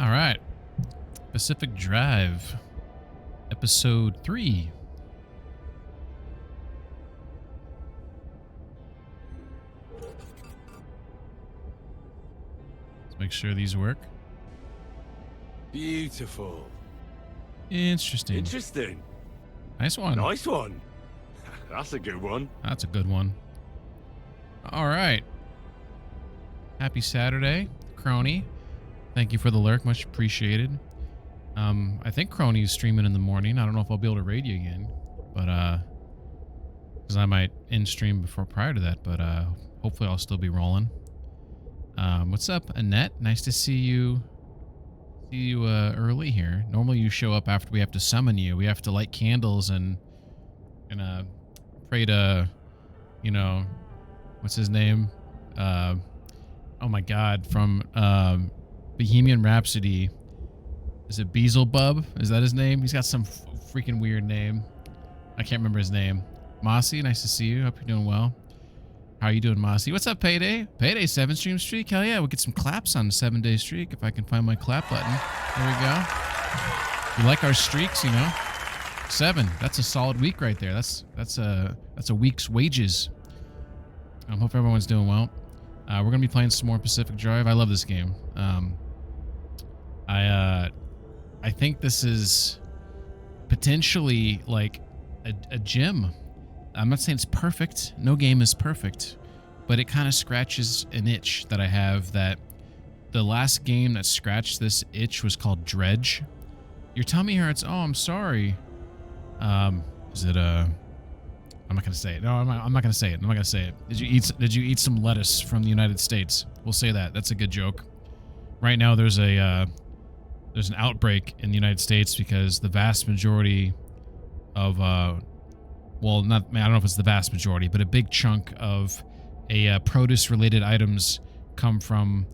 All right. Pacific Drive, episode 3. Let's make sure these work. Beautiful. Interesting. Interesting. Nice one. Nice one. That's a good one. That's a good one. All right. Happy Saturday, Crony. Thank you for the lurk. Much appreciated. I think Crony's streaming in the morning. I don't know if I'll be able to raid you again, but because I might end stream prior to that, but hopefully I'll still be rolling. What's up, Annette? Nice to see you. Early here. Normally you show up after we have to summon you. We have to light candles and pray to, what's his name? Oh my God, from Bohemian Rhapsody. Is it Beelzebub? Is that his name? He's got some freaking weird name. I can't remember his name. Mossy, nice to see you. Hope you're doing well. How are you doing, Mossy? What's up, Payday? Payday, 7-stream streak? Hell yeah, we'll get some claps on the 7-day streak if I can find my clap button. There we go. You like our streaks, 7. That's a solid week right there. That's a week's wages. I hope everyone's doing well. We're gonna be playing some more Pacific Drive. I love this game. I think this is potentially like a gem. I'm not saying it's perfect. No game is perfect, but it kind of scratches an itch that I have. That the last game that scratched this itch was called Dredge. Your tummy hurts. Oh, I'm sorry. Is it I'm not gonna say it. No, I'm not gonna say it. I'm not gonna say it. Did you eat some lettuce from the United States? We'll say that. That's a good joke. Right now, there's an outbreak in the United States because the vast majority of well, not, I don't know if it's the vast majority, but a big chunk of produce-related items come from,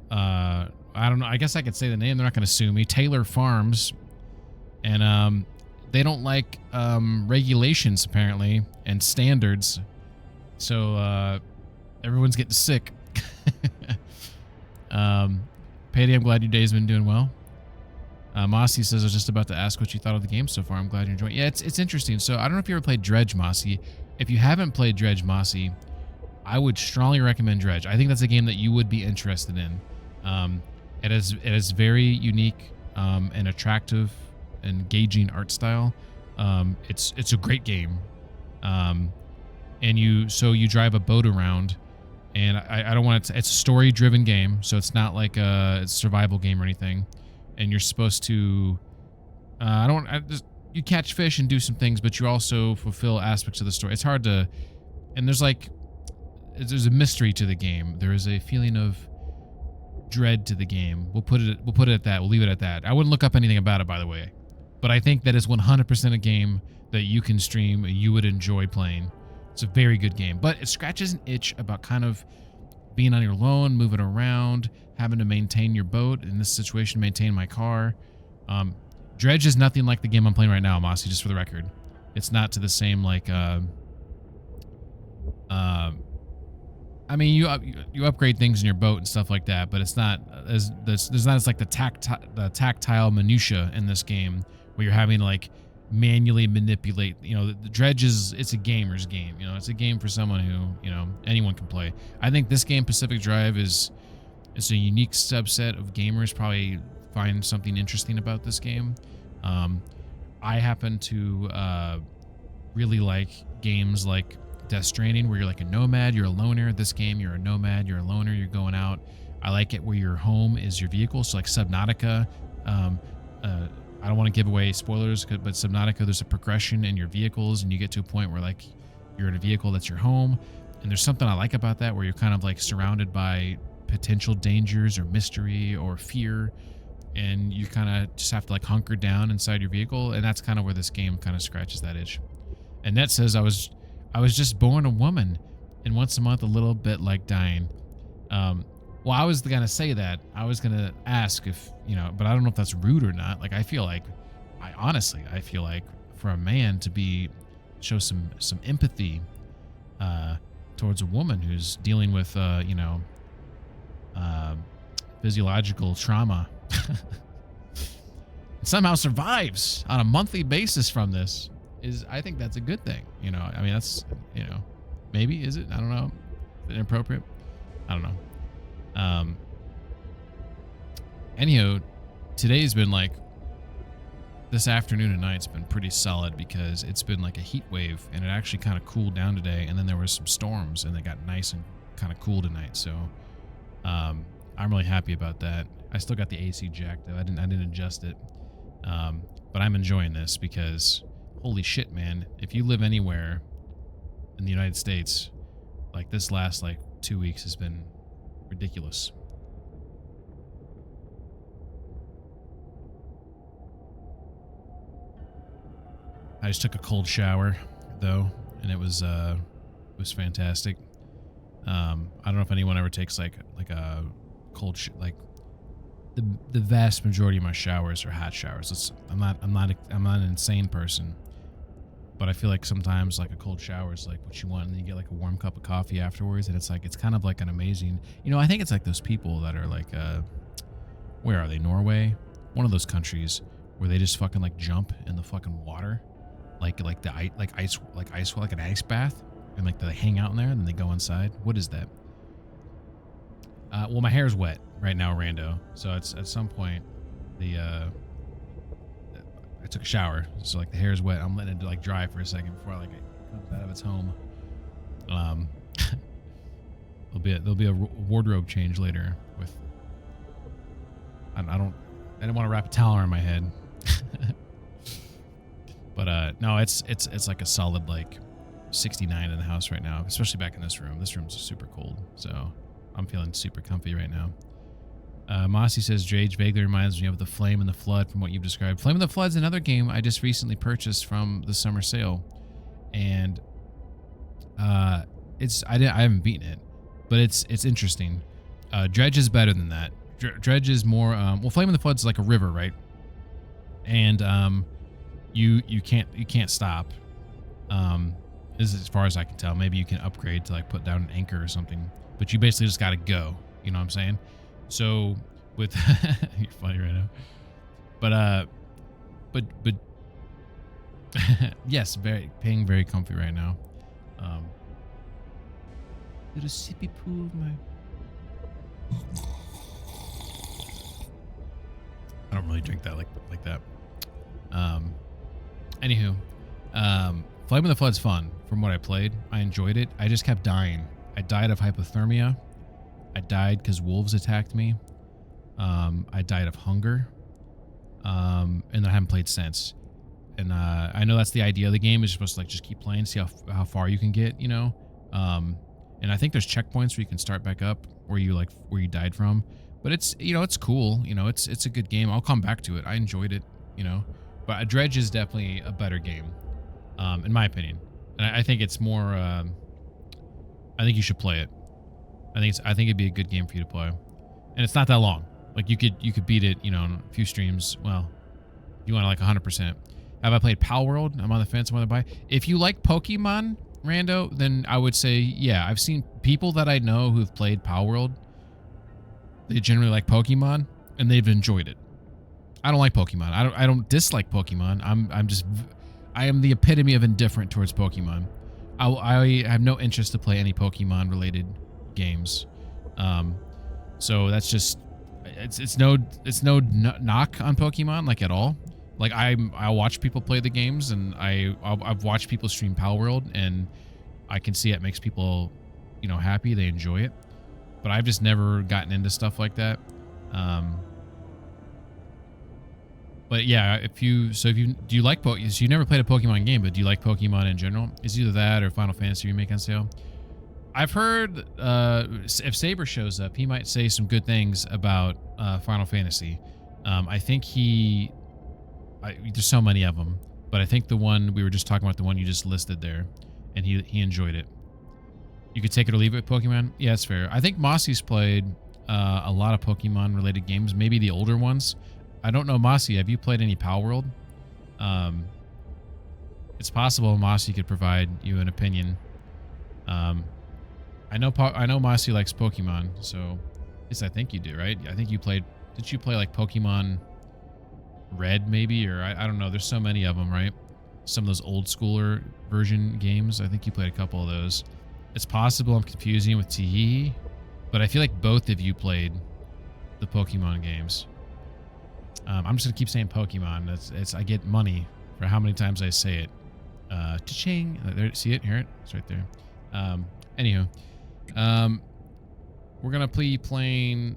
I don't know, I guess I could say the name, they're not going to sue me, Taylor Farms, and they don't like regulations, apparently, and standards, so everyone's getting sick. Payday, I'm glad your day's been doing well. Mossy says, I was just about to ask what you thought of the game so far. I'm glad you're enjoying it. Yeah, it's interesting. So I don't know if you ever played Dredge, Mossy. If you haven't played Dredge, Mossy, I would strongly recommend Dredge. I think that's a game that you would be interested in. It is very unique and attractive, engaging art style. It's a great game. And you drive a boat around, and I don't want it to, it's a story-driven game, so it's not like it's a survival game or anything. And you're supposed to, you catch fish and do some things, but you also fulfill aspects of the story. It's hard to, and there's a mystery to the game. There is a feeling of dread to the game. We'll put it at that. We'll leave it at that. I wouldn't look up anything about it, by the way, but I think that is 100% a game that you can stream and you would enjoy playing. It's a very good game, but it scratches an itch about kind of being on your own, moving around, having to maintain your boat. In this situation, maintain my car. Dredge is nothing like the game I'm playing right now, Mossy, just for the record. It's not to the same, like, I mean, you upgrade things in your boat and stuff like that, but it's not as, there's not as like the tactile minutia in this game where you're having to like manually manipulate, the Dredge it's a gamer's game, it's a game for someone who, anyone can play. I think this game, Pacific Drive, is a unique subset of gamers probably find something interesting about this game. I happen to really like games like Death Stranding, where you're like a nomad, you're a loner. This game, you're a nomad, you're a loner, you're going out. I like it where your home is your vehicle, so like Subnautica. I don't want to give away spoilers, but Subnautica, there's a progression in your vehicles, and you get to a point where like you're in a vehicle that's your home, and there's something I like about that, where you're kind of like surrounded by potential dangers or mystery or fear, and you kind of just have to like hunker down inside your vehicle, and that's kind of where this game kind of scratches that itch. And Annette says, I was just born a woman, and once a month a little bit like dying. Well, I was gonna say that. I was gonna ask if, but I don't know if that's rude or not. Like, I feel like for a man to show some empathy towards a woman who's dealing with, physiological trauma Somehow survives on a monthly basis from this I think that's a good thing. You know, I mean, that's, you know, maybe, is it? I don't know. Is it inappropriate? I don't know. Anyhow, today's been like, this afternoon and night's been pretty solid because it's been like a heat wave and it actually kind of cooled down today. And then there was some storms and they got nice and kind of cool tonight. So, I'm really happy about that. I still got the AC jacked though. I didn't adjust it. But I'm enjoying this because holy shit, man. If you live anywhere in the United States, like this last like 2 weeks has been ridiculous. I just took a cold shower though, and it was fantastic. I don't know if anyone ever takes like a cold like the vast majority of my showers are hot showers. I'm not an insane person, but I feel like sometimes like a cold shower is like what you want, and then you get like a warm cup of coffee afterwards, and it's kind of like an amazing. You know, I think it's like those people that are like, where are they? Norway, one of those countries where they just fucking like jump in the fucking water, like an ice bath, and like they hang out in there and then they go inside. What is that? Well, my hair's wet right now, Rando. So it's at some point I took a shower, so like the hair's wet. I'm letting it like dry for a second before like it comes out of its home. There'll be a wardrobe change later with. I didn't want to wrap a towel around my head. But no, it's like a solid like 69 in the house right now, especially back in this room. This room's super cold, so I'm feeling super comfy right now. Mossy says, Drage vaguely reminds me of the Flame and the Flood from what you've described. Flame and the Flood's another game I just recently purchased from the summer sale, and I haven't beaten it, but it's interesting. Dredge is better than that. Dredge is more well, Flame and the Flood's like a river, right? And you can't stop. This is as far as I can tell. Maybe you can upgrade to like put down an anchor or something, but you basically just got to go. You know what I'm saying? So with you're funny right now, but yes, paying very comfy right now. Little sippy poo of my. I don't really drink that like that. Anywho, Flame of the Flood's fun. From what I played, I enjoyed it. I just kept dying. I died of hypothermia. I died because wolves attacked me. I died of hunger. And I haven't played since. And I know that's the idea of the game, is supposed to like just keep playing, see how far you can get, you know. And I think there's checkpoints where you can start back up where you died from. But it's, you know, it's cool. You know, it's a good game. I'll come back to it. I enjoyed it, you know. But Dredge is definitely a better game, in my opinion. And I think it's more. I think you should play it. I think it'd be a good game for you to play, and it's not that long. Like you could beat it, you know, in a few streams. Well, you want to like 100%. Have I played Pal World? I'm on the fence on whether to buy. If you like Pokemon, Rando, then I would say yeah. I've seen people that I know who've played Pal World. They generally like Pokemon, and they've enjoyed it. I don't like Pokemon. I don't dislike Pokemon. I am the epitome of indifferent towards Pokemon. I have no interest to play any Pokemon related games. So that's just it's no knock on Pokemon like at all. Like I watch people play the games, and I've watched people stream Pal World, and I can see it makes people, you know, happy. They enjoy it, but I've just never gotten into stuff like that. But yeah, do you like Pokemon? So you never played a Pokemon game, but do you like Pokemon in general? It's either that or Final Fantasy Remake on sale. I've heard if Saber shows up, he might say some good things about Final Fantasy. I think there's so many of them, but I think the one we were just talking about, the one you just listed there, and he enjoyed it. You could take it or leave it with Pokemon. Yeah, that's fair. I think Mossy's played a lot of Pokemon related games, maybe the older ones. I don't know, Mossy, have you played any Pal World? It's possible Mossy could provide you an opinion. I know Mossy likes Pokemon, so yes, I think you do, right? I think you played did you play like Pokemon Red maybe, or I don't know. There's so many of them, right? Some of those old schooler version games. I think you played a couple of those. It's possible I'm confusing with Teehee, but I feel like both of you played the Pokemon games. I'm just gonna keep saying Pokemon. It's I get money for how many times I say it. Cha-ching. There, see it? Hear it? It's right there. Anywho, we're gonna be playing.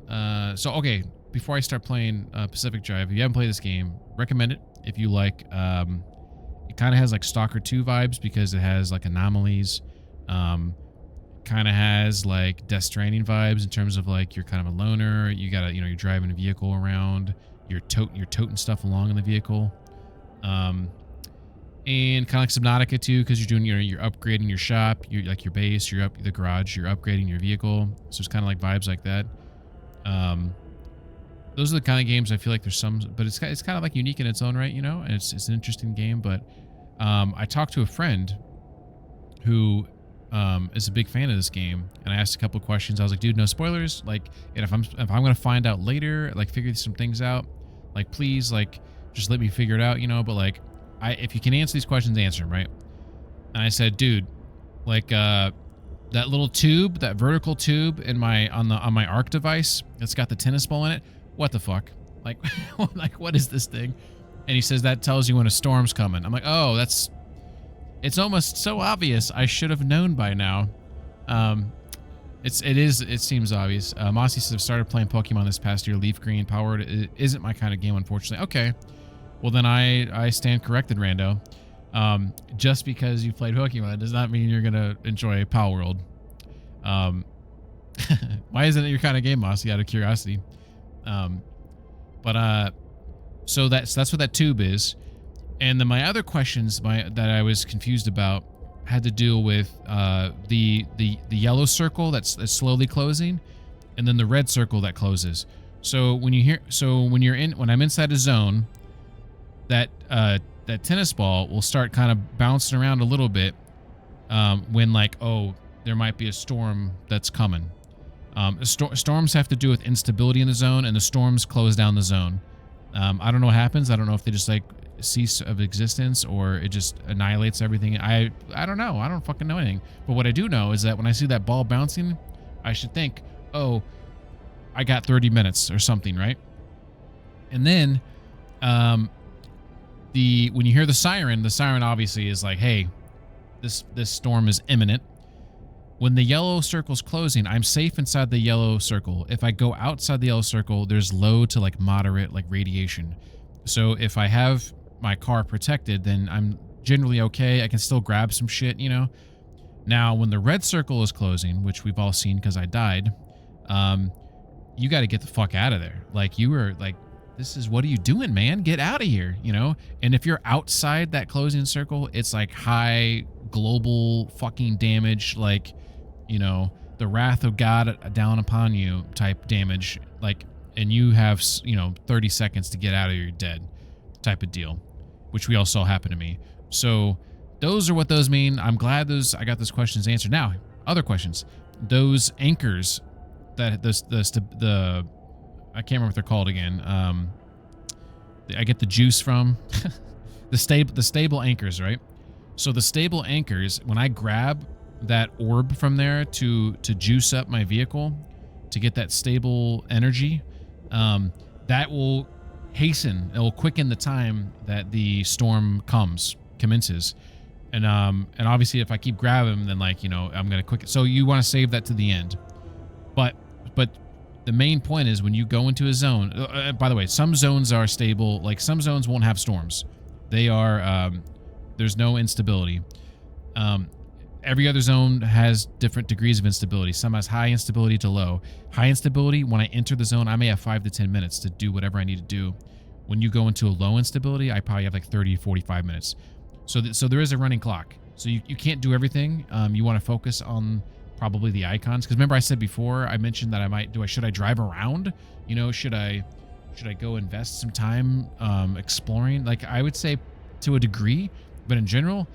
So okay, before I start playing Pacific Drive, if you haven't played this game, recommend it if you like. It kind of has like Stalker 2 vibes because it has like anomalies. Kind of has like Death Stranding vibes in terms of like you're kind of a loner. You gotta, you're driving a vehicle around. You're toting stuff along in the vehicle. And kind of like Subnautica too, because you're doing, you're upgrading your shop, you're like your base, you're up the garage, you're upgrading your vehicle. So it's kind of like vibes like that. Those are the kind of games I feel like there's some, but it's kind of like unique in its own right, and it's an interesting game. But I talked to a friend who is a big fan of this game, and I asked a couple of questions. I was like, dude, no spoilers. Like, and if I'm gonna find out later, like figure some things out, like please, like just let me figure it out, But like, if you can answer these questions, answer them, right? And I said, dude, like that little tube, that vertical tube on my Arc device that's got the tennis ball in it. What the fuck? Like, like what is this thing? And he says that tells you when a storm's coming. I'm like, oh, it's almost so obvious. I should have known by now. It seems obvious. Mossy says I've started playing Pokemon this past year. Leaf Green Powered. It isn't my kind of game, unfortunately. Okay. Well, then I stand corrected, Rando. Just because you played Pokemon does not mean you're going to enjoy Pal World. Why isn't it your kind of game, Mossy, out of curiosity? So that's what that tube is. And then my other questions that I was confused about had to do with the yellow circle that's slowly closing, and then the red circle that closes. So when I'm inside a zone, that tennis ball will start kind of bouncing around a little bit when like, oh, there might be a storm that's coming. Storms have to do with instability in the zone, and the storms close down the zone. I don't know what happens. I don't know if they just like cease of existence or it just annihilates everything. I don't know. I don't fucking know anything. But what I do know is that when I see that ball bouncing, I should think, oh, I got 30 minutes or something, right? And then when you hear the siren obviously is like, hey, this storm is imminent. When the yellow circle's closing, I'm safe inside the yellow circle. If I go outside the yellow circle, there's low to like moderate like radiation. So if I have my car protected, then I'm generally okay. I can still grab some shit, Now, when the red circle is closing, which we've all seen because I died, you got to get the fuck out of there. Like, you were like, what are you doing, man? Get out of here, And if you're outside that closing circle, it's like high global fucking damage, like, the wrath of God down upon you type damage, like, and you have, 30 seconds to get out of here, you're dead type of deal, which we all saw happen to me. So those are what those mean. I'm glad I got those questions answered. Now, other questions. Those anchors that the I can't remember what they're called again. I get the juice from the stable anchors, right? So the stable anchors, when I grab that orb from there to juice up my vehicle to get that stable energy, that will it will quicken the time that the storm commences. And obviously if I keep grabbing them, then like, I'm going to quicken. So you want to save that to the end. But the main point is when you go into a zone, by the way, some zones are stable. Like some zones won't have storms. They are, there's no instability. Every other zone has different degrees of instability. Some has high instability to low. High instability, when I enter the zone, I may have 5 to 10 minutes to do whatever I need to do. When you go into a low instability, I probably have like 30 to 45 minutes. So there is a running clock. So you can't do everything. You want to focus on probably the icons. Because remember I said before, I mentioned that should I drive around? Should I go invest some time exploring? Like I would say to a degree, but in general,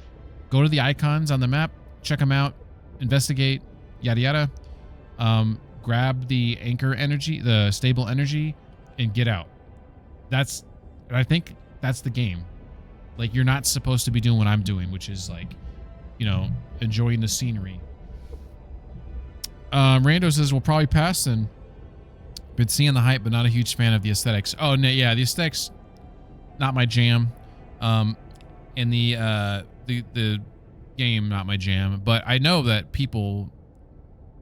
go to the icons on the map, check them out, investigate, yada yada. Grab the anchor energy, the stable energy, and get out. I think that's the game. Like, you're not supposed to be doing what I'm doing, which is like, you know, enjoying the scenery. Rando says we'll probably pass and been seeing the hype, but not a huge fan of the aesthetics. Oh no, yeah, the aesthetics, not my jam. And the game, not my jam. But I know that people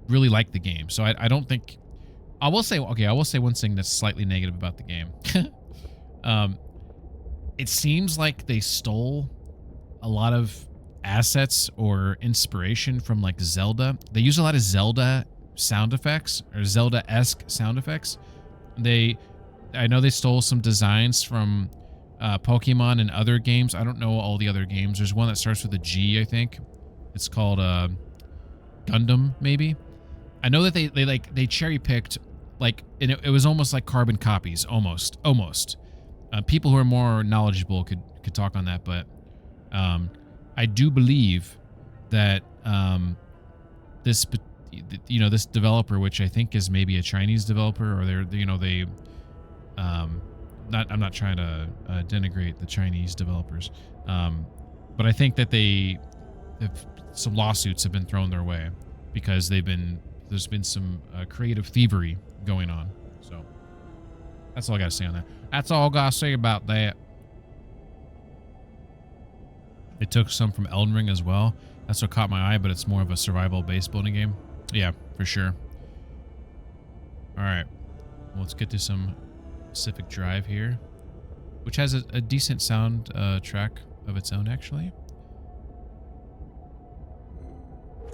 really like the game, so I don't think. I will say one thing that's slightly negative about the game. It seems like they stole a lot of assets or inspiration from like Zelda. They use a lot of Zelda sound effects or Zelda-esque sound effects. I know they stole some designs from Pokemon and other games. I don't know all the other games. There's one that starts with a G, I think. It's called Gundam, maybe. I know that they cherry picked, like, and it was almost like carbon copies, almost. People who are more knowledgeable could talk on that, but I do believe that this developer, which I think is maybe a Chinese developer, or I'm not trying to denigrate the Chinese developers, but I think that some lawsuits have been thrown their way because there's been some creative thievery going on. So that's all I got to say on that. That's all I got to say about that. It took some from Elden Ring as well. That's what caught my eye, but it's more of a survival-based building game. Yeah, for sure. All right. Well, let's get to some Pacific Drive here, which has a decent sound track of its own, actually. I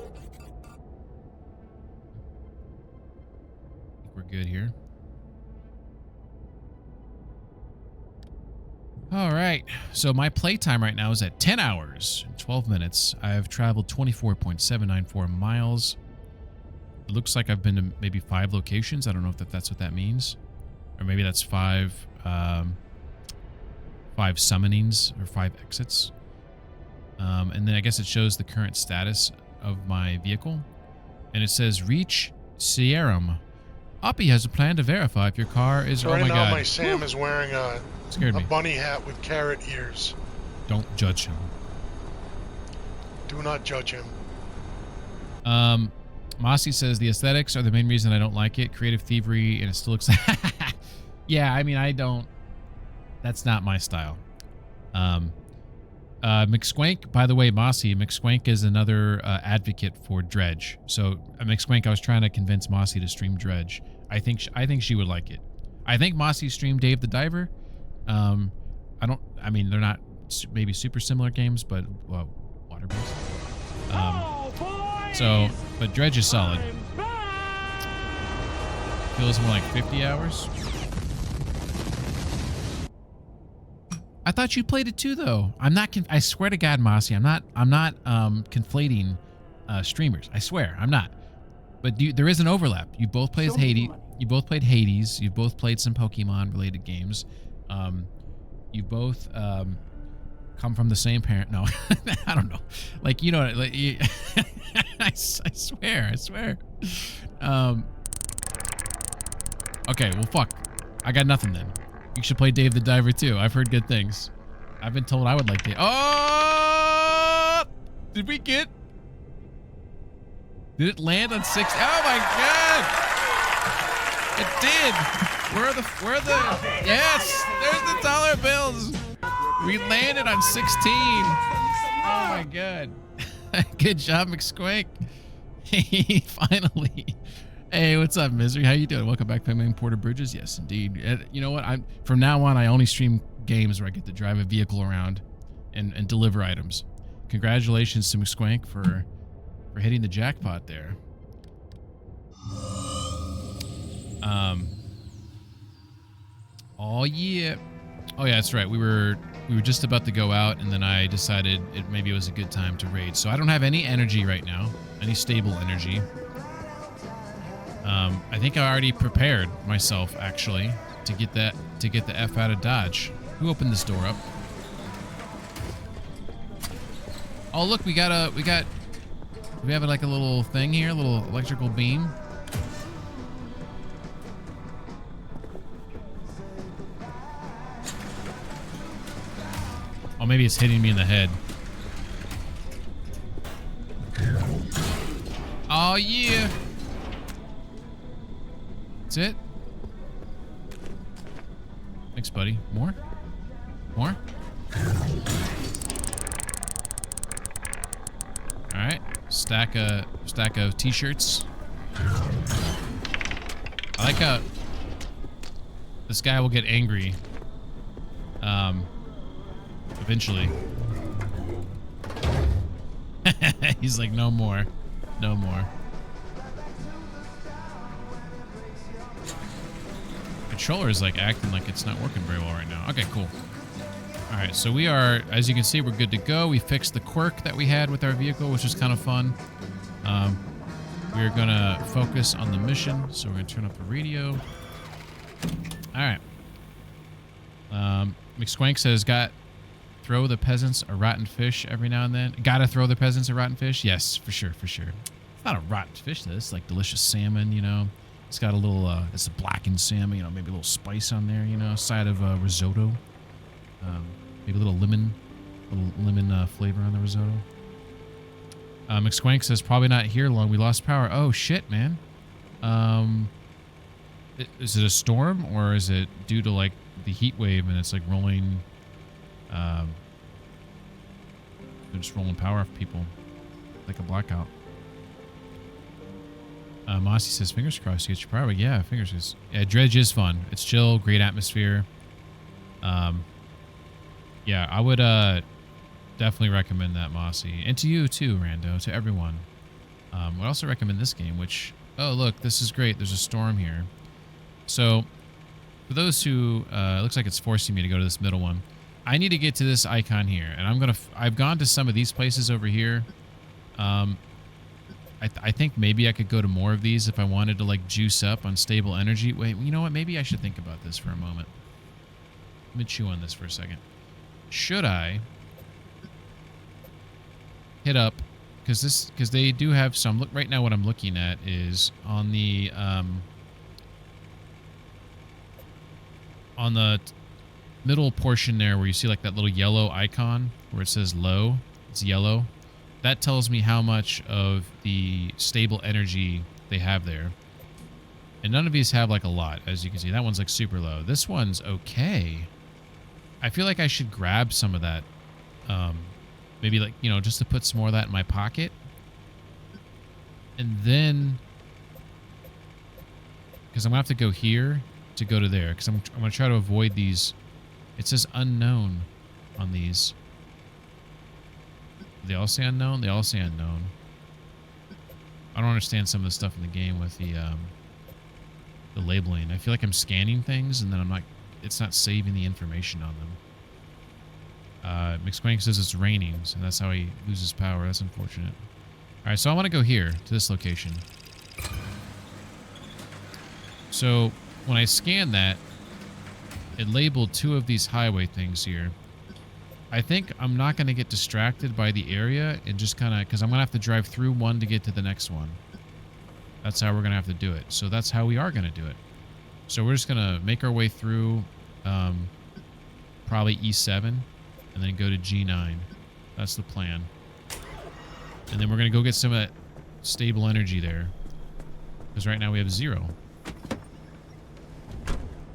think we're good here. All right, so my playtime right now is at 10 hours and 12 minutes. I've traveled 24.794 miles. It looks like I've been to maybe 5 locations. I don't know if that's what that means. Or maybe that's 5 summonings or 5 exits. And then I guess it shows the current status of my vehicle. And it says, reach Sierram. Oppie has a plan to verify if your car is... So oh right my now god. my Sam is wearing a bunny hat with carrot ears. Don't judge him. Do not judge him. Mossy says the aesthetics are the main reason I don't like it. Creative thievery, and it still looks... Yeah, I mean, I don't... That's not my style. McSwank, by the way, Mossy, McSwank is another advocate for Dredge. So, McSwank, I was trying to convince Mossy to stream Dredge. I think she would like it. I think Mossy streamed Dave the Diver. I mean, they're not maybe super similar games, but water-based. But Dredge is solid. Feels more like 50 hours. I thought you played it too, though. I'm not. I swear to God, Mossy, I'm not conflating streamers. I swear, I'm not. But there is an overlap. You both played Hades. You both played Hades. You both played some Pokemon-related games. You both come from the same parent. No, I don't know. Like, you know, like I swear. Okay, well, fuck. I got nothing then. You should play Dave the Diver too. I've heard good things. I've been told I would like Dave. Oh! Did it land on 6? Oh my god! It did! Where are the yes! There's the dollar bills! We landed on 16! Oh my god. Good job, McSquank. Finally. Hey, what's up, Misery? How you doing? Welcome back to Playing Porter Bridges. Yes, indeed. You know what? From now on, I only stream games where I get to drive a vehicle around and deliver items. Congratulations to McSquank for hitting the jackpot there. Oh yeah. Oh yeah, that's right. We were just about to go out, and then I decided maybe it was a good time to raid. So I don't have any energy right now, any stable energy. I think I already prepared myself actually to get the F out of Dodge. Who opened this door up? Oh look, we have like a little thing here, a little electrical beam. Oh, maybe it's hitting me in the head. Oh, yeah. That's it. Thanks, buddy. More? More? All right. Stack of t-shirts. I like how this guy will get angry. Eventually. He's like, no more. No more. Controller is like acting like it's not working very well right now. Okay, cool. All right, so we are, as you can see, we're good to go. We fixed the quirk that we had with our vehicle, which was kind of fun. We're gonna focus on the mission, so we're gonna turn up the radio. All right. McSwank says, throw the peasants a rotten fish every now and then. Gotta throw the peasants a rotten fish? Yes, for sure, for sure. It's not a rotten fish, though. It's like delicious salmon, you know. It's got a little, it's a blackened salmon, you know, maybe a little spice on there, you know, side of risotto. Maybe a little lemon flavor on the risotto. McSwank says, probably not here long. We lost power. Oh, shit, man. Is it a storm, or is it due to, like, the heat wave and it's, like, rolling... they're just rolling power off people. Like a blackout. Mossy says, fingers crossed you get your power. But yeah, fingers crossed. Yeah, Dredge is fun. It's chill, great atmosphere. Yeah, I would definitely recommend that, Mossy. And to you too, Rando, to everyone. I would also recommend this game, which... Oh, look, this is great. There's a storm here. So, for those who... it looks like it's forcing me to go to this middle one. I need to get to this icon here. And I've gone to some of these places over here. I think maybe I could go to more of these if I wanted to, like, juice up on stable energy. Wait, you know what? Maybe I should think about this for a moment. Let me chew on this for a second. Should I hit up, because they do have some, look right now what I'm looking at is on the middle portion there where you see like that little yellow icon where it says low, it's yellow. That tells me how much of the stable energy they have there. And none of these have like a lot, as you can see. That one's like super low. This one's okay. I feel like I should grab some of that. Maybe like, you know, just to put some more of that in my pocket. And then, because I'm going to have to go here to go to there. Because I'm going to try to avoid these. It says unknown on these. Do they all say unknown? They all say unknown. I don't understand some of the stuff in the game with the labeling. I feel like I'm scanning things and then I'm not, it's not saving the information on them. McSwank says it's raining, so that's how he loses power. That's unfortunate. All right, so I want to go here to this location. So when I scanned that, it labeled 2 of these highway things here. I think I'm not going to get distracted by the area and just kind of, because I'm going to have to drive through one to get to the next one. That's how we're going to have to do it. So that's how we are going to do it. So we're just going to make our way through probably E7 and then go to G9. That's the plan. And then we're going to go get some of that stable energy there. Because right now we have 0.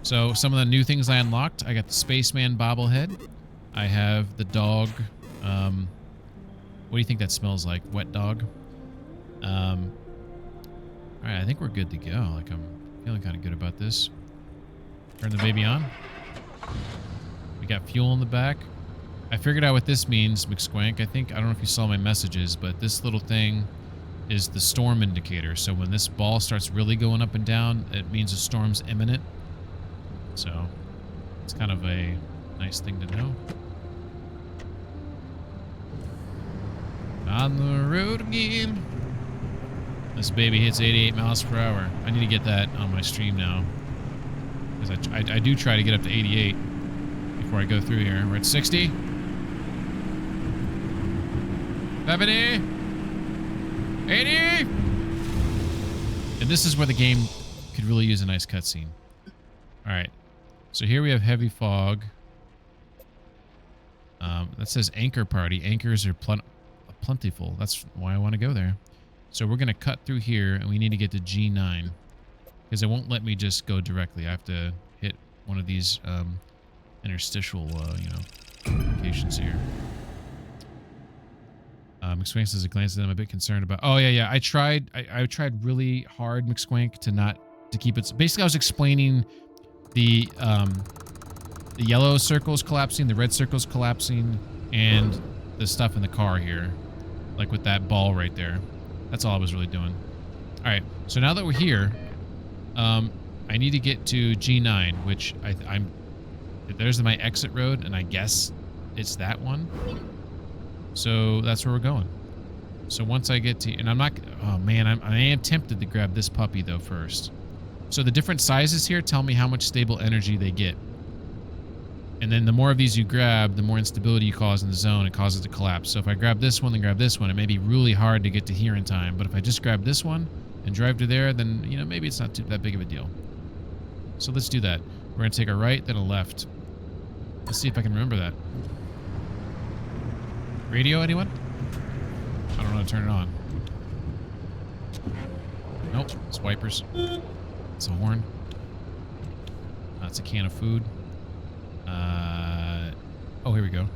So some of the new things I unlocked, I got the Spaceman bobblehead. I have the dog. What do you think that smells like? Wet dog? Alright, I think we're good to go. Like, I'm feeling kind of good about this. Turn the baby on. We got fuel in the back. I figured out what this means, McSwank. I don't know if you saw my messages, but this little thing is the storm indicator. So when this ball starts really going up and down, it means a storm's imminent. So it's kind of a nice thing to know. On the road again. This baby hits 88 miles per hour. I need to get that on my stream now. Because I do try to get up to 88 before I go through here. We're at 60. 70. 80. And this is where the game could really use a nice cutscene. Alright. So here we have heavy fog. That says anchor party. Anchors are plentiful. That's why I want to go there. So we're going to cut through here, and we need to get to G9. Because it won't let me just go directly. I have to hit one of these interstitial, locations here. McSwank says a glance at them. I'm a bit concerned about. Oh yeah. I tried really hard, McSwank, to keep it. Basically, I was explaining the yellow circles collapsing, the red circles collapsing, and the stuff in the car here, like with that ball right there. That's all I was really doing. All right. So now that we're here, I need to get to G9, which I'm. There's my exit road, and I guess it's that one. So that's where we're going. So once I get to, and I'm not, oh man, I am tempted to grab this puppy though first. So the different sizes here tell me how much stable energy they get. And then the more of these you grab, the more instability you cause in the zone, it causes it to collapse. So if I grab this one, then grab this one, it may be really hard to get to here in time. But if I just grab this one and drive to there, then, maybe it's not that big of a deal. So let's do that. We're going to take a right, then a left. Let's see if I can remember that. Radio, anyone? I don't know how to turn it on. Nope, it's wipers. It's a horn. That's a can of food. Oh, here we go.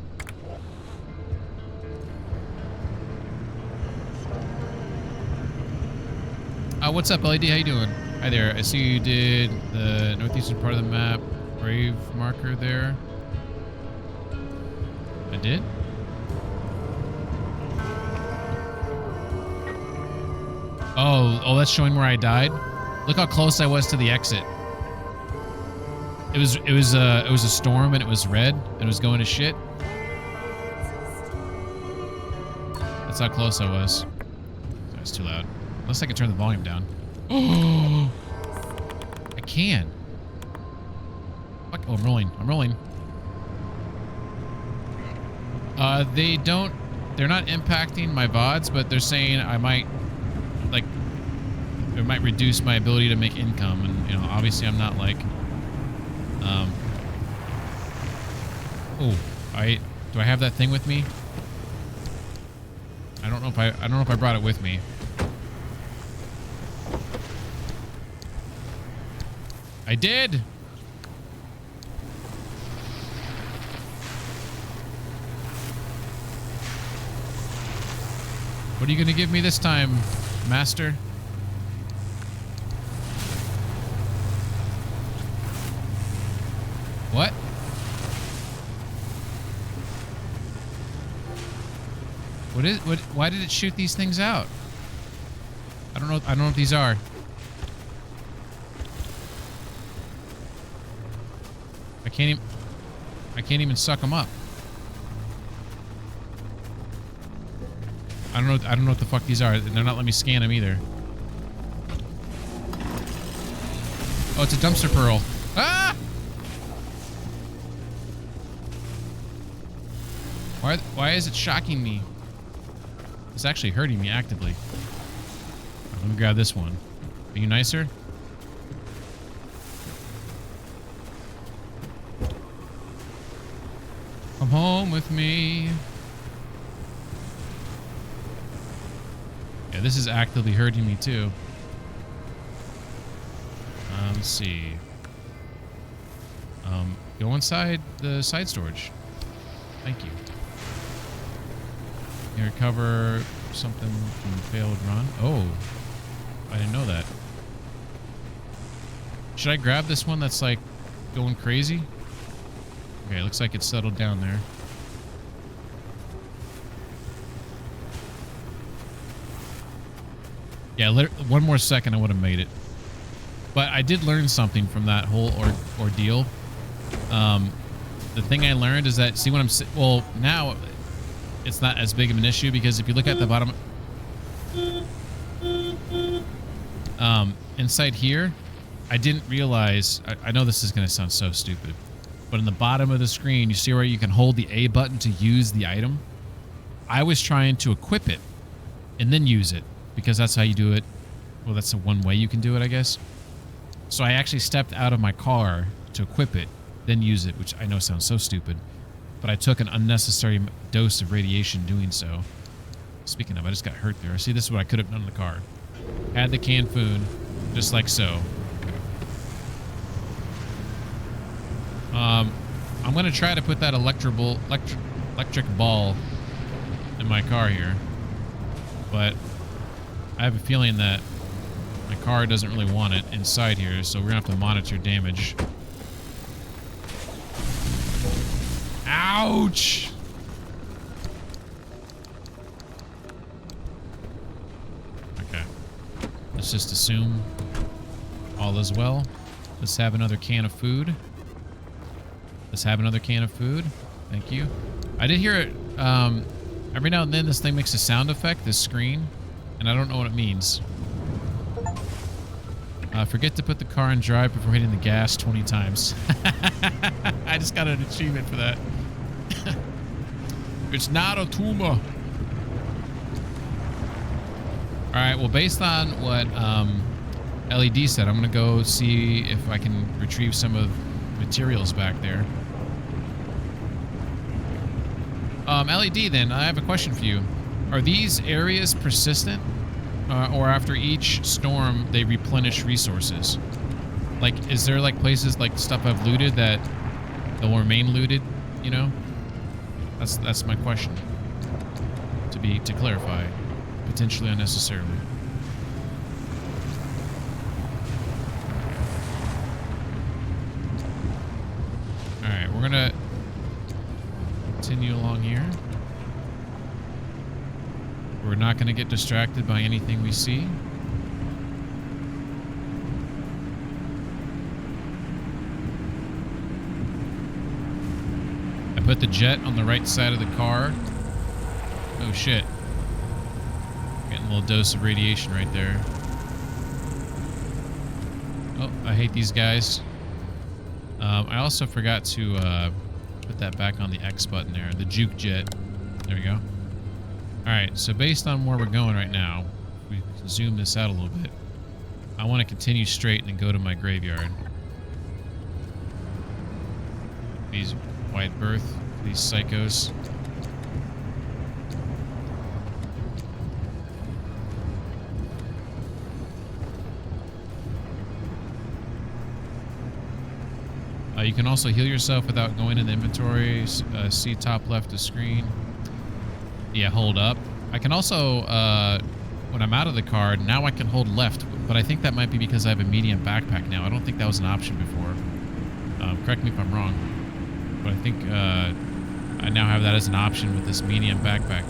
What's up, LED? How you doing? Hi there. I see you did the northeastern part of the map. Brave marker there. I did? Oh, that's showing where I died. Look how close I was to the exit. It was a storm and it was red and it was going to shit. That's how close I was. That's too loud. Unless I can turn the volume down. Oh, I can. Fuck. Oh, I'm rolling. I'm rolling. They're not impacting my VODs, but they're saying I might, it might reduce my ability to make income. And, obviously I'm not like, do I have that thing with me? I don't know if I brought it with me. I did. What are you gonna give me this time, Master? What? Why did it shoot these things out? I don't know what these are. I can't even suck them up. I don't know what the fuck these are. They're not letting me scan them either. Oh, it's a dumpster pearl. Ah! Why is it shocking me? It's actually hurting me actively. Let me grab this one. Are you nicer? Come home with me. Yeah, this is actively hurting me too. Let's see. Go inside the side storage. Thank you. You recover something from failed run. Oh, I didn't know that. Should I grab this one that's like going crazy? Okay, looks like it's settled down there. Yeah, one more second I would have made it. But I did learn something from that whole ordeal. The thing I learned is that, see when well, now it's not as big of an issue because if you look at the bottom, inside here, I didn't realize, I know this is going to sound so stupid, but in the bottom of the screen, you see where you can hold the A button to use the item? I was trying to equip it and then use it because that's how you do it. Well, that's the one way you can do it, I guess. So I actually stepped out of my car to equip it, then use it, which I know sounds so stupid. but I took an unnecessary dose of radiation doing so. Speaking of, I just got hurt there. See, this is what I could have done in the car. Had the canned food, just like so. I'm going to try to put that electric ball in my car here. But I have a feeling that my car doesn't really want it inside here, so we're going to have to monitor damage. Ouch! Okay. Let's just assume all is well. Let's have another can of food. Let's have another can of food. Thank you. I did hear it. Every now and then this thing makes a sound effect, this screen, and I don't know what it means. Forget to put the car in drive before hitting the gas 20 times. I just got an achievement for that. It's not a tumor. Alright, well, based on what LED said, I'm going to go see if I can retrieve some of the materials back there. LED, then, I have a question for you. Are these areas persistent? Or after each storm, they replenish resources? Like, is there, like, places, like, stuff I've looted that will remain looted, you know? That's my question. To clarify. Potentially unnecessarily. Alright, we're gonna continue along here. We're not gonna get distracted by anything we see. I put the jet on the right side of the car. Oh shit. Getting a little dose of radiation right there. Oh, I hate these guys. I also forgot to put that back on the X button there. The juke jet. There we go. Alright, so based on where we're going right now, we can zoom this out a little bit. I want to continue straight and go to my graveyard. These White Birth, these psychos. You can also heal yourself without going in the inventory. See top left of screen. Yeah, hold up. I can also, when I'm out of the car, now I can hold left, but I think that might be because I have a medium backpack now. I don't think that was an option before. Correct me if I'm wrong, but I think I now have that as an option with this medium backpack.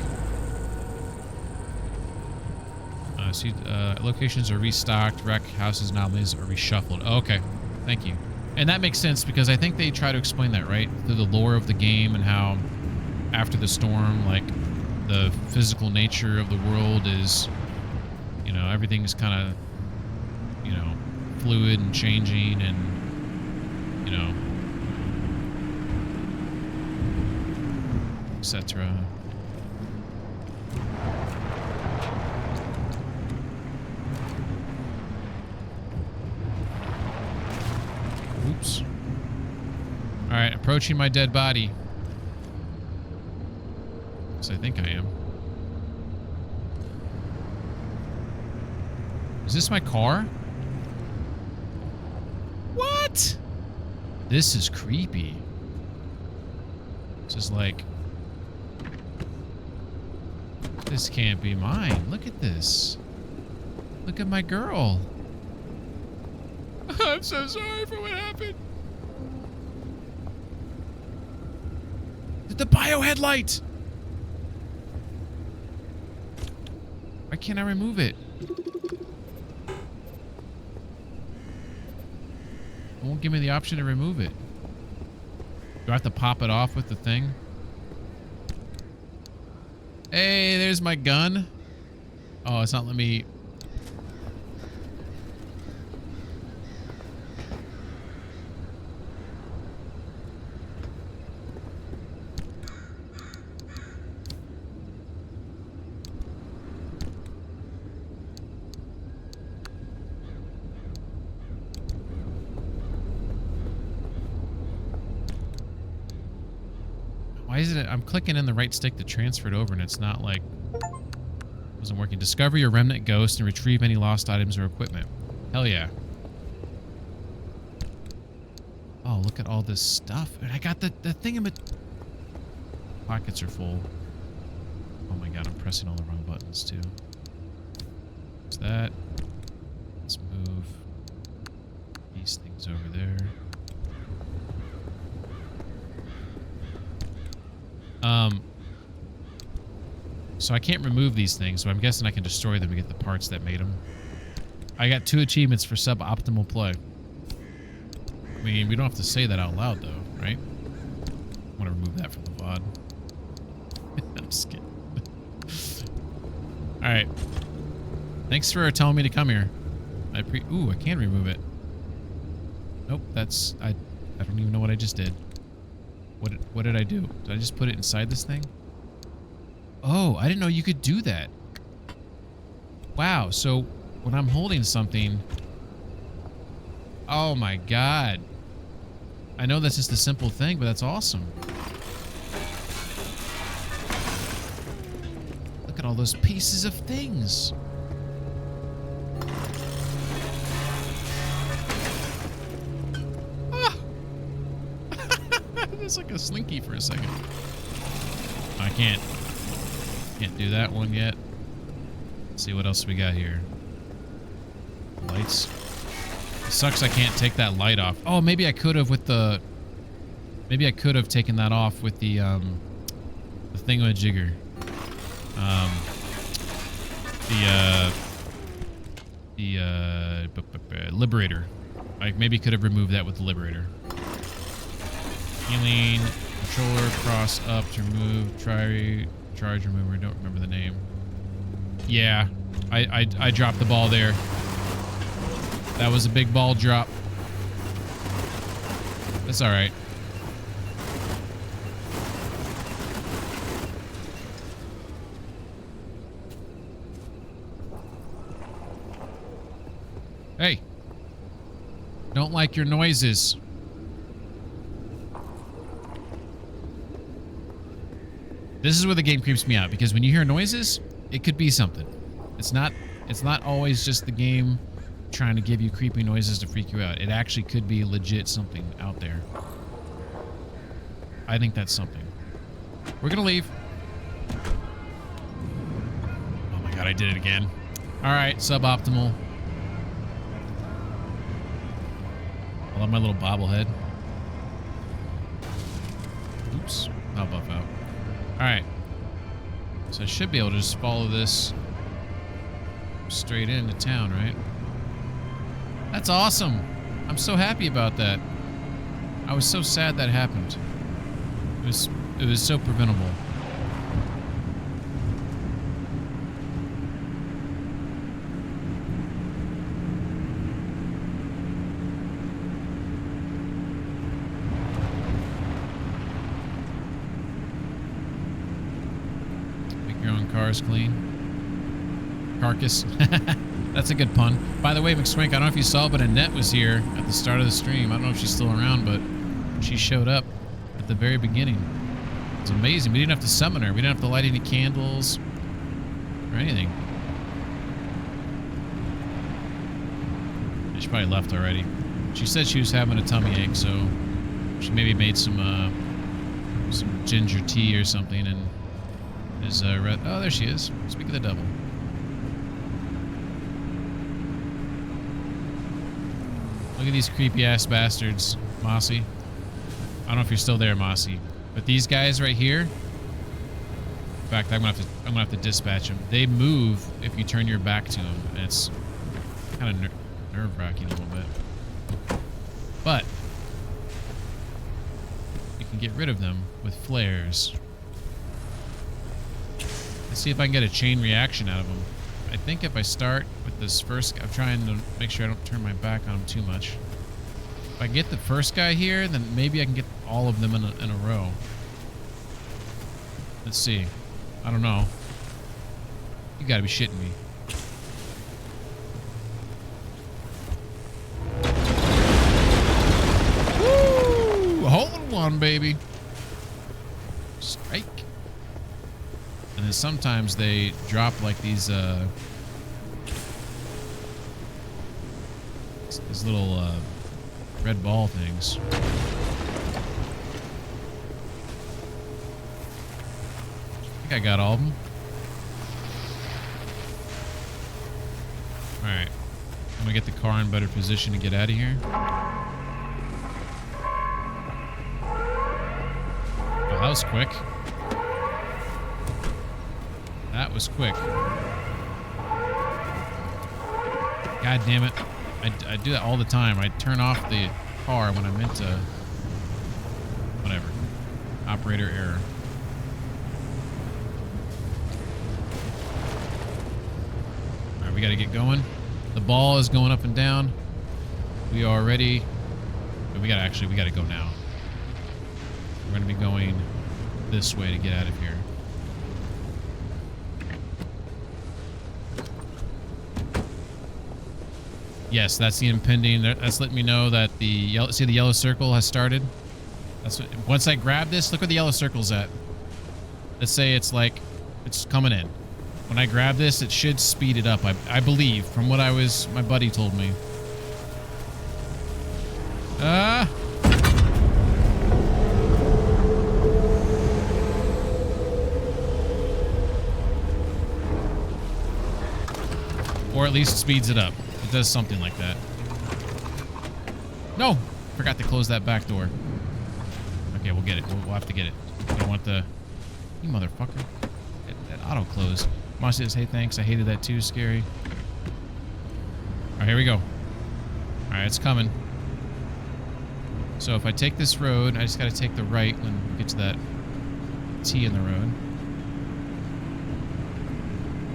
See, locations are restocked, wreck houses anomalies are reshuffled. Oh, okay, thank you. And that makes sense because I think they try to explain that, right? Through the lore of the game and how after the storm, like, the physical nature of the world is, you know, everything's kind of, you know, fluid and changing and, you know, etc. Oops. All right, approaching my dead body. Yes, I think I am. Is this my car? What? This is creepy. This is like... This can't be mine. Look at this. Look at my girl. I'm so sorry for what happened. The bio headlight! Why can't I remove it? It won't give me the option to remove it. Do I have to pop it off with the thing? Hey, there's my gun. Oh, it's not letting me... Why is it? I'm clicking in the right stick to transfer it over, and it's not like... Wasn't working. Discover your remnant ghost and retrieve any lost items or equipment. Hell yeah. Oh, look at all this stuff. And I got the thing in my... Pockets are full. Oh my god, I'm pressing all the wrong buttons too. What's that? Let's move these things over there. So I can't remove these things, so I'm guessing I can destroy them to get the parts that made them. I got 2 achievements for suboptimal play. I mean, we don't have to say that out loud, though, right? I want to remove that from the VOD. I'm just kidding. Alright. Thanks for telling me to come here. Ooh, I can remove it. Nope, that's... I don't even know what I just did. What did I do? Did I just put it inside this thing? Oh, I didn't know you could do that. Wow, so when I'm holding something... Oh my god. I know that's just a simple thing, but that's awesome. Look at all those pieces of things. Ah! It's like a slinky for a second. I can't do that one yet. Let's see what else we got here. Lights. It sucks I can't take that light off. Oh, maybe I could have with the... Maybe I could have taken that off with the thingamajigger. Liberator. I maybe could have removed that with the Liberator. Healing, controller, cross up to remove, charge remover, don't remember the name. Yeah, I dropped the ball there. That was a big ball drop. That's alright. Hey. Don't like your noises. This is where the game creeps me out, because when you hear noises, it could be something. It's not always just the game trying to give you creepy noises to freak you out. It actually could be legit something out there. I think that's something. We're gonna leave. Oh my god, I did it again. Alright, suboptimal. I love my little bobblehead. Oops. I'll buff out. Alright. So I should be able to just follow this straight into town, right? That's awesome. I'm so happy about that. I was so sad that happened. It was so preventable. Cars clean. Carcass. That's a good pun. By the way, McSwank, I don't know if you saw, but Annette was here at the start of the stream. I don't know if she's still around, but she showed up at the very beginning. It was amazing. We didn't have to summon her. We didn't have to light any candles or anything. She probably left already. She said she was having a tummy ache, so she maybe made some ginger tea or something and is red. Oh, there she is. Speak of the devil. Look at these creepy ass bastards, Mossy. I don't know if you're still there, Mossy, but these guys right here. In fact, I'm gonna have to dispatch them. They move if you turn your back to them, and it's kind of nerve-wracking a little bit. But you can get rid of them with flares. Let's see if I can get a chain reaction out of them. I think if I start with this first guy, I'm trying to make sure I don't turn my back on him too much. If I get the first guy here, then maybe I can get all of them in a row. Let's see. I don't know. You gotta be shitting me. Woo! Hole in one, baby. Strike. And then sometimes they drop like these little red ball things. I think I got all of them. Alright. I'm gonna get the car in better position to get out of here. Oh, that was quick. That was quick. God damn it. I do that all the time. I turn off the car when I meant to. Whatever. Operator error. Alright, we gotta get going. The ball is going up and down. We are ready. We gotta go now. We're gonna be going this way to get out of here. Yes, that's the impending. That's letting me know that the yellow. See, the yellow circle has started. That's what, once I grab this. Look where the yellow circle's at. Let's say it's like it's coming in. When I grab this, it should speed it up. I believe, from what my buddy told me. Or at least speeds it up. It does something like that. No! Forgot to close that back door. Okay, we'll get it. We'll have to get it. I don't want the... You motherfucker. That auto close. Mosh says, hey, thanks. I hated that too. Scary. Alright, here we go. Alright, it's coming. So if I take this road, I just gotta take the right when we get to that T in the road.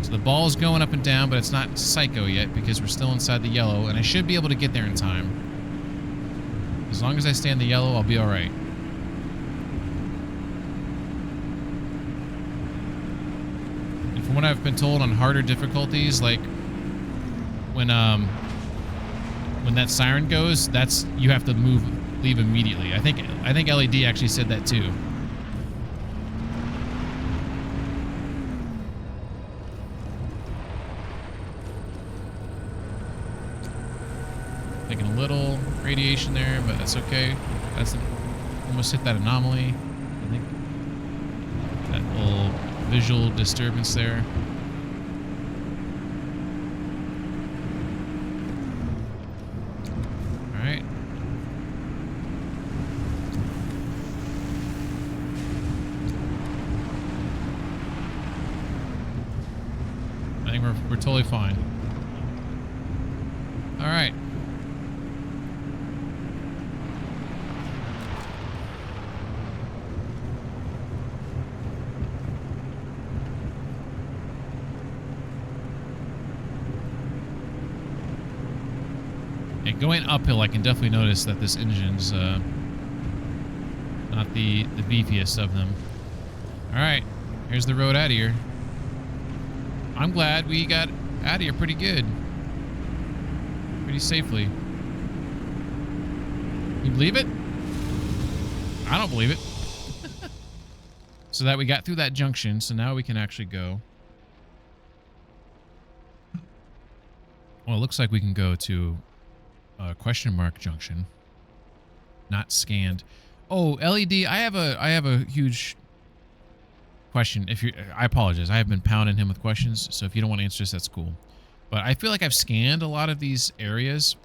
So the ball's going up and down, but it's not psycho yet because we're still inside the yellow, and I should be able to get there in time. As long as I stay in the yellow, I'll be alright. And from what I've been told on harder difficulties, like when that siren goes, you have to leave immediately. I think LED actually said that too. Taking a little radiation there, but that's okay. Almost hit that anomaly. I think that little visual disturbance there. All right. I think we're totally fine. All right. Going uphill, I can definitely notice that this engine's not the beefiest of them. All right, here's the road out of here. I'm glad we got out of here pretty good, pretty safely. You believe it? I don't believe it. So that we got through that junction, so now we can actually go. Well, it looks like we can go to question mark junction. Not scanned. Oh, LED, I have a huge question. I apologize. I have been pounding him with questions, so if you don't want to answer this, that's cool. But I feel like I've scanned a lot of these areas.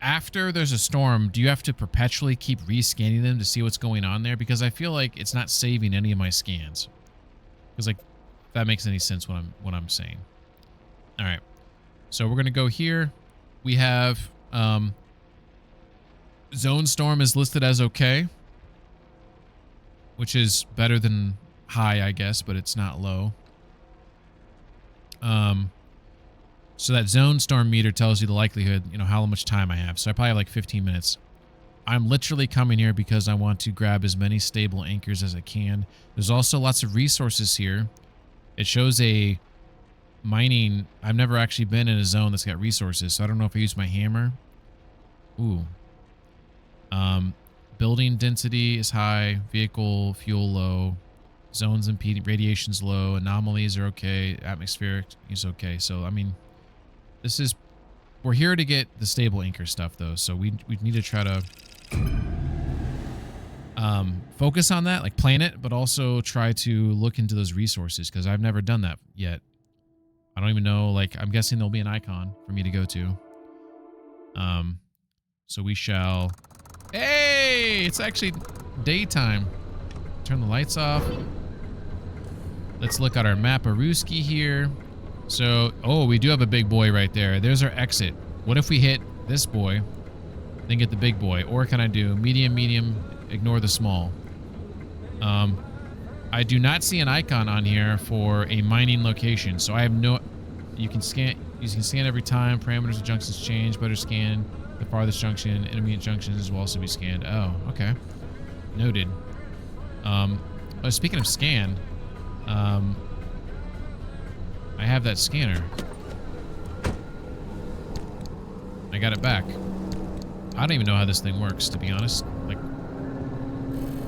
After there's a storm, do you have to perpetually keep rescanning them to see what's going on there? Because I feel like it's not saving any of my scans. Because like, if that makes any sense what I'm saying. All right. So we're gonna go here. We have zone storm is listed as okay, which is better than high, I guess, but it's not low. So that zone storm meter tells you the likelihood, how much time I have. So I probably have like 15 minutes. I'm literally coming here because I want to grab as many stable anchors as I can. There's also lots of resources here. It shows a mining. I've never actually been in a zone that's got resources, so I don't know if I use my hammer. Ooh. Building density is high. Vehicle fuel low. Zones impeding radiation's low. Anomalies are okay. Atmospheric is okay. So I mean, this is we're here to get the stable anchor stuff though. So we need to try to focus on that, like plan it, but also try to look into those resources because I've never done that yet. I don't even know. Like I'm guessing there'll be an icon for me to go to. So we shall. Hey, it's actually daytime. Turn the lights off. Let's look at our map-a-rooski here. So, oh, we do have a big boy right there. There's our exit. What if we hit this boy, then get the big boy? Or can I do medium, medium, ignore the small? I do not see an icon on here for a mining location, so I have no... You can scan every time. Parameters of junctions change. Better scan the farthest junction. Intermediate junctions will also be scanned. Oh, okay. Noted. Speaking of scan... I have that scanner. I got it back. I don't even know how this thing works, to be honest. Like,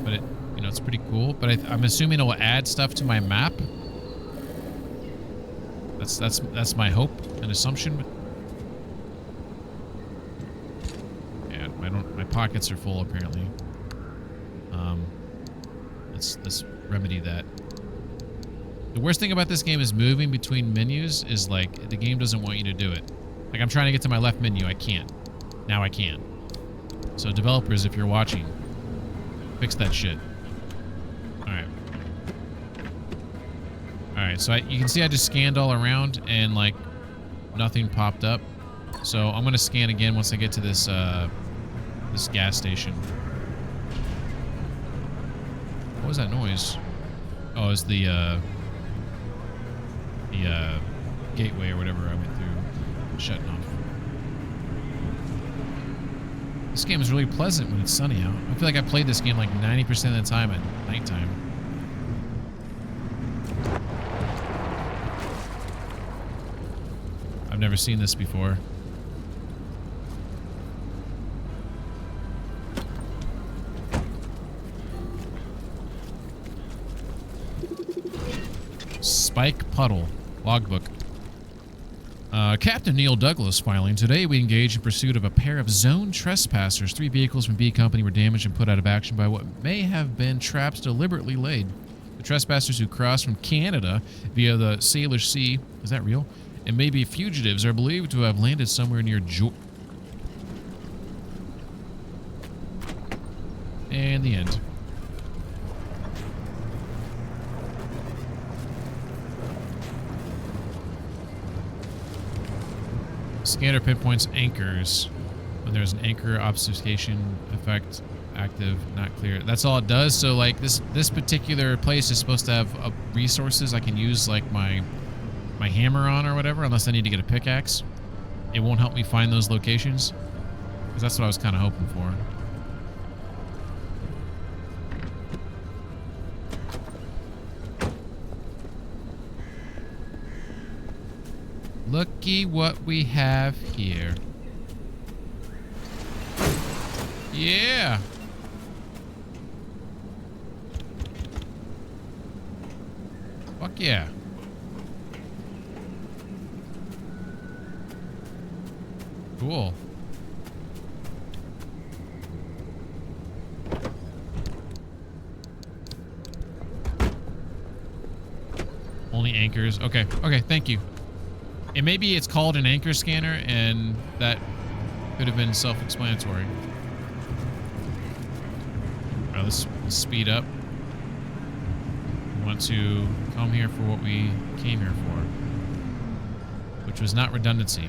but it, you know, it's pretty cool. But I'm assuming it will add stuff to my map. That's my hope and assumption. Yeah, my pockets are full apparently. Let's remedy that. The worst thing about this game is moving between menus is like the game doesn't want you to do it. Like I'm trying to get to my left menu, I can't. Now I can. So developers, if you're watching, fix that shit. Alright. Alright, so you can see I just scanned all around and like nothing popped up. So I'm gonna scan again once I get to this this gas station. What was that noise? Oh, it's the gateway or whatever I went through shutting off. This game is really pleasant when it's sunny out. I feel like I played this game like 90% of the time at nighttime. I've never seen this before. Spike Puddle. Logbook. Captain Neil Douglas filing. Today we engaged in pursuit of a pair of zone trespassers. 3 vehicles from B Company were damaged and put out of action by what may have been traps deliberately laid. The trespassers who crossed from Canada via the Salish Sea, is that real? And maybe fugitives are believed to have landed somewhere near and the end. Scanner pinpoints anchors. When there's an anchor obfuscation effect active, not clear. That's all it does. So like this particular place is supposed to have resources I can use like my hammer on or whatever, unless I need to get a pickaxe. It won't help me find those locations. Because that's what I was kind of hoping for. Looky what we have here. Yeah. Fuck yeah. Cool. Only anchors. Okay. Okay, thank you. And maybe it's called an anchor scanner, and that could have been self-explanatory. All right, let's speed up. We want to come here for what we came here for, which was not redundancy.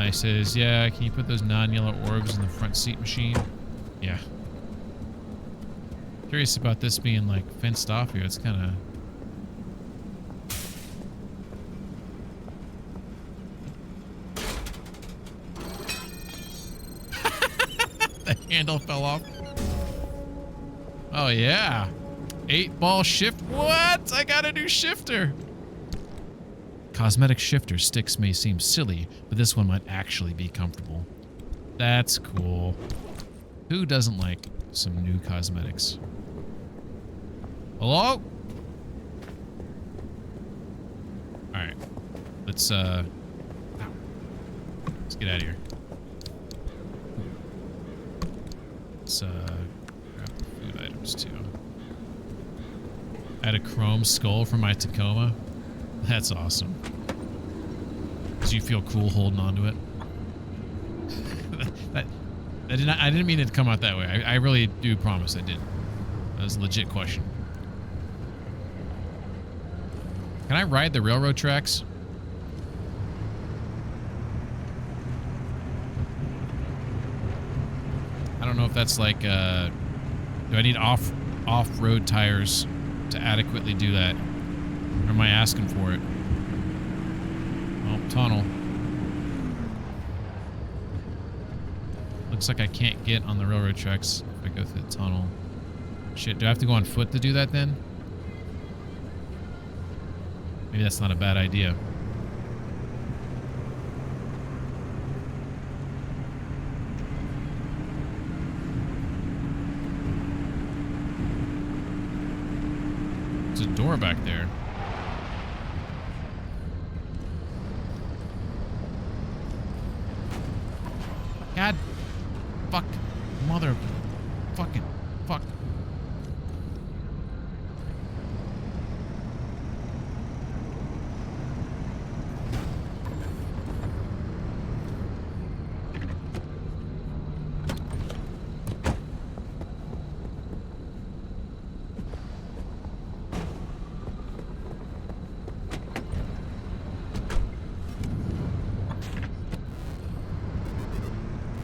He says, yeah, can you put those non-yellow orbs in the front seat machine? Yeah. Curious about this being like fenced off here. It's kind of... The handle fell off. Oh, yeah. 8-ball shift. What? I got a new shifter. Cosmetic shifter sticks may seem silly, but this one might actually be comfortable. That's cool. Who doesn't like some new cosmetics? Hello? Alright. Let's get out of here. Let's grab the food items too. I had a chrome skull for my Tacoma. That's awesome. Does you feel cool holding on to it? I didn't mean it to come out that way. I really do promise I didn't. That was a legit question. Can I ride the railroad tracks? I don't know if that's like, do I need off-road tires to adequately do that? Or am I asking for it? Oh, tunnel. Looks like I can't get on the railroad tracks if I go through the tunnel. Shit, do I have to go on foot to do that then? Maybe that's not a bad idea. There's a door back there. God. Fuck. Mother. Fucking. Fuck.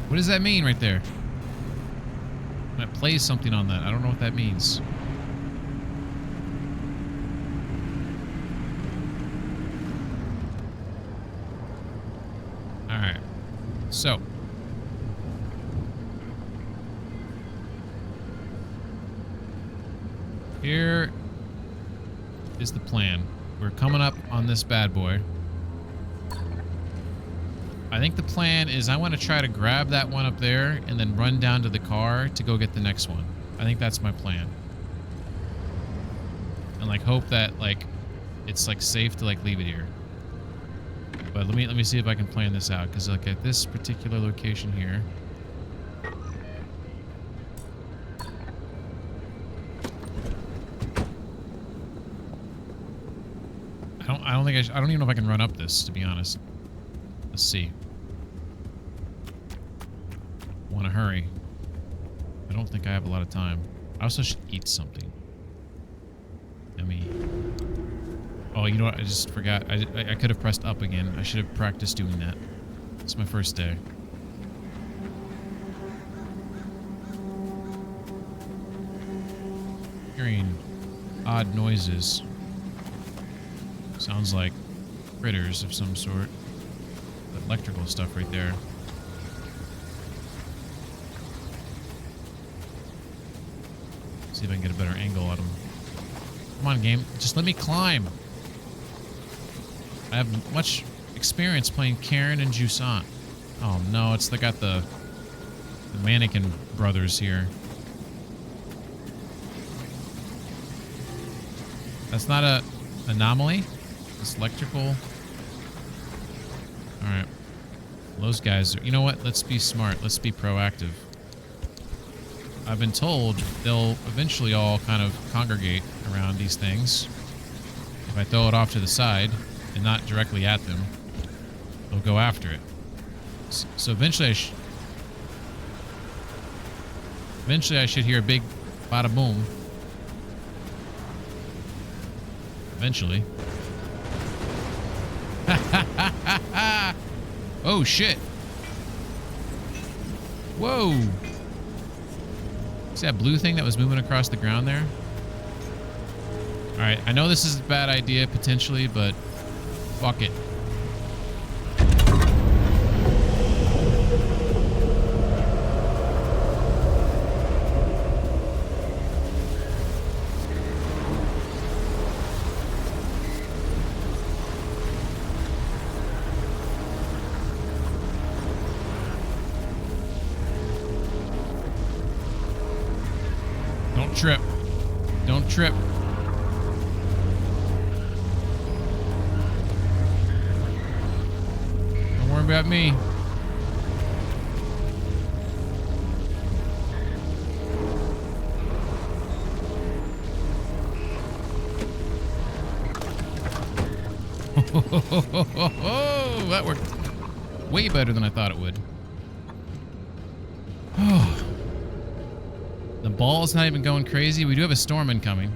What does that mean right there? It plays something on that. I don't know what that means. Alright. So. Here is the plan. We're coming up on this bad boy. I think the plan is I want to try to grab that one up there and then run down to the car to go get the next one. I think that's my plan. And like hope that like it's like safe to like leave it here. But let me see if I can plan this out, because like at this particular location here. I don't even know if I can run up this, to be honest. Let's see. Want to hurry. I don't think I have a lot of time. I also should eat something. Oh, you know what? I just forgot. I could have pressed up again. I should have practiced doing that. It's my first day. Hearing odd noises. Sounds like critters of some sort. Electrical stuff right there. See if I can get a better angle at them. Come on, game. Just let me climb. I have much experience playing Karen and Jusant. Oh no, it's they got the mannequin brothers here. That's not a anomaly. It's electrical. Alright. Those guys are, you know what? Let's be smart. Let's be proactive. I've been told they'll eventually all kind of congregate around these things. If I throw it off to the side and not directly at them, they'll go after it. So eventually I should hear a big bada boom. Eventually. Oh shit. Whoa. See that blue thing that was moving across the ground there? Alright, I know this is a bad idea potentially, but fuck it. trip. Don't trip. Don't worry about me. That worked way better than I thought it would. The ball's not even going crazy. We do have a storm incoming.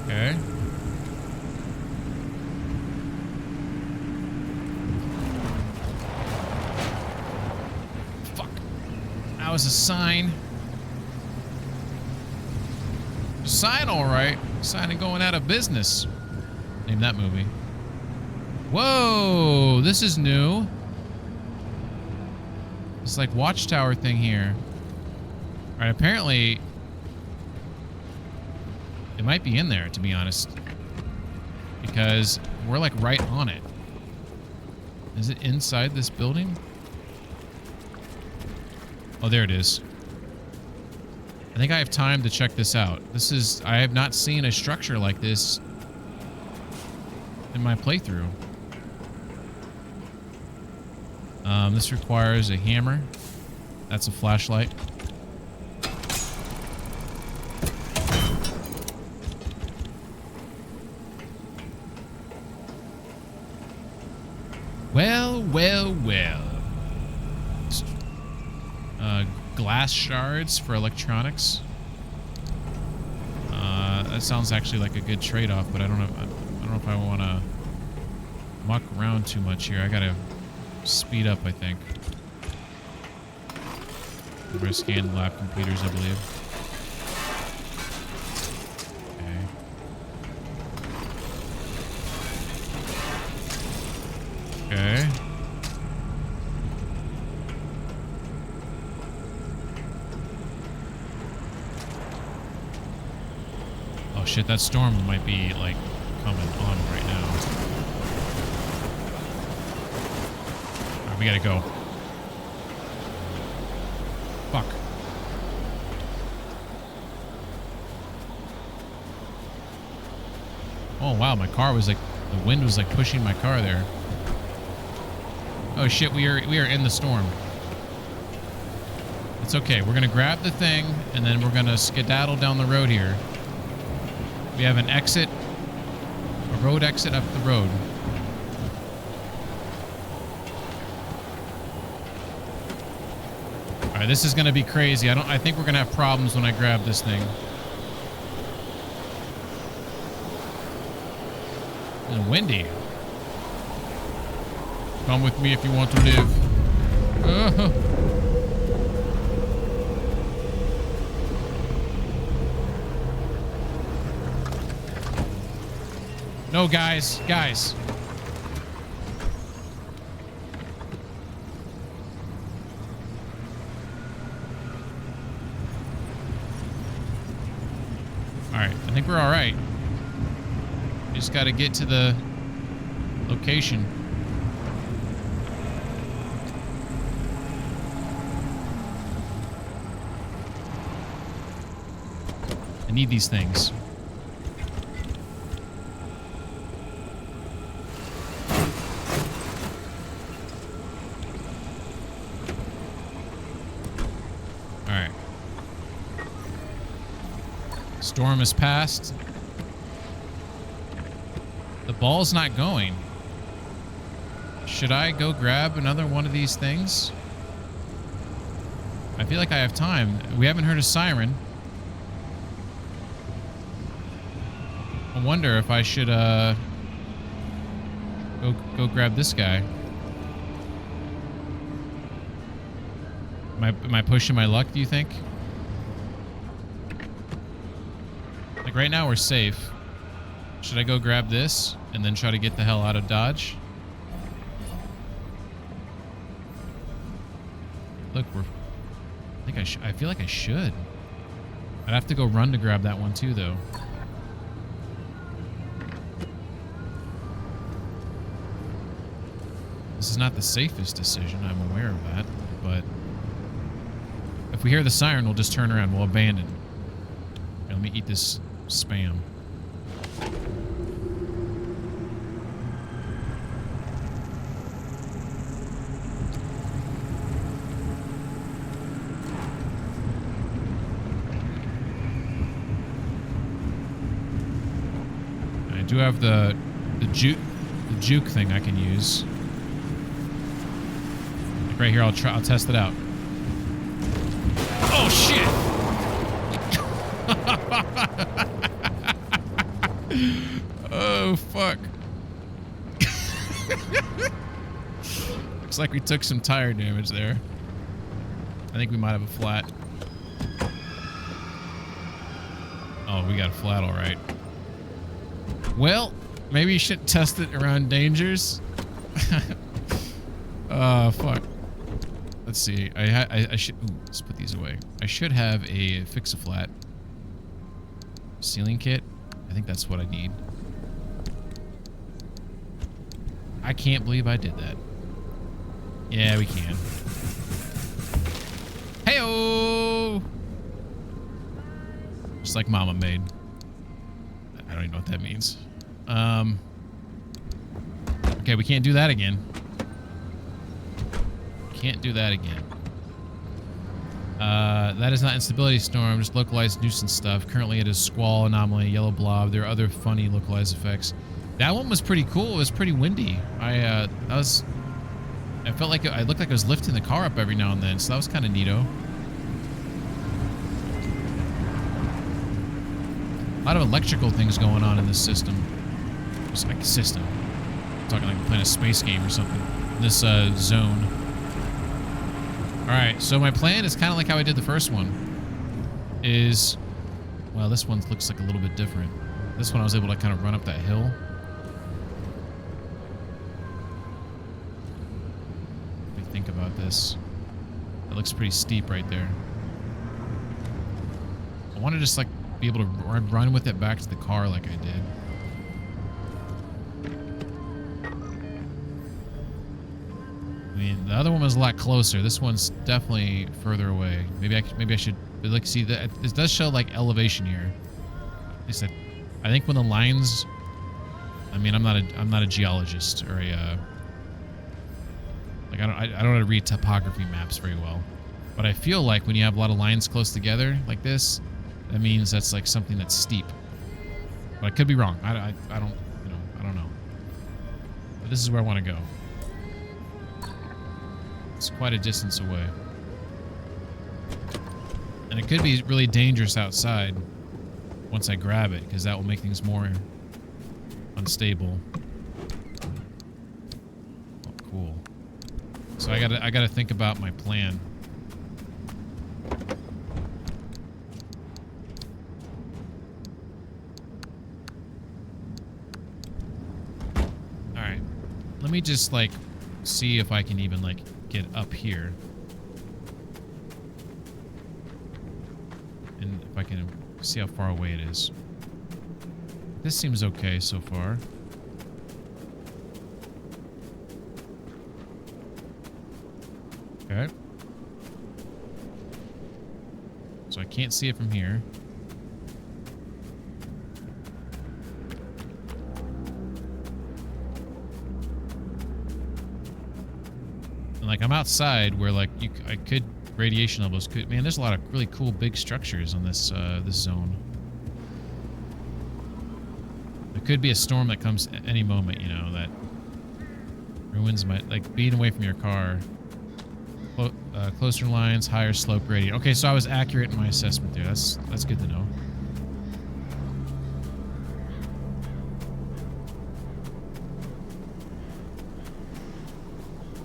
Okay. Fuck. That was a sign. Sign, all right. Sign and going out of business. Name that movie. Whoa, this is new. It's like watchtower thing here. All right, apparently it might be in there, to be honest, because we're like right on it. Is it inside this building? Oh, there it is. I think I have time to check this out. I have not seen a structure like this in my playthrough. This requires a hammer. That's a flashlight. Well, well, well. Glass shards for electronics. That sounds actually like a good trade-off, but I don't know if I want to muck around too much here. I gotta speed up, I think. I'm gonna scan the lab computers, I believe. Okay. Okay. Oh shit, that storm might be like coming on right now. Alright, we gotta go. Fuck. Oh wow, my car was like, the wind was like pushing my car there. Oh shit, we are in the storm. It's okay. We're gonna grab the thing and then we're gonna skedaddle down the road here. We have an exit, a road exit up the road. All right, this is gonna be crazy. I think we're gonna have problems when I grab this thing. And windy. Come with me if you want to live. No, guys. Guys. All right. I think we're all right. Just got to get to the location. I need these things. Alright. Storm has passed. The ball's not going. Should I go grab another one of these things? I feel like I have time. We haven't heard a siren. I wonder if I should go grab this guy. Am I pushing my luck, do you think? Like right now we're safe. Should I go grab this and then try to get the hell out of Dodge? Look, I feel like I should. I'd have to go run to grab that one too, though. This is not the safest decision, I'm aware of that, but if we hear the siren, we'll just turn around, we'll abandon. Here, let me eat this spam. I do have the juke thing I can use. Like right here, I'll test it out. Oh shit! Oh fuck! Looks like we took some tire damage there. I think we might have a flat. Oh, we got a flat, all right. Well, maybe you shouldn't test it around dangers. Oh fuck. Let's see. I should. Ooh, let's put these away. I should have a fix-a-flat ceiling kit. I think that's what I need. I can't believe I did that. Yeah, we can. Hey-oh! Just like Mama made. I don't even know what that means. Okay, we can't do that again. Can't do that again. That is not instability storm, just localized nuisance stuff. Currently it is squall, anomaly, yellow blob. There are other funny localized effects. That one was pretty cool. It was pretty windy. I felt like I looked like I was lifting the car up every now and then, so that was kind of neato. A lot of electrical things going on in this system. It's like a system. I'm talking like playing a space game or something. This zone. Alright, so my plan is kind of like how I did the first one. Well, this one looks like a little bit different. This one I was able to kind of run up that hill. Let me think about this. It looks pretty steep right there. I want to just like be able to run with it back to the car like I did. I mean, the other one was a lot closer. This one's definitely further away. Maybe I should like see that. It does show like elevation here. At least I think when the lines. I mean, I'm not a geologist or a. Like I don't know how to read topography maps very well, but I feel like when you have a lot of lines close together like this, that means that's like something that's steep. But I could be wrong. I don't know. But this is where I want to go. It's quite a distance away. And it could be really dangerous outside once I grab it, because that will make things more unstable. Oh, cool. So I gotta think about my plan. Alright. Let me just like see if I can even like get up here. And if I can see how far away it is. This seems okay so far. Okay. So I can't see it from here. And like I'm outside where like I could radiation levels could, man, there's a lot of really cool big structures on this this zone. There could be a storm that comes at any moment, you know, that ruins my, like being away from your car. Closer lines, higher slope gradient. Okay, so I was accurate in my assessment there. That's good to know.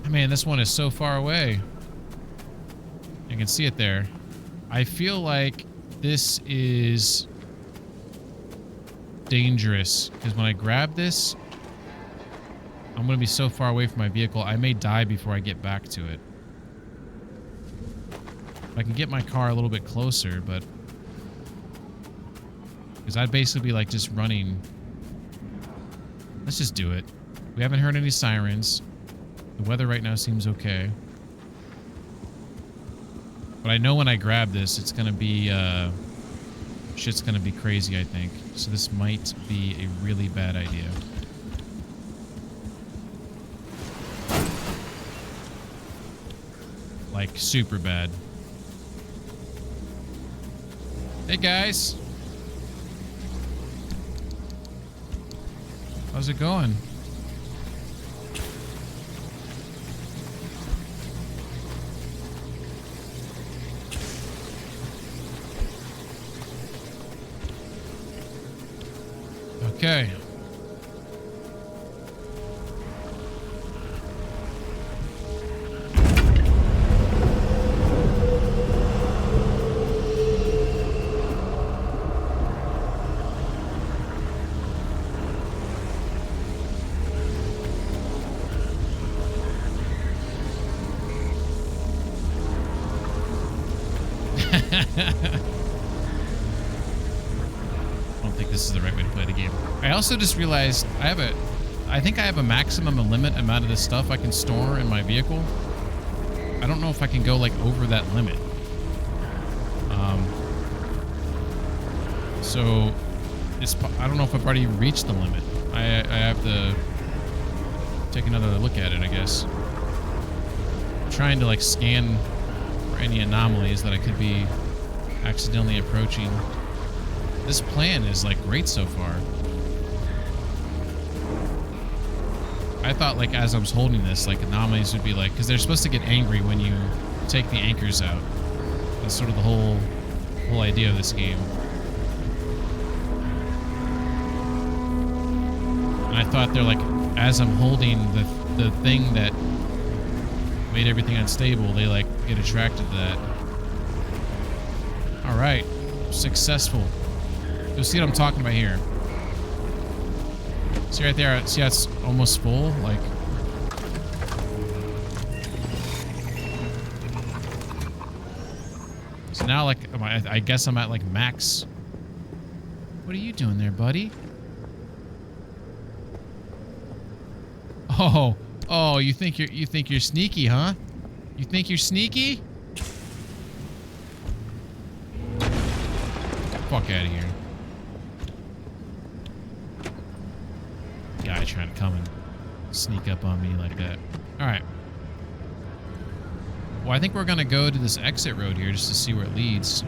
Man, this one is so far away. You can see it there. I feel like this is dangerous because when I grab this, I'm going to be so far away from my vehicle, I may die before I get back to it. I can get my car a little bit closer, but Because I'd basically be like just running. Let's just do it. We haven't heard any sirens. The weather right now seems okay. But I know when I grab this, it's going to be, shit's going to be crazy, I think. So this might be a really bad idea. Like, super bad. Hey, guys. How's it going? Okay. I don't think this is the right way to play the game. I also just realized I think I have a maximum limit amount of this stuff I can store in my vehicle. I don't know if I can go like over that limit. So I don't know if I've already reached the limit. I have to take another look at it, I guess. I'm trying to like scan for any anomalies that I could be accidentally approaching. This plan is like great so far. I thought like as I was holding this, like anomalies would be like, because they're supposed to get angry when you take the anchors out. That's sort of the whole idea of this game. And I thought they're like, as I'm holding the thing that made everything unstable, they like get attracted to that. All right, successful. You'll see what I'm talking about here. See right there, see how it's almost full? Like, so now like, I guess I'm at like max. What are you doing there, buddy? Oh, you think you're sneaky, huh? You think you're sneaky? Fuck out of here. Guy trying to come and sneak up on me like that. Alright. Well, I think we're gonna go to this exit road here just to see where it leads.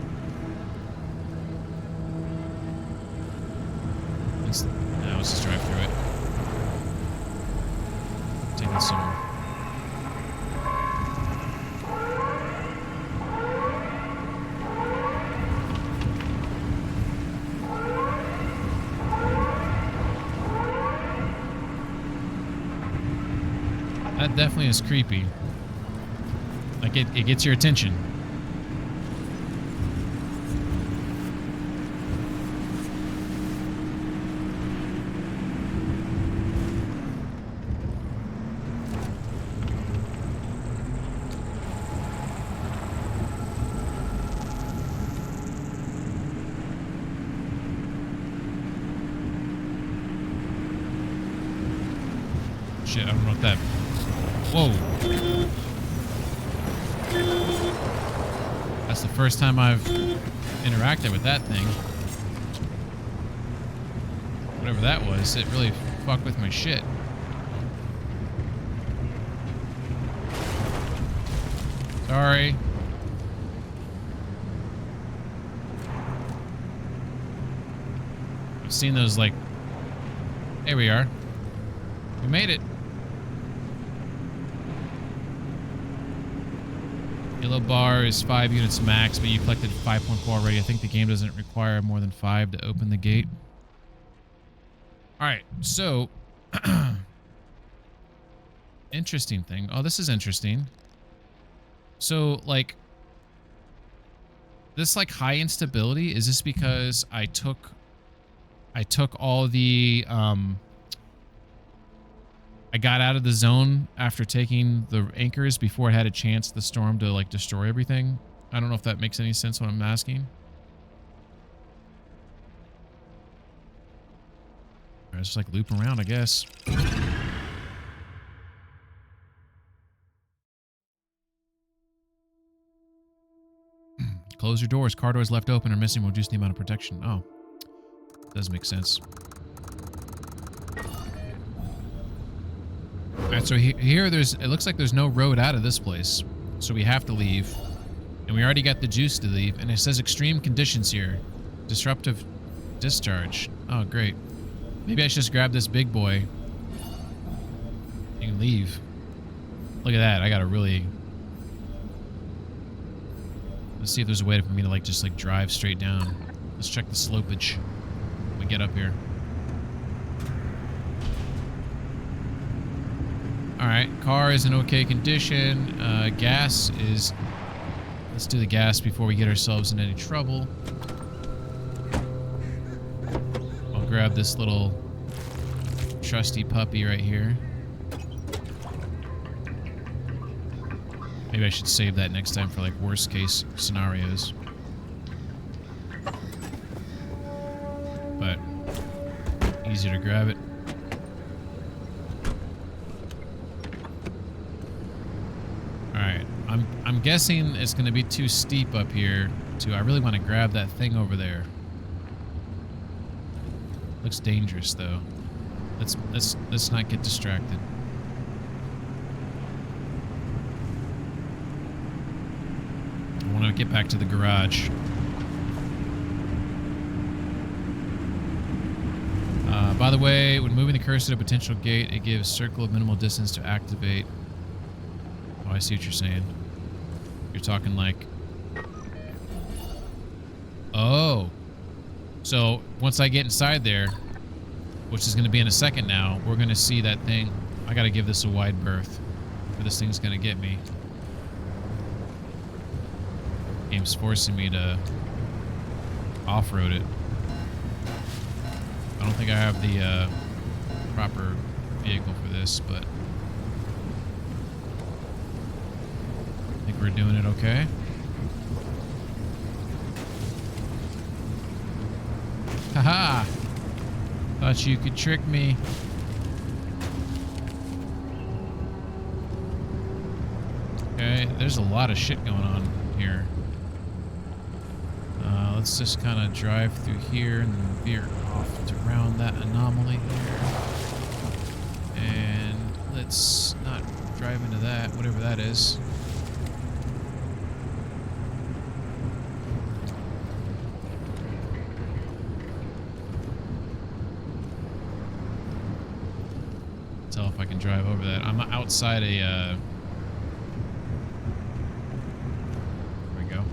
Let's just drive through it. Taking some... That definitely is creepy. Like, it gets your attention. Shit, I don't know what that... Whoa. That's the first time I've interacted with that thing. Whatever that was, it really fucked with my shit. Sorry. I've seen those like... Here we are. We made it. Yellow bar is 5 units max, but you collected 5.4 already. I think the game doesn't require more than 5 to open the gate. Alright, so... interesting thing. Oh, this is interesting. So, like... This, like, high instability, is this because I took all the, I got out of the zone after taking the anchors before it had a chance, the storm, to like destroy everything? I don't know if that makes any sense what I'm asking. Alright, just like loop around, I guess. Close your doors. Car doors left open or missing will reduce the amount of protection. Oh. Does make sense. Alright, so here it looks like there's no road out of this place. So we have to leave. And we already got the juice to leave. And it says extreme conditions here. Disruptive discharge. Oh, great. Maybe I should just grab this big boy. And leave. Look at that. I gotta really... Let's see if there's a way for me to like just like drive straight down. Let's check the slopage when we get up here. Alright, car is in okay condition. Gas is... Let's do the gas before we get ourselves in any trouble. I'll grab this little trusty puppy right here. Maybe I should save that next time for like worst case scenarios. But easier to grab it. Alright, I'm guessing it's gonna be too steep up here I really want to grab that thing over there. Looks dangerous though. Let's not get distracted. I want to get back to the garage. By the way, when moving the cursor to a potential gate, it gives circle of minimal distance to activate. Oh, I see what you're saying. You're talking like... Oh. So, once I get inside there, which is going to be in a second now, we're going to see that thing. I got to give this a wide berth, or this thing's going to get me. Game's forcing me to off-road it. I don't think I have the proper vehicle for this, but I think we're doing it okay. Haha! Thought you could trick me. Okay, there's a lot of shit going on here. Let's just kind of drive through here and then veer off to around that anomaly here. And let's not drive into that, whatever that is. Tell if I can drive over that. I'm outside a... There we go.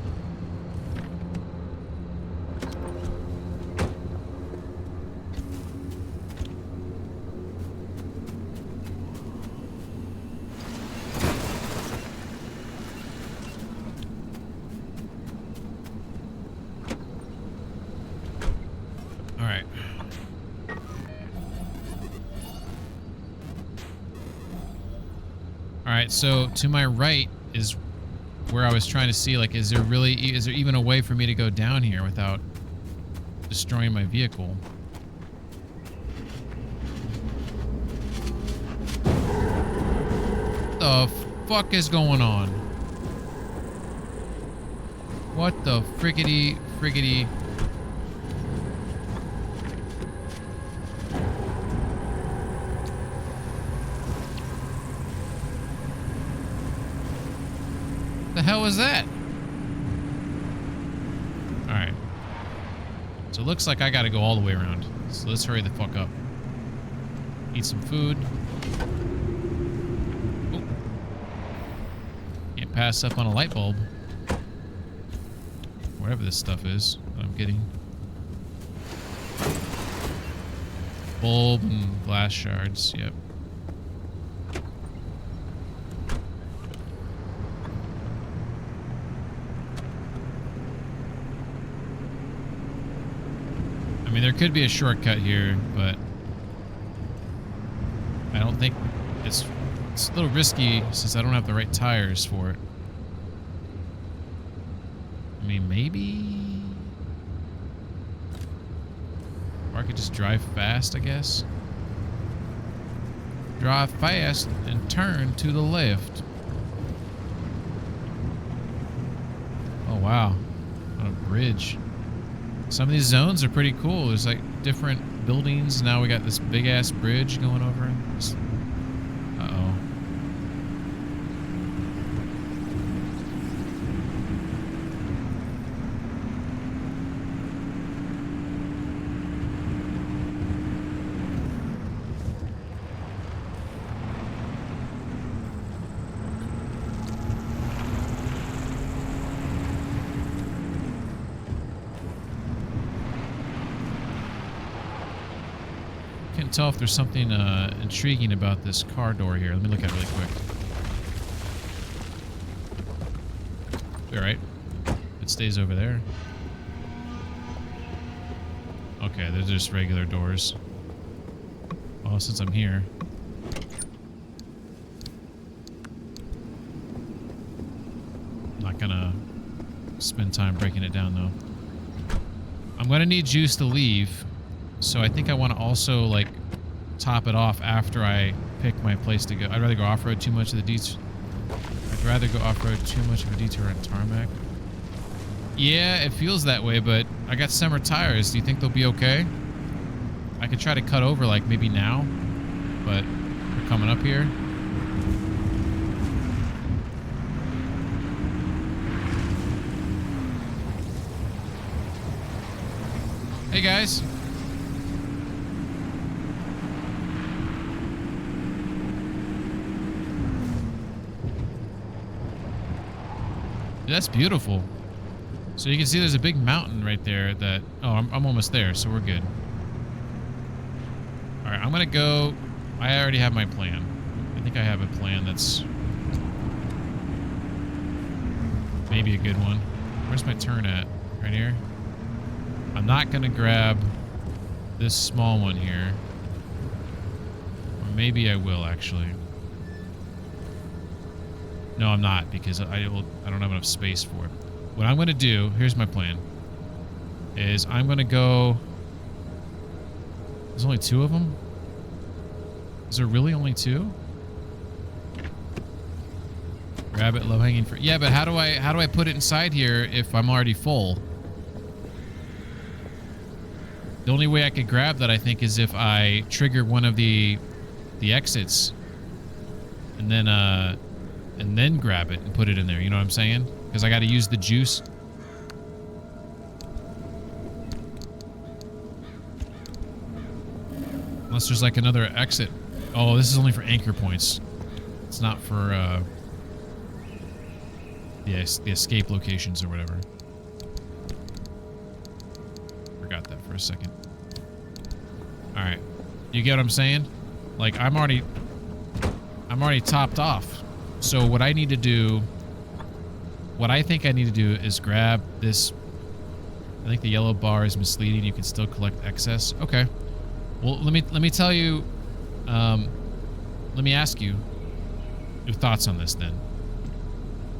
Alright, so to my right is where I was trying to see, like, is there even a way for me to go down here without destroying my vehicle? What the fuck is going on? What the friggity... The hell was that? Alright. So it looks like I gotta go all the way around. So let's hurry the fuck up. Eat some food. Oh. Can't pass up on a light bulb. Whatever this stuff is that I'm getting. Bulb and glass shards, yep. I mean, there could be a shortcut here, but I don't think it's a little risky since I don't have the right tires for it. I mean, maybe... Or Or I could just drive fast, I guess. Drive fast and turn to the left. Oh, wow. What a bridge. Some of these zones are pretty cool. There's like different buildings. Now we got this big ass bridge going over. Uh-oh. Can't tell if there's something intriguing about this car door here. Let me look at it really quick. All right, it stays over there. Okay, they're just regular doors. Well, since I'm here, I'm not gonna spend time breaking it down though. I'm gonna need juice to leave. So I think I want to also, like, top it off after I pick my place to go. I'd rather go off-road too much of the detour. I'd rather go off-road too much of a detour on tarmac. Yeah, it feels that way, but I got summer tires. Do you think they'll be okay? I could try to cut over, like, maybe now, but we're coming up here. Hey, guys. That's beautiful. So you can see there's a big mountain right there that... Oh, I'm almost there, so we're good. Alright, I'm gonna go... I already have my plan. I think I have a plan that's... maybe a good one. Where's my turn at? Right here? I'm not gonna grab this small one here. Or maybe I will, actually. No, I'm not, because I don't have enough space for it. What I'm going to do, here's my plan, is I'm going to go... There's only 2 of them? Is there really only 2? Grab it, low-hanging fruit. Yeah, but how do I put it inside here if I'm already full? The only way I could grab that, I think, is if I trigger one of the exits, and then grab it and put it in there. You know what I'm saying? Because I got to use the juice. Unless there's like another exit. Oh, this is only for anchor points. It's not for the escape locations or whatever. Forgot that for a second. All right, you get what I'm saying? Like I'm already topped off. So what I need to do, what I think I need to do is grab this. I think the yellow bar is misleading. You can still collect excess. Okay. Well, let me tell you. Let me ask you your thoughts on this then.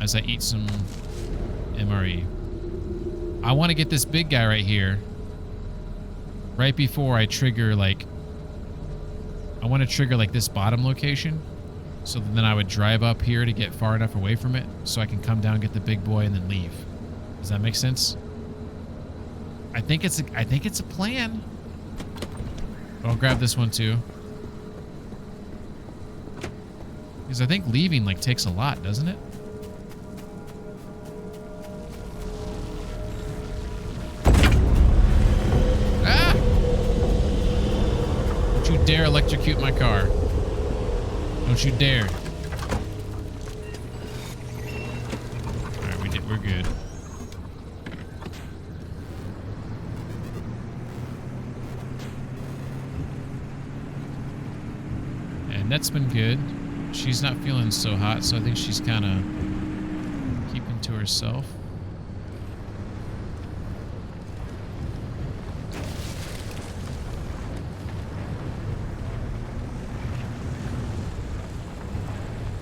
As I eat some MRE, I want to get this big guy right here. Right before I trigger, like, I want to trigger like this bottom location. So then I would drive up here to get far enough away from it so I can come down, get the big boy, and then leave. Does that make sense? I think it's a plan. But I'll grab this one too. Because I think leaving like takes a lot, doesn't it? Ah! Don't you dare electrocute my car. Don't you dare. Alright, we're good. And that's been good. She's not feeling so hot, so I think she's kind of keeping to herself.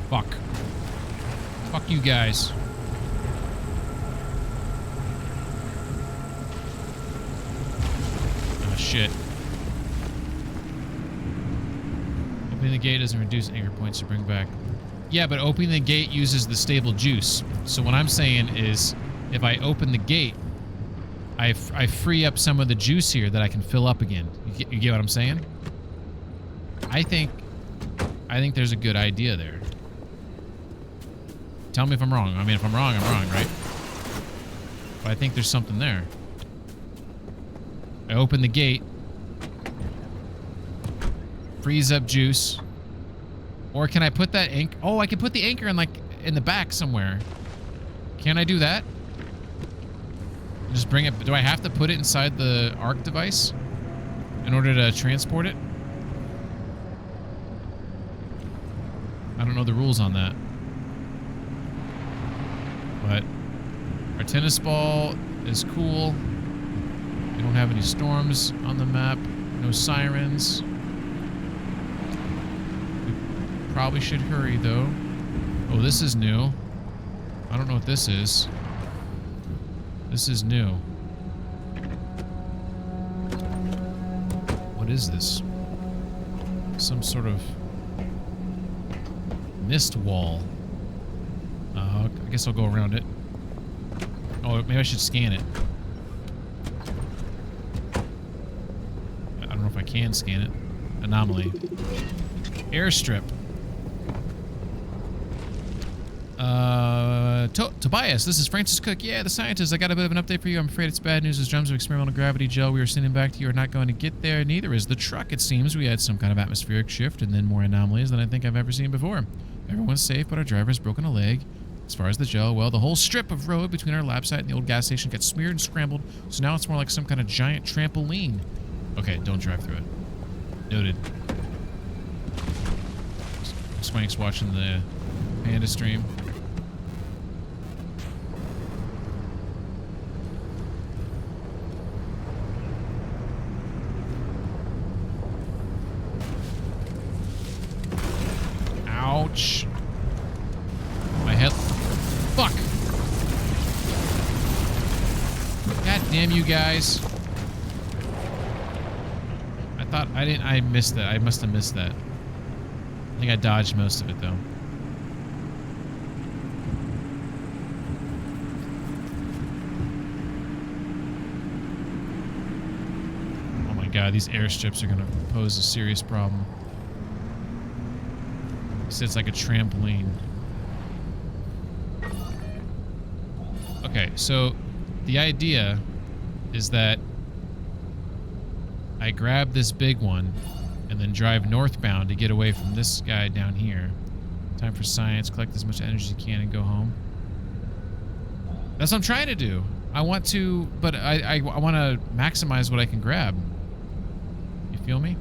Fuck. Fuck you guys. Oh, shit. Opening the gate doesn't reduce anchor points to bring back. Yeah, but opening the gate uses the stable juice. So what I'm saying is, if I open the gate, I free up some of the juice here that I can fill up again. You get what I'm saying? I think there's a good idea there. Tell me if I'm wrong. I mean, if I'm wrong, I'm wrong, right? But I think there's something there. I open the gate. Freeze up juice. Or can I put that anchor? Oh, I can put the anchor in the back somewhere. Can I do that? Just bring it. Do I have to put it inside the arc device in order to transport it? I don't know the rules on that. But our tennis ball is cool. We don't have any storms on the map. No sirens. We probably should hurry, though. Oh, this is new. I don't know what this is. This is new. What is this? Some sort of mist wall. I guess I'll go around it. Oh, maybe I should scan it. I don't know if I can scan it. Anomaly. Airstrip. Tobias, this is Francis Cook. Yeah, the scientist. I got a bit of an update for you. I'm afraid it's bad news. As drums of experimental gravity gel we are sending back to you are not going to get there. Neither is the truck, it seems. We had some kind of atmospheric shift and then more anomalies than I think I've ever seen before. Everyone's safe, but our driver's broken a leg. As far as the gel, well, the whole strip of road between our lab site and the old gas station got smeared and scrambled, so now it's more like some kind of giant trampoline. Okay, don't drive through it. Noted. Swank's watching the Panda stream. Ouch. My head. Fuck. God damn you guys. I missed that. I must have missed that. I think I dodged most of it though. Oh my god, these airstrips are gonna pose a serious problem. It's like a trampoline. Okay, so the idea is that I grab this big one and then drive northbound to get away from this guy down here. Time for science. Collect as much energy as you can and go home. That's what I'm trying to do. I want to, but I want to maximize what I can grab. You feel me?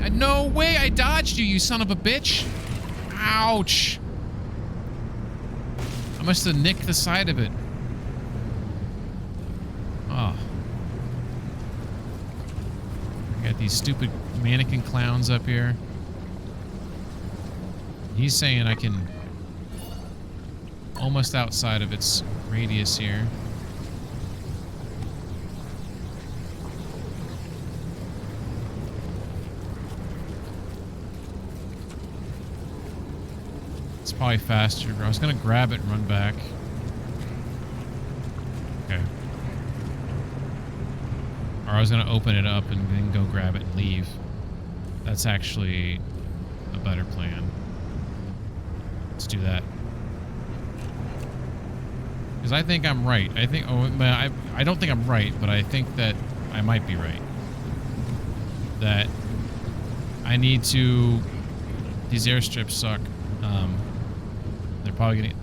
No way, I dodged you, you son of a bitch. Ouch. I must have nicked the side of it. Oh. I got these stupid mannequin clowns up here. He's saying I can almost outside of its radius here. Probably faster. I was gonna grab it and run back. Okay. Or I was gonna open it up and then go grab it and leave. That's actually a better plan. Let's do that. Because I think I'm right. I think. Oh, I don't think I'm right, but I think that I might be right. That I need to. These airstrips suck. They're probably gonna.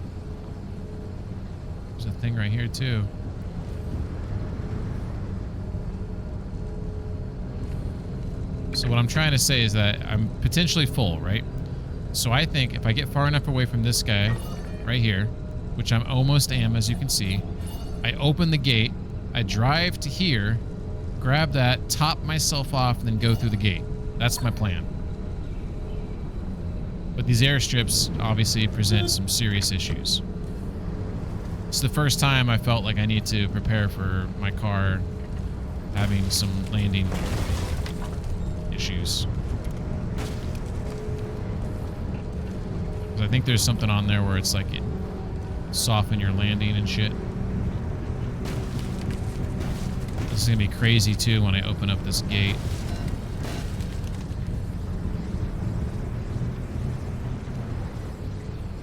There's a thing right here too. So what I'm trying to say is that I'm potentially full, right? So I think if I get far enough away from this guy right here, which I'm almost am, as you can see, I open the gate, I drive to here, grab that, top myself off, and then go through the gate. That's my plan. But these airstrips obviously present some serious issues. It's the first time I felt like I need to prepare for my car having some landing issues. I think there's something on there where it's like it soften your landing and shit. This is gonna be crazy too when I open up this gate.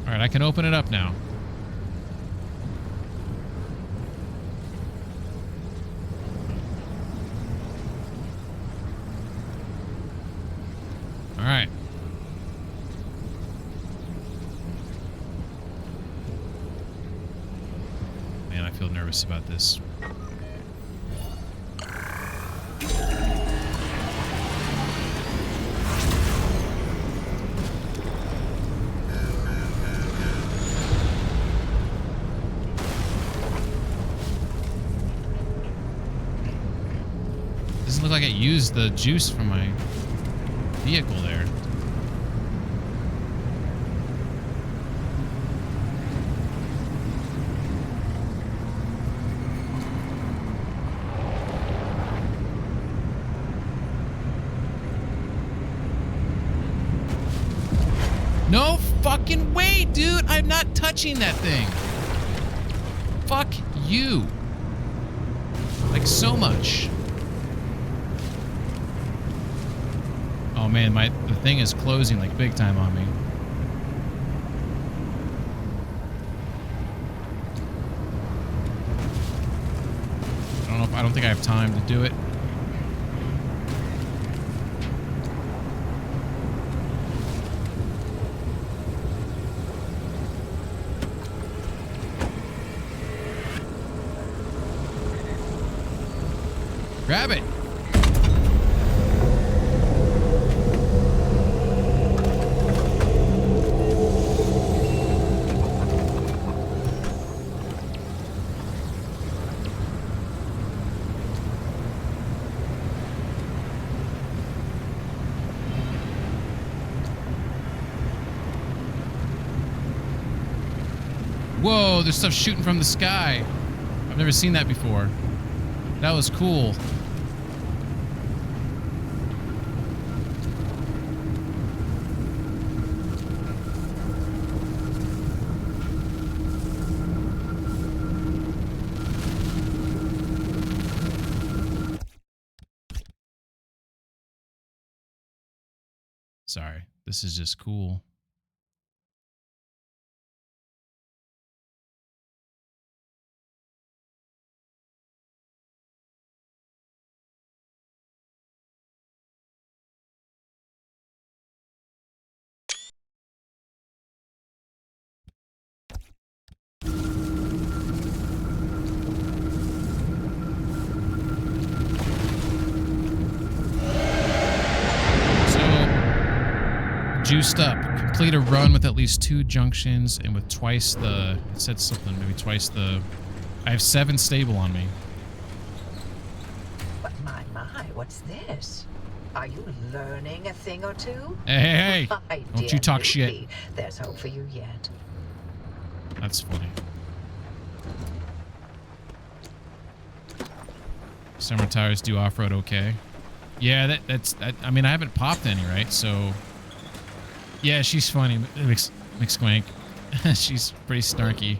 All right, I can open it up now. All right. Man, I feel nervous about this. Doesn't look like it used the juice from my vehicle there. No fucking way, dude! I'm not touching that thing. Fuck you. Like so much. Oh man, the thing is closing like big time on me. I don't think I have time to do it. Grab it. Whoa, there's stuff shooting from the sky. I've never seen that before. That was cool. Sorry, this is just cool. Juiced up. Complete a run with at least 2 junctions and with twice the... It said something, maybe twice the... I have 7 stable on me. But my, what's this? Are you learning a thing or two? Hey, My don't dear you talk newbie, shit. There's hope for you yet. That's funny. Summer tires do off-road okay. Yeah, that's... I mean, I haven't popped any, right? So... Yeah, she's funny. McSquank. She's pretty snarky.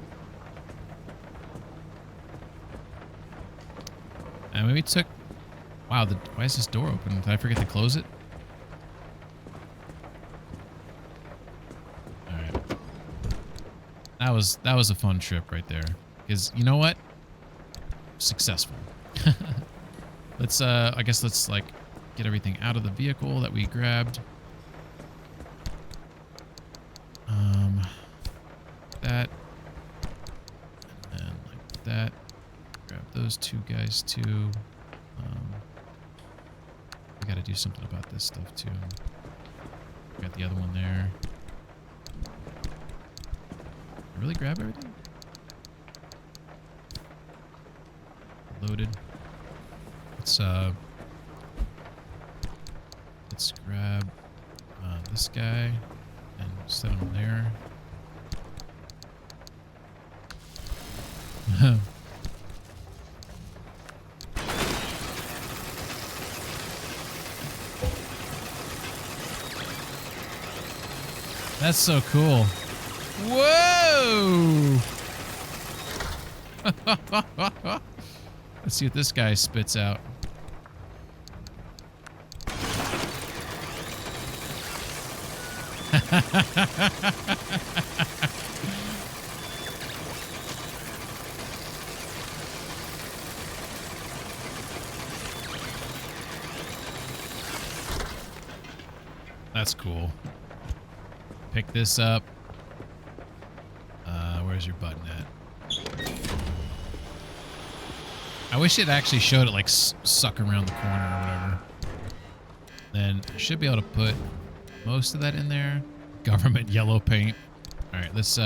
And maybe took... Wow, why is this door open? Did I forget to close it? Alright. That was a fun trip right there. Because, you know what? Successful. Let's, I guess let's, like, get everything out of the vehicle that we grabbed. That. And then like that. Grab those 2 guys too. We gotta do something about this stuff too. Got the other one there. I really grab everything? Loaded. Let's grab this guy and Set them there. That's so cool. Whoa! Let's see what this guy spits out. That's cool. Pick this up. Where's your button at? I wish it actually showed it like suck around the corner or whatever. Then I should be able to put most of that in there. Government yellow paint. All right, let's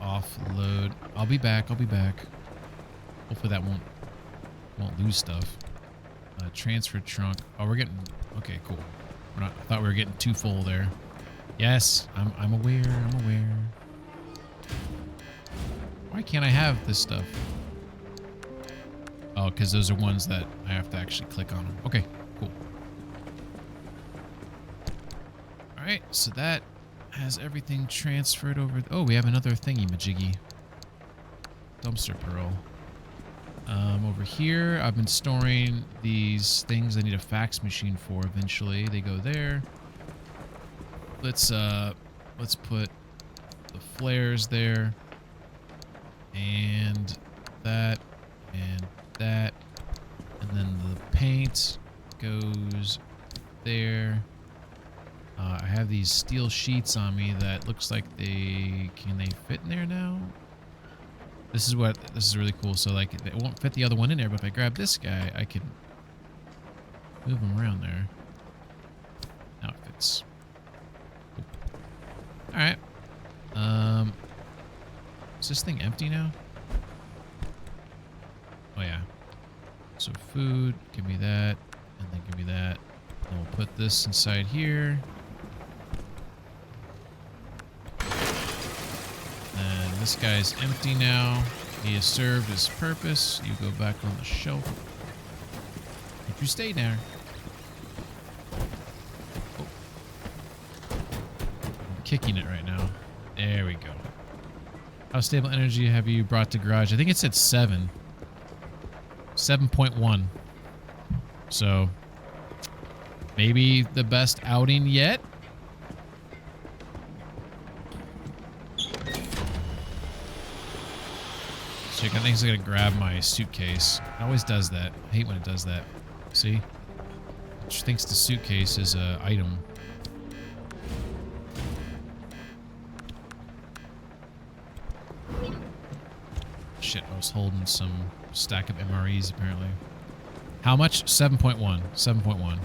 offload. I'll be back. Hopefully that won't lose stuff. Transfer trunk. Oh, we're getting okay. Cool. I thought we were getting too full there. Yes, I'm aware. Why can't I have this stuff? Oh, because those are ones that I have to actually click on them. Okay, cool. All right, so that has everything transferred over. Oh, we have another thingy-majiggy. Dumpster pearl. Over here, I've been storing these things I need a fax machine for eventually. They go there. Let's put the flares there. And that. And then the paint goes there. I have these steel sheets on me that looks like can they fit in there now? This is really cool. So like it won't fit the other one in there, but if I grab this guy, I can move him around there. Now it fits. Cool. All right. Is this thing empty now? Oh yeah. So food, give me that, and then give me that. And we'll put this inside here. And this guy's empty now. He has served his purpose. You go back on the shelf. If you stay there. Oh. I'm kicking it right now. There we go. How stable energy have you brought to garage? I think it said 7. 7.1. So maybe the best outing yet. So I think it's gonna grab my suitcase. It always does that. I hate when it does that. See? It thinks the suitcase is an item. Shit, I was holding some stack of MREs apparently. How much? 7.1. 7.1.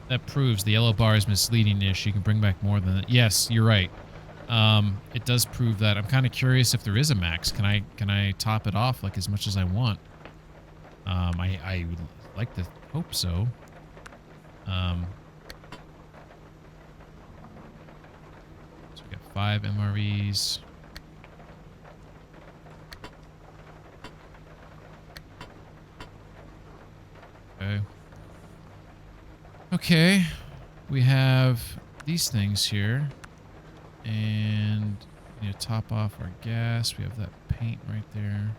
That proves the yellow bar is misleading-ish. You can bring back more than that. Yes, you're right. It does prove that. I'm kind of curious if there is a max. Can I top it off like as much as I want? I would like to hope so. So we got 5 MREs. Okay. Okay, we have these things here, and we need to top off our gas. We have that paint right there.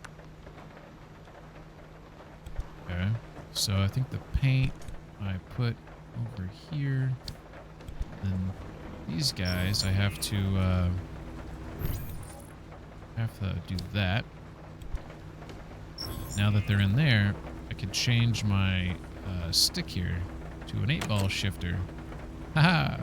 Okay, so I think the paint I put over here. Then these guys, I have to do that. Now that they're in there, I can change my stick here to an 8-ball shifter. Haha!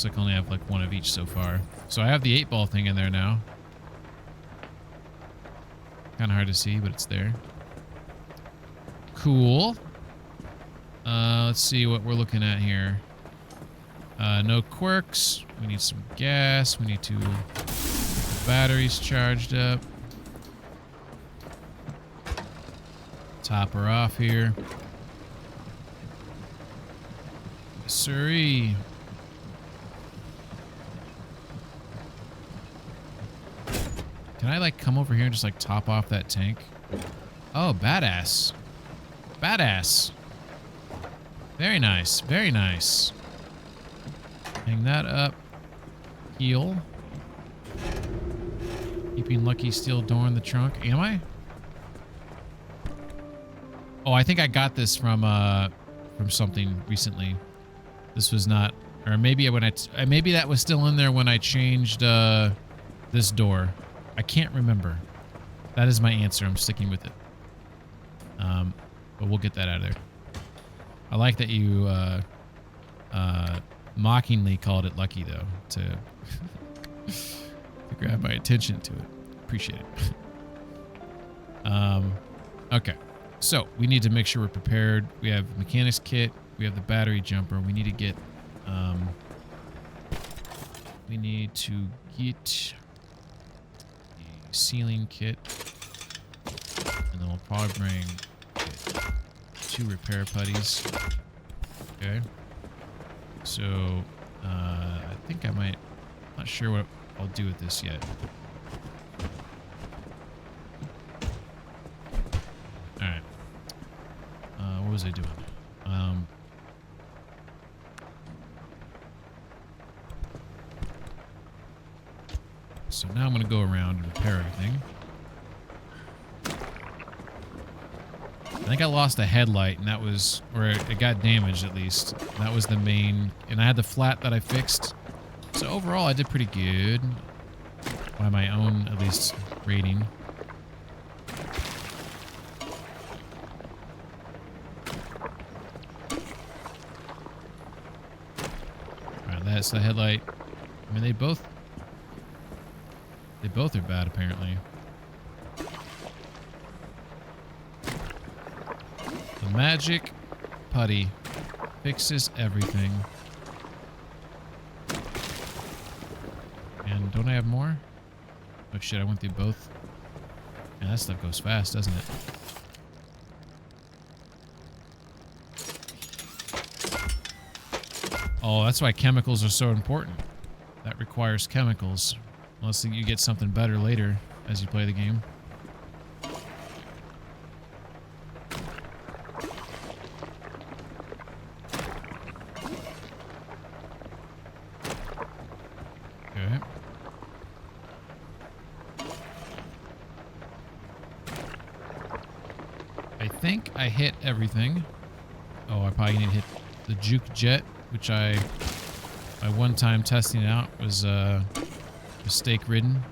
Looks like I only have like one of each so far. So I have the 8-ball thing in there now. Kind of hard to see, but it's there. Cool. Let's see what we're looking at here. No quirks. We need some gas. We need to get the batteries charged up. Top her off here. Siree. Can I like come over here and just like top off that tank? Oh, badass. Badass. Very nice. Very nice. Hang that up. Heal. Keeping Lucky Steel door in the trunk. Am I? Oh, I think I got this from something recently. This was not, or maybe when maybe that was still in there when I changed this door. I can't remember. That is my answer. I'm sticking with it. But we'll get that out of there. I like that you mockingly called it lucky, though, to grab my attention to it. Appreciate it. Okay. So, we need to make sure we're prepared. We have mechanics kit. We have the battery jumper. We need to get... we need to get the sealing kit. And then we'll probably bring 2 repair putties. Okay. So, I think I might... Not sure what I'll do with this yet. Alright. What was I doing? So now I'm going to go around and repair everything. I think I lost a headlight, and that was, or it got damaged at least. That was the main, and I had the flat that I fixed. So overall, I did pretty good by my own, at least, rating. Alright, that's the headlight. I mean, they both are bad, apparently. The magic putty fixes everything. And don't I have more? Oh shit, I went through both. Man, that stuff goes fast, doesn't it? Oh, that's why chemicals are so important. That requires chemicals. Unless you get something better later as you play the game. Okay. I think I hit everything. Oh, I probably need to hit the juke jet, which my one time testing it out was mistake ridden.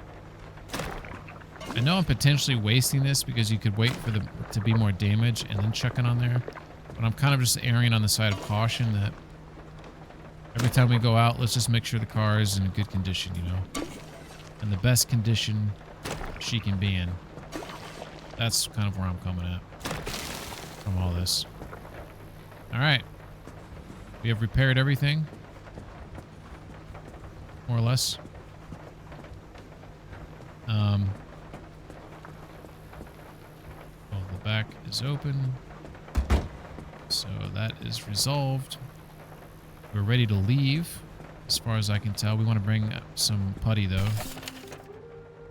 I know I'm potentially wasting this because you could wait for the to be more damage and then chuck it on there, but I'm kind of just erring on the side of caution that every time we go out, let's just make sure the car is in good condition, you know, and the best condition she can be in. That's kind of where I'm coming at from all this. All right, we have repaired everything, more or less. Well, the back is open, so that is resolved. We're ready to leave, as far as I can tell. We want to bring some putty, though.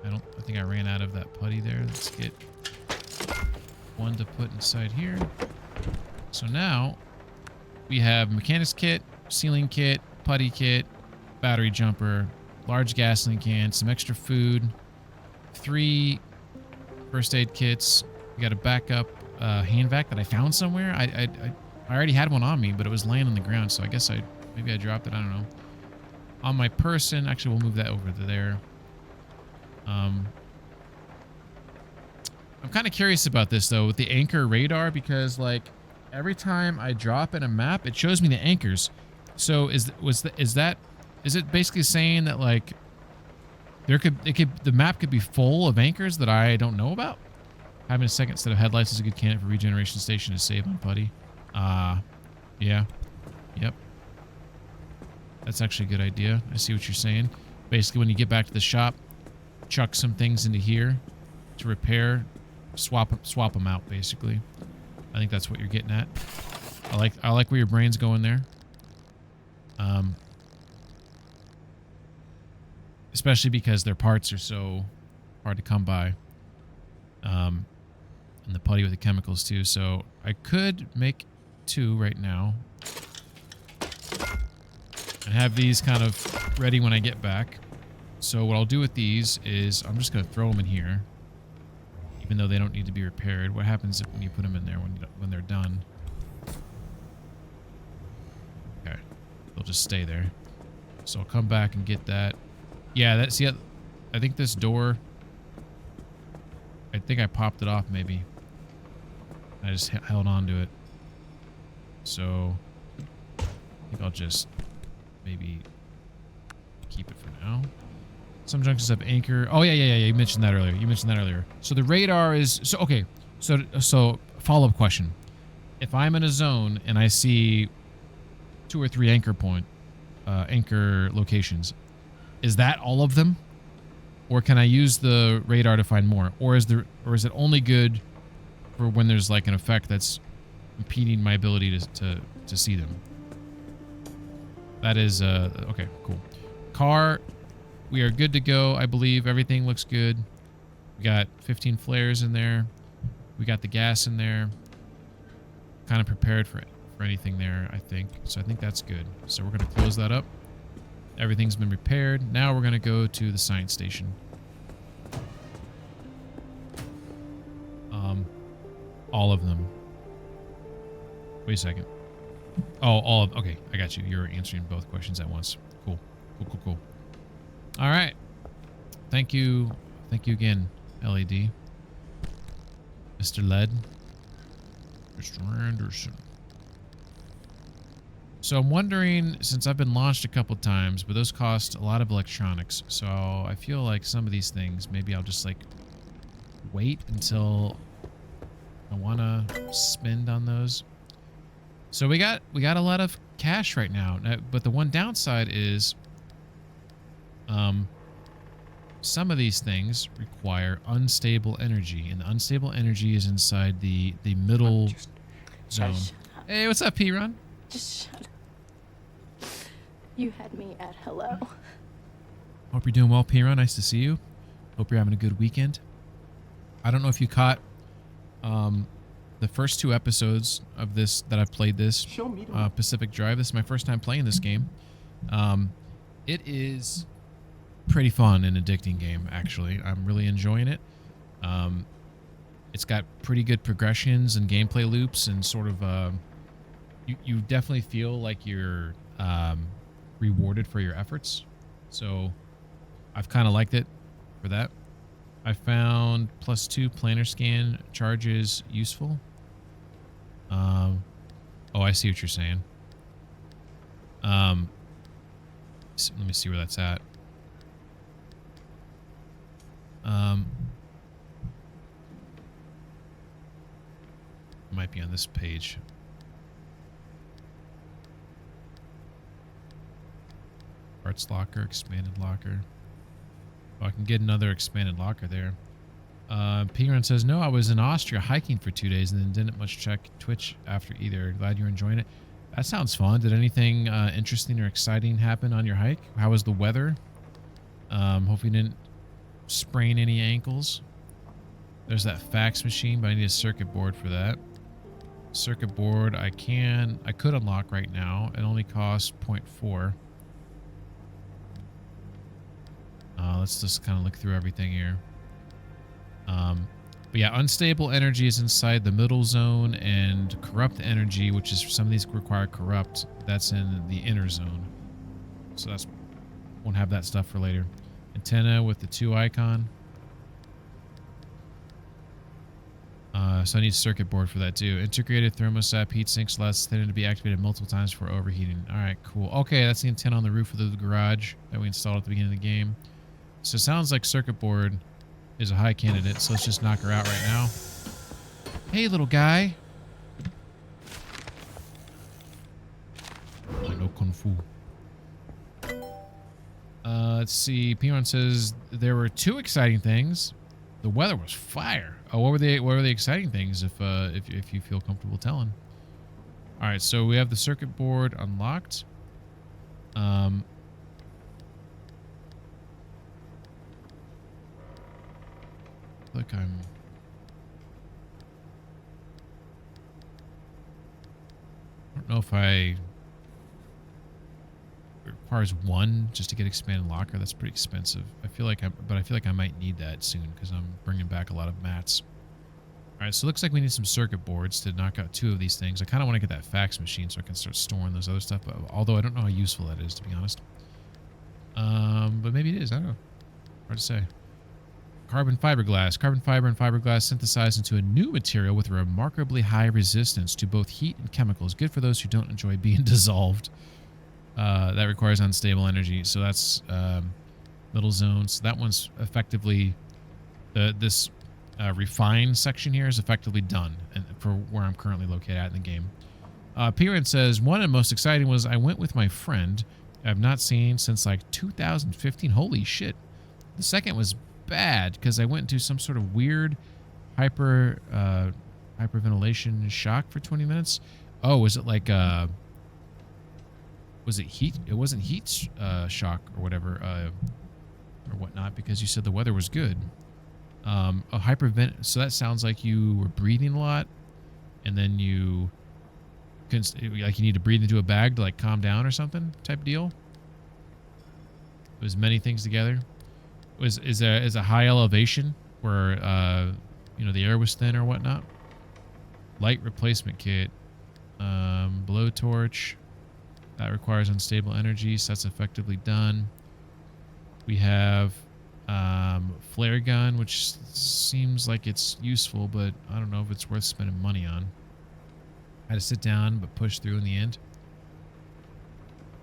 I think I ran out of that putty there. Let's get one to put inside here. So now we have mechanics kit, sealing kit, putty kit, battery jumper, large gasoline can, some extra food, 3 first aid kits. We got a backup hand vac that I found somewhere. I already had one on me, but it was laying on the ground, so I guess maybe I dropped it. I don't know. On my person, actually, we'll move that over to there. I'm kind of curious about this though with the anchor radar, because like every time I drop in a map, it shows me the anchors. So is that Is it basically saying that like the map could be full of anchors that I don't know about? Having a second set of headlights is a good candidate for regeneration station to save on putty. Yeah. Yep. That's actually a good idea. I see what you're saying. Basically, when you get back to the shop, chuck some things into here to repair, swap them out, basically. I think that's what you're getting at. I like where your brain's going there. Especially because their parts are so hard to come by. And the putty with the chemicals too. So I could make 2 right now. And have these kind of ready when I get back. So what I'll do with these is I'm just going to throw them in here. Even though they don't need to be repaired. What happens when you put them in there when they're done? Okay. They'll just stay there. So I'll come back and get that. Yeah, that's it. I think this door... I think I popped it off maybe. I just held on to it. So... I think I'll just... maybe keep it for now. Some junctions have anchor. Oh yeah. You mentioned that earlier. So the radar is okay. So follow-up question: if I'm in a zone and I see 2 or 3 anchor locations, is that all of them, or can I use the radar to find more, or is it only good for when there's like an effect that's impeding my ability to see them? That is, okay, cool. Car, we are good to go, I believe. Everything looks good. We got 15 flares in there. We got the gas in there. Kind of prepared for anything there, I think. So I think that's good. So we're going to close that up. Everything's been repaired. Now we're going to go to the science station. All of them. Wait a second. Oh, okay, I got you. You're answering both questions at once. Cool. All right. Thank you again, LED. Mr. Lead. Mr. Anderson. So I'm wondering, since I've been launched a couple times, but those cost a lot of electronics, so I feel like some of these things, maybe I'll just like wait until I want to spend on those. So we got a lot of cash right now, but the one downside is some of these things require unstable energy, and the unstable energy is inside the middle zone. Hey, what's up, P-Ron? Just shut up. You had me at hello. Hope you're doing well, P-Ron. Nice to see you. Hope you're having a good weekend. I don't know if you caught the first 2 episodes of this that I've played this Pacific Drive. This is my first time playing this game. It is pretty fun and addicting game, actually. I'm really enjoying it. It's got pretty good progressions and gameplay loops, and sort of you definitely feel like you're rewarded for your efforts. So I've kind of liked it for that. I found +2 planar scan charges useful. Oh, I see what you're saying. Let me see where that's at. It might be on this page. Parts locker, expanded locker. Oh, I can get another expanded locker there. P-Run says, no, I was in Austria hiking for 2 days and then didn't much check Twitch after either. Glad you're enjoying it. That sounds fun. Did anything interesting or exciting happen on your hike? How was the weather? Hope you didn't sprain any ankles. There's that fax machine, but I need a circuit board for that. Circuit board I could unlock right now. It only costs 0.4. Let's just kind of look through everything here. But yeah, unstable energy is inside the middle zone, and corrupt energy, which is some of these require corrupt, that's in the inner zone. So won't have that stuff for later. Antenna with the 2 icon. So I need circuit board for that too. Integrated thermostat heat less tended to be activated multiple times for overheating. All right, cool. Okay, that's the antenna on the roof of the garage that we installed at the beginning of the game. So it sounds like circuit board is a high candidate, so let's just knock her out right now. Hey, little guy. No kung fu. Let's see. P1 says there were 2 exciting things. The weather was fire. Oh, what were the exciting things? If you feel comfortable telling. All right, so we have the circuit board unlocked. Look, I don't know if it requires 1 just to get expanded locker. That's pretty expensive. I feel like I might need that soon because I'm bringing back a lot of mats. All right, so it looks like we need some circuit boards to knock out 2 of these things. I kind of want to get that fax machine so I can start storing those other stuff. Although I don't know how useful that is, to be honest. But maybe it is. I don't know. Hard to say. Carbon fiberglass. Carbon fiber and fiberglass synthesized into a new material with a remarkably high resistance to both heat and chemicals. Good for those who don't enjoy being dissolved. That requires unstable energy. So that's middle zone. So that one's effectively this refined section here is effectively done, and for where I'm currently located at in the game. Piran says one of the most exciting was I went with my friend I've not seen since like 2015. Holy shit! The second was bad because I went into some sort of weird hyperventilation shock for 20 minutes. Oh, was it like was it heat? It wasn't heat shock or whatever or whatnot, because you said the weather was good. A hypervent. So that sounds like you were breathing a lot, and then you need to breathe into a bag to like calm down or something type deal. It was many things together. Is a high elevation where the air was thin or whatnot. Light replacement kit. Blowtorch. That requires unstable energy, so that's effectively done. We have flare gun, which seems like it's useful, but I don't know if it's worth spending money on. I had to sit down but push through in the end.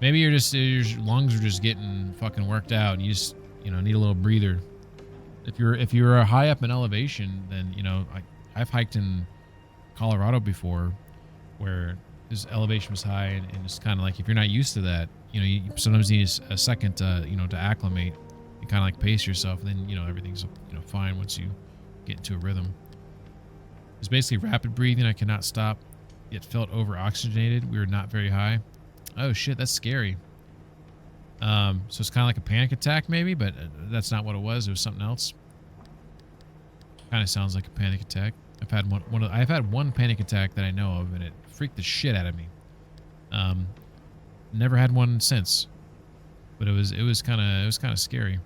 Maybe your lungs are just getting fucking worked out and you just need a little breather. If you're high up in elevation, then I've hiked in Colorado before where this elevation was high, and it's kind of like if you're not used to that, you sometimes need a second to acclimate. You kind of like pace yourself, and then everything's fine once you get into a rhythm. It's basically rapid breathing. I cannot stop. It felt over oxygenated. We were not very high. Oh shit, that's scary. So it's kind of like a panic attack maybe, but that's not what it was. It was something else. Kind of sounds like a panic attack. I've had one panic attack that I know of, and it freaked the shit out of me. Never had one since, but it was kind of scary.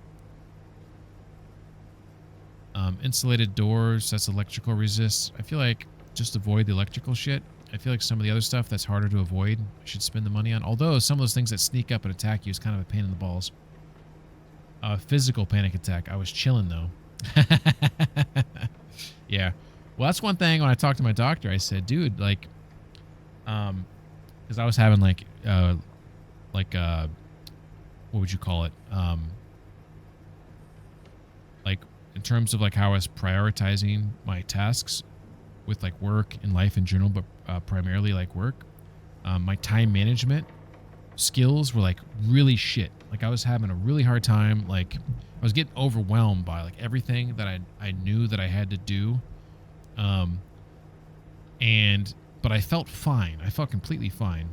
Insulated doors, that's electrical resist. I feel like just avoid the electrical shit. I feel like some of the other stuff that's harder to avoid, I should spend the money on. Although some of those things that sneak up and attack you is kind of a pain in the balls. Physical panic attack. I was chilling though. Yeah. Well, that's one thing when I talked to my doctor, I said, dude, like, because I was having what would you call it? Like in terms of like how I was prioritizing my tasks with like work and life in general, but primarily like work, my time management skills were like really shit. Like I was having a really hard time. Like I was getting overwhelmed by like everything that I knew that I had to do. But I felt fine. I felt completely fine.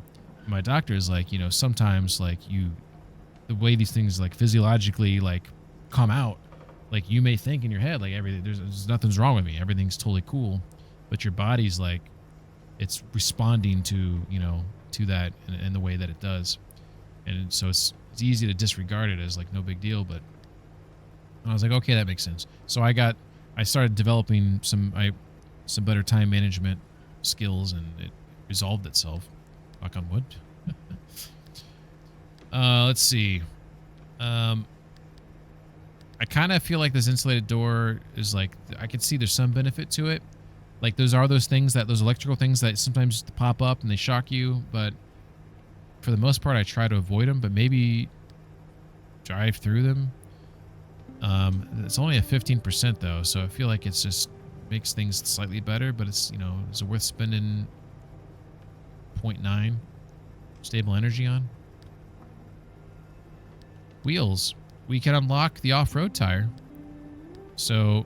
My doctor is like, sometimes like the way these things like physiologically like come out, like you may think in your head, like there's nothing's wrong with me. Everything's totally cool. But your body's like, it's responding to, to that in the way that it does. And so it's easy to disregard it as like no big deal. But I was like, okay, that makes sense. So I started developing some better time management skills, and it resolved itself. Knock on wood. Let's see. I kind of feel like this insulated door is like, I can see there's some benefit to it. Like those electrical things that sometimes pop up and they shock you, but for the most part I try to avoid them, but maybe drive through them. It's only a 15% though, so I feel like it's just makes things slightly better, but it's, is it worth spending 0.9 stable energy on? Wheels. We can unlock the off-road tire. So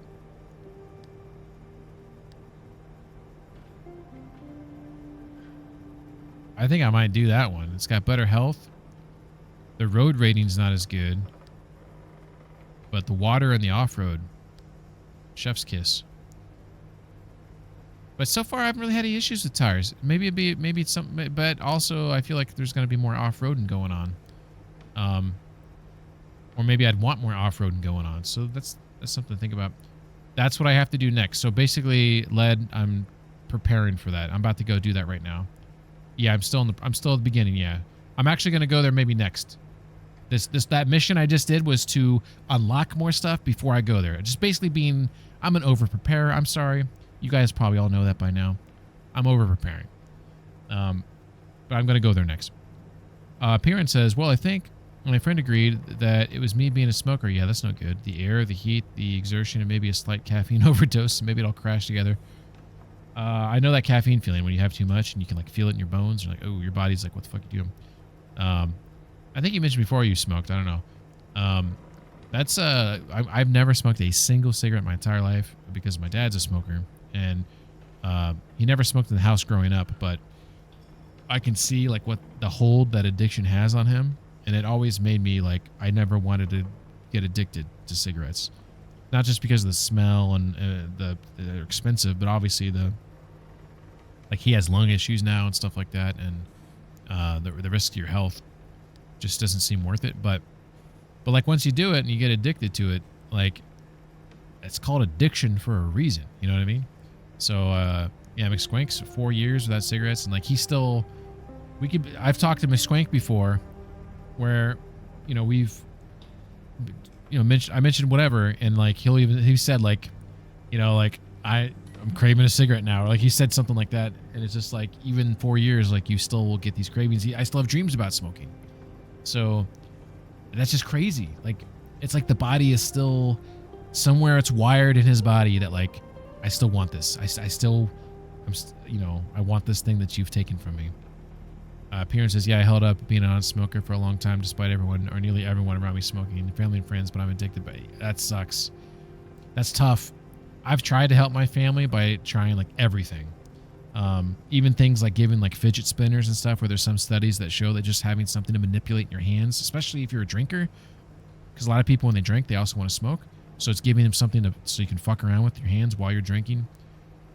I think I might do that one. It's got better health. The road rating's not as good. But the water and the off-road, chef's kiss. But so far I haven't really had any issues with tires. Maybe it's something, but also I feel like there's going to be more off-roading going on. Or maybe I'd want more off-roading going on. So that's something to think about. That's what I have to do next. So basically, lead, I'm preparing for that. I'm about to go do that right now. Yeah, I'm still at the beginning, yeah. I'm actually going to go there maybe next. That mission I just did was to unlock more stuff before I go there. Just basically I'm an over-preparer. I'm sorry. You guys probably all know that by now. I'm over-preparing. But I'm going to go there next. Appearance says, well, I think my friend agreed that it was me being a smoker. Yeah, that's no good. The air, the heat, the exertion, and maybe a slight caffeine overdose. Maybe it all crashed together. I know that caffeine feeling when you have too much and you can like feel it in your bones. You're like, oh, your body's like, what the fuck are you doing? I think you mentioned before you smoked. I don't know. I've never smoked a single cigarette in my entire life because my dad's a smoker, and he never smoked in the house growing up. But I can see like what the hold that addiction has on him, and it always made me like I never wanted to get addicted to cigarettes, not just because of the smell and they're expensive, but obviously he has lung issues now and stuff like that, and the risk to your health just doesn't seem worth it. But like once you do it and you get addicted to it, like it's called addiction for a reason. You know what I mean? So yeah, McSquink's 4 years without cigarettes, and like I've talked to McSquink before, where I mentioned whatever, and like he said like, like I'm craving a cigarette now, or like he said something like that, and it's just like even 4 years, like you still will get these cravings. I still have dreams about smoking. So that's just crazy. Like, it's like the body is still somewhere. It's wired in his body that like, I still want this. I want this thing that you've taken from me. Appearance says, yeah, I held up being a non-smoker for a long time, despite everyone or nearly everyone around me smoking, family and friends, but I'm addicted. But that sucks. That's tough. I've tried to help my family by trying like everything. Even things like giving like fidget spinners and stuff, where there's some studies that show that just having something to manipulate in your hands, especially if you're a drinker, because a lot of people when they drink, they also want to smoke. So it's giving them something so you can fuck around with your hands while you're drinking.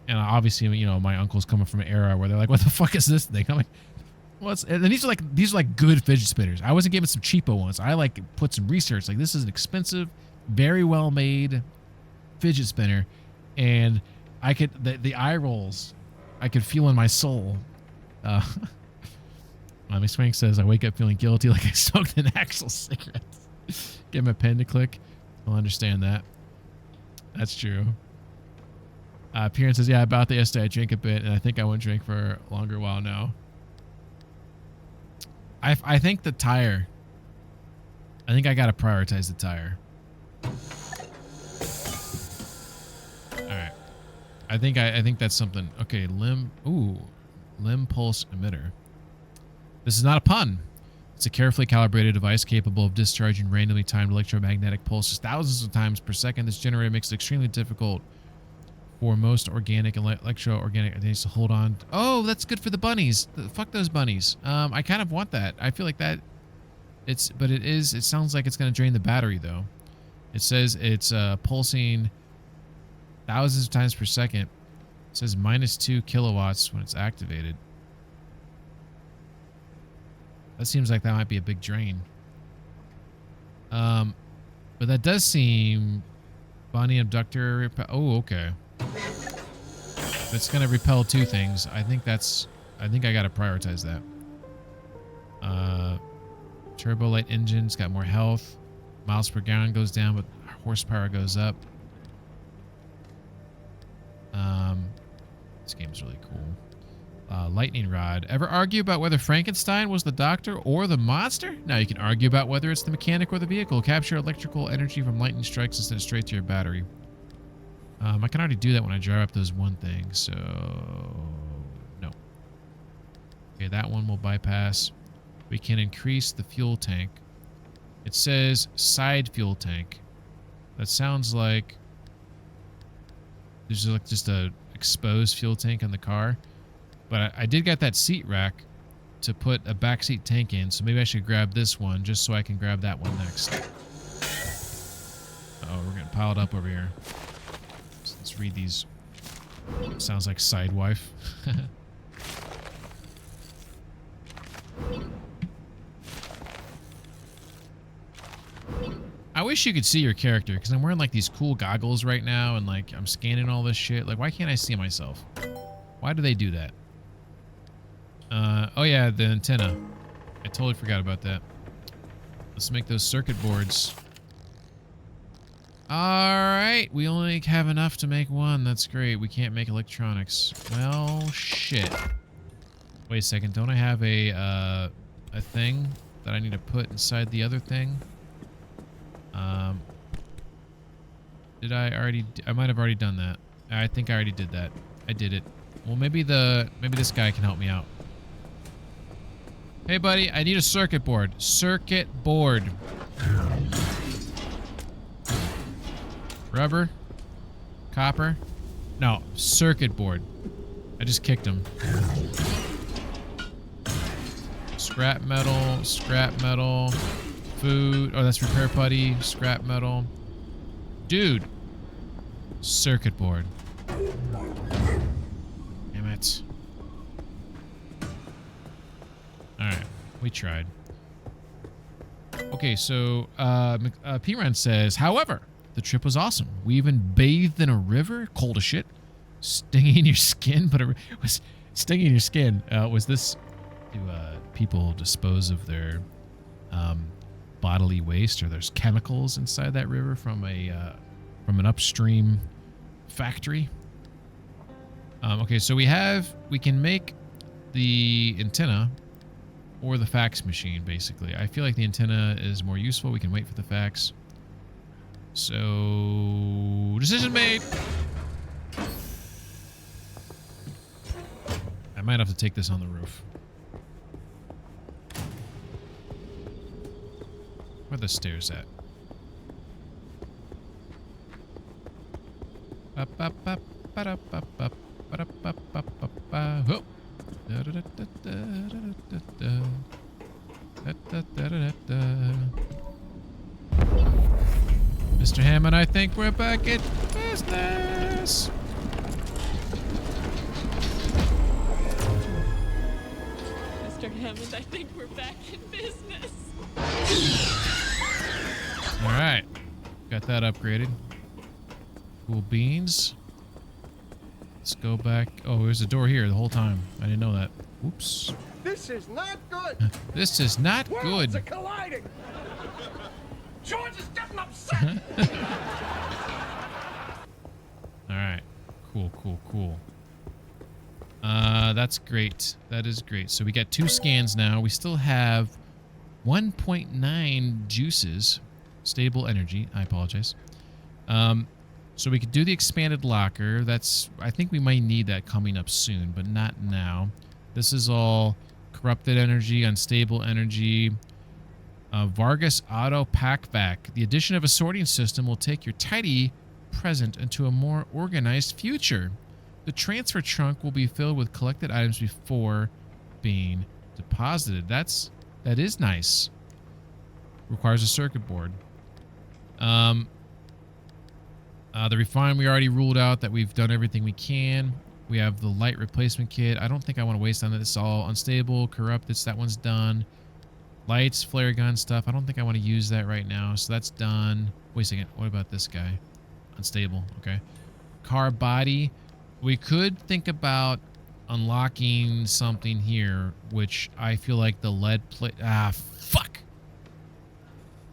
And obviously, my uncle's coming from an era where they're like, what the fuck is this thing? I'm like, and these are like good fidget spinners. I wasn't giving some cheapo ones. I like put some research. Like, this is an expensive, very well made fidget spinner. And I could, the eye rolls, I could feel in my soul. Mommy Swank says, I wake up feeling guilty like I smoked an actual cigarette. Give him a pen to click. I'll understand that. That's true. Appearance says, yeah, about the yesterday I drank a bit, and I think I won't drink for a longer while now. I think the tire. I think I gotta prioritize the tire. Alright. I think that's something. Okay, limb pulse emitter. This is not a pun. It's a carefully calibrated device capable of discharging randomly timed electromagnetic pulses thousands of times per second. This generator makes it extremely difficult for most organic and electro-organic things to hold on. Oh, that's good for the bunnies. Fuck those bunnies. I kind of want that. I feel like that. It sounds like it's going to drain the battery though. It says it's pulsing thousands of times per second. It says -2 kilowatts when it's activated. That seems like that might be a big drain. But that does seem bunny abductor. Oh, okay. It's going to repel two things. I think I got to prioritize that. Turbo light engine's got more health. Miles per gallon goes down, but horsepower goes up. This game's really cool. Lightning rod. Ever argue about whether Frankenstein was the doctor or the monster? Now you can argue about whether it's the mechanic or the vehicle. Capture electrical energy from lightning strikes and send it straight to your battery. I can already do that when I drive up those one thing, so no. Okay, that one will bypass. We can increase the fuel tank. It says side fuel tank. That sounds like there's like just a exposed fuel tank on the car. But I did get that seat rack to put a backseat tank in, so maybe I should grab this one just so I can grab that one next. Oh, we're getting piled up over here. So let's read these. Sounds like side wife. I wish you could see your character, because I'm wearing like these cool goggles right now and like I'm scanning all this shit. Like, why can't I see myself? Why do they do that? Oh yeah, the antenna. I totally forgot about that. Let's make those circuit boards. Alright, we only have enough to make one. That's great. We can't make electronics. Well, shit. Wait a second, don't I have a thing that I need to put inside the other thing? Did I already... I might have already done that. I think I already did that. I did it. Well, maybe this guy can help me out. Hey, buddy, I need a circuit board. Circuit board. Rubber? Copper? No, circuit board. I just kicked him. Scrap metal, food. Oh, that's repair putty, scrap metal. Dude. Circuit board. Damn it. Alright, we tried. Okay, so P-Ran says, however, the trip was awesome. We even bathed in a river, cold as shit, stinging your skin, but it was stinging your skin. Was this, do people dispose of their bodily waste, or there's chemicals inside that river from an upstream factory? Okay, so we can make the antenna or the fax machine, basically. I feel like the antenna is more useful. We can wait for the fax. So, decision made. I might have to take this on the roof. Where are the stairs at? Oh. Mr. Hammond, I think we're back in business. Mr. Hammond, I think we're back in business. All right, got that upgraded. Cool beans. Let's go back. Oh, there's a door here the whole time. I didn't know that. Oops. This is not good. This is not Worlds are good. colliding. George is getting upset. All right. Cool. That's great. That is great. So we got 2 scans now. We still have 1.9 juices. Stable energy. I apologize. So we could do the expanded locker. I think we might need that coming up soon, but not now. This is all corrupted energy, unstable energy. Vargas Auto Pack Vac. The addition of a sorting system will take your tidy present into a more organized future. The transfer trunk will be filled with collected items before being deposited. That is nice. Requires a circuit board. The refine, we already ruled out that we've done everything we can. We have the light replacement kit. I don't think I want to waste on it. It's all unstable, corrupted. That one's done. Lights, flare gun stuff. I don't think I want to use that right now. So that's done. Wait a second. What about this guy? Unstable. Okay. Car body. We could think about unlocking something here, which I feel like the lead plate. Ah, fuck.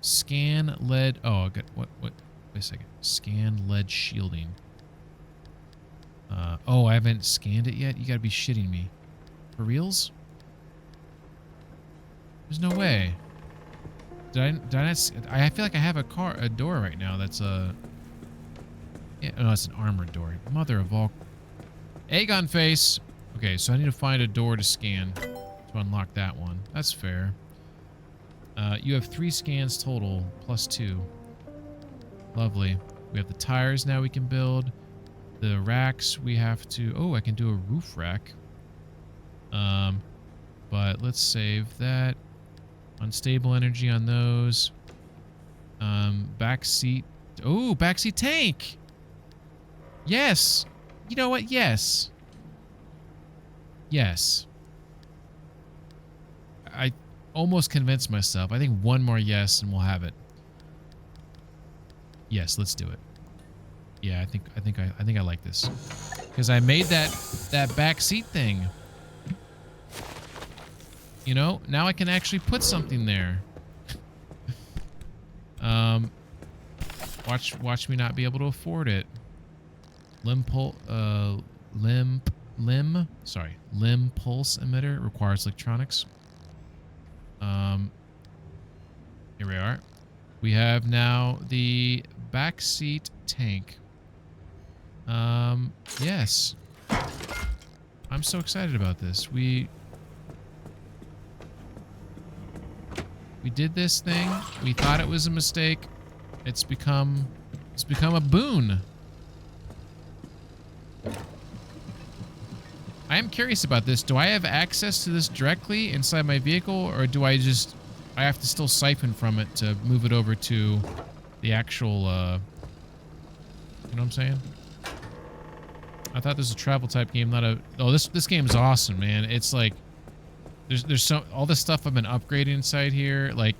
Scan lead. Oh, good. What? Wait a second. Scan lead shielding. Oh, I haven't scanned it yet? You gotta be shitting me. For reals? There's no way. Did I not, I feel like I have a door right now that's yeah, no, it's an armored door. Mother of all... Aegon face! Okay, so I need to find a door to scan to unlock that one. That's fair. You have 3 scans total, plus 2. Lovely. We have the tires now we can build. The racks we have to... Oh, I can do a roof rack. But let's save that. Unstable energy on those. Backseat. Oh, backseat tank! Yes! You know what? Yes. Yes. I almost convinced myself. I think one more yes and we'll have it. Yes, let's do it. Yeah, I think I like this. Cuz I made that back seat thing. You know, now I can actually put something there. Watch me not be able to afford it. Limb pulse emitter requires electronics. Here we are. We have now the backseat tank. Yes. I'm so excited about this. We did this thing. We thought it was a mistake. It's become a boon. I am curious about this. Do I have access to this directly inside my vehicle, or do I have to still siphon from it to move it over to the actual, you know what I'm saying? I thought this was a travel type game, not a... Oh, this game is awesome, man. It's like, there's all this stuff I've been upgrading inside here. Like,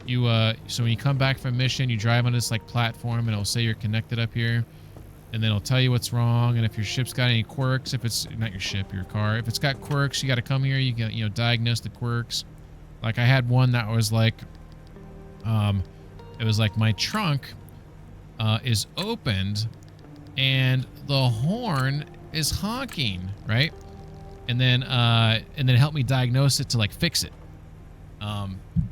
so when you come back from a mission, you drive on this like platform and it'll say you're connected up here. And then it'll tell you what's wrong, and if your ship's got any quirks, if it's not your ship, your car, if it's got quirks, you got to come here. You can, diagnose the quirks. Like I had one that was like, it was like my trunk is opened, and the horn is honking, right? And then it helped me diagnose it to like fix it.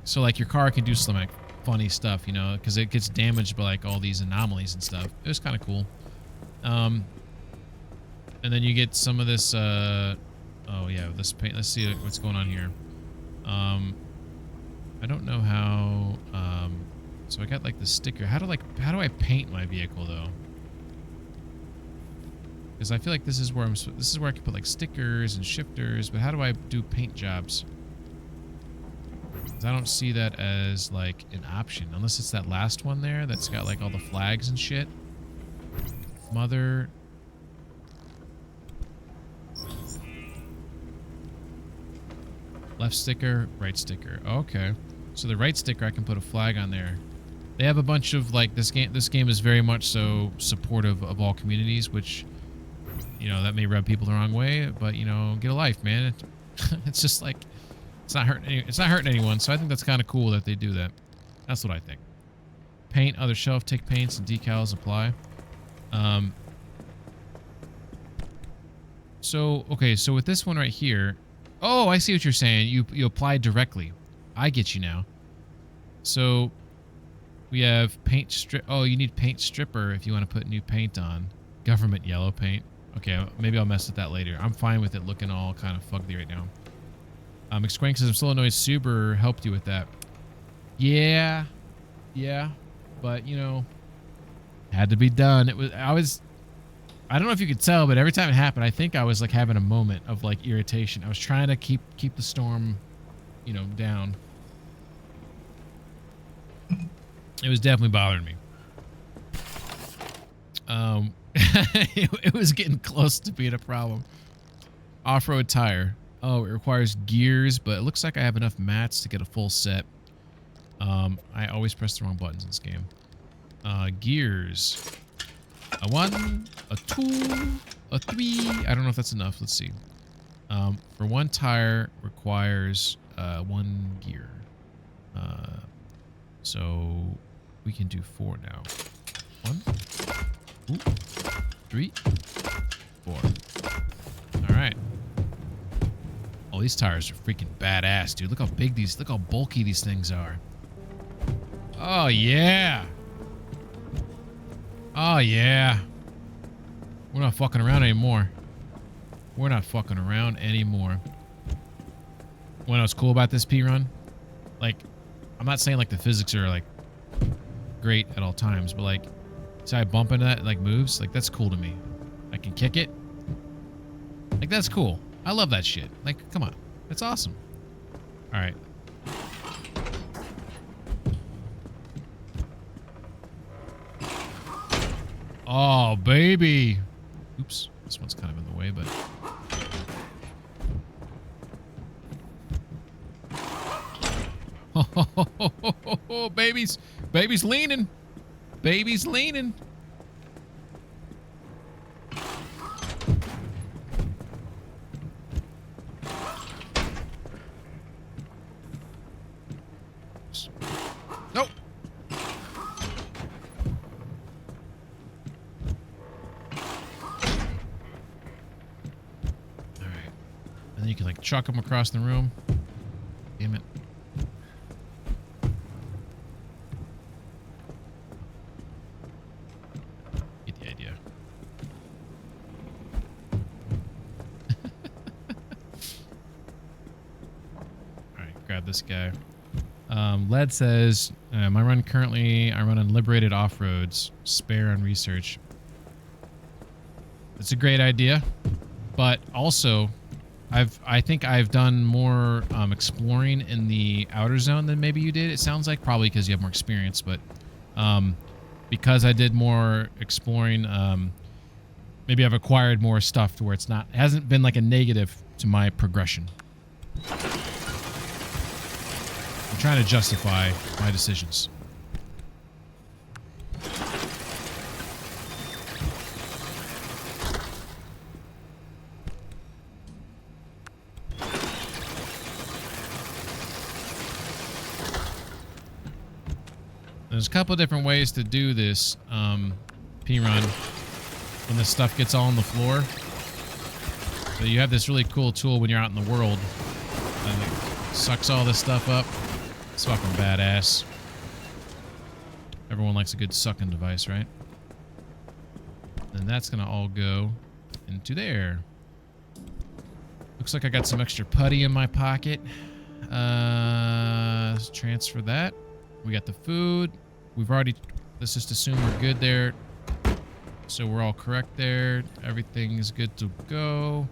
So like your car can do some like funny stuff, because it gets damaged by like all these anomalies and stuff. It was kind of cool. And then you get some of this, oh yeah, this paint. Let's see what's going on here. I don't know how, so I got like the sticker. How do I paint my vehicle though? Because I feel like this is where I can put like stickers and shifters, but how do I do paint jobs? Because I don't see that as like an option, unless it's that last one there that's got like all the flags and shit. Mother. Left sticker, right sticker. Okay. So the right sticker, I can put a flag on there. They have a bunch of like this game is very much so supportive of all communities, which that may rub people the wrong way, but get a life, man. It's just like it's not hurting anyone, so I think that's kind of cool that they do that. That's what I think. Paint other shelf, take paints and decals, apply. So okay, so with this one right here, oh, I see what you're saying. You apply directly. I get you now. So we have paint strip. Oh, you need paint stripper if you want to put new paint on. Government yellow paint. Okay, maybe I'll mess with that later. I'm fine with it looking all kind of fugly right now. Explain says I'm still annoyed Subaru helped you with that. Yeah, but had to be done. I don't know if you could tell, but every time it happened, I think I was like having a moment of like irritation. I was trying to keep the storm, down. It was definitely bothering me. It was getting close to being a problem. Off-road tire. Oh, it requires gears, but it looks like I have enough mats to get a full set. I always press the wrong buttons in this game. Gears. A 1, a 2, a 3. I don't know if that's enough. Let's see. For one tire requires 1 gear. So we can do 4 now. 1, 2, 3, Oh, these tires are freaking badass, dude. Look how big look how bulky these things are. Oh, yeah. Oh, yeah. We're not fucking around anymore. We're not fucking around anymore. What else cool about this P-Run? Like, I'm not saying like the physics are like great at all times, but like, see how I bump into that, it like moves? Like, that's cool to me. I can kick it. Like, that's cool. I love that shit. Like, come on. That's awesome. All right. Oh, baby. Oops. This one's kind of in the way, but... Oh, baby's leaning. Baby's leaning. Nope. All right. And then you can like chuck them across the room. Damn it. Get the idea. All right, grab this guy. Led says, my run currently, I run on Liberated Off-Roads, spare on research. It's a great idea, but also, I think I've done more exploring in the outer zone than maybe you did. It sounds like probably because you have more experience, but because I did more exploring, maybe I've acquired more stuff to where it hasn't been like a negative to my progression. I'm trying to justify my decisions. There's a couple of different ways to do this P-Run when this stuff gets all on the floor. So you have this really cool tool when you're out in the world and it sucks all this stuff up. It's fucking badass. Everyone likes a good sucking device, right? And that's gonna all go into there. Looks like I got some extra putty in my pocket. Let's transfer that. We got the food. We've already, let's just assume we're good there. So we're all correct there. Everything is good to go.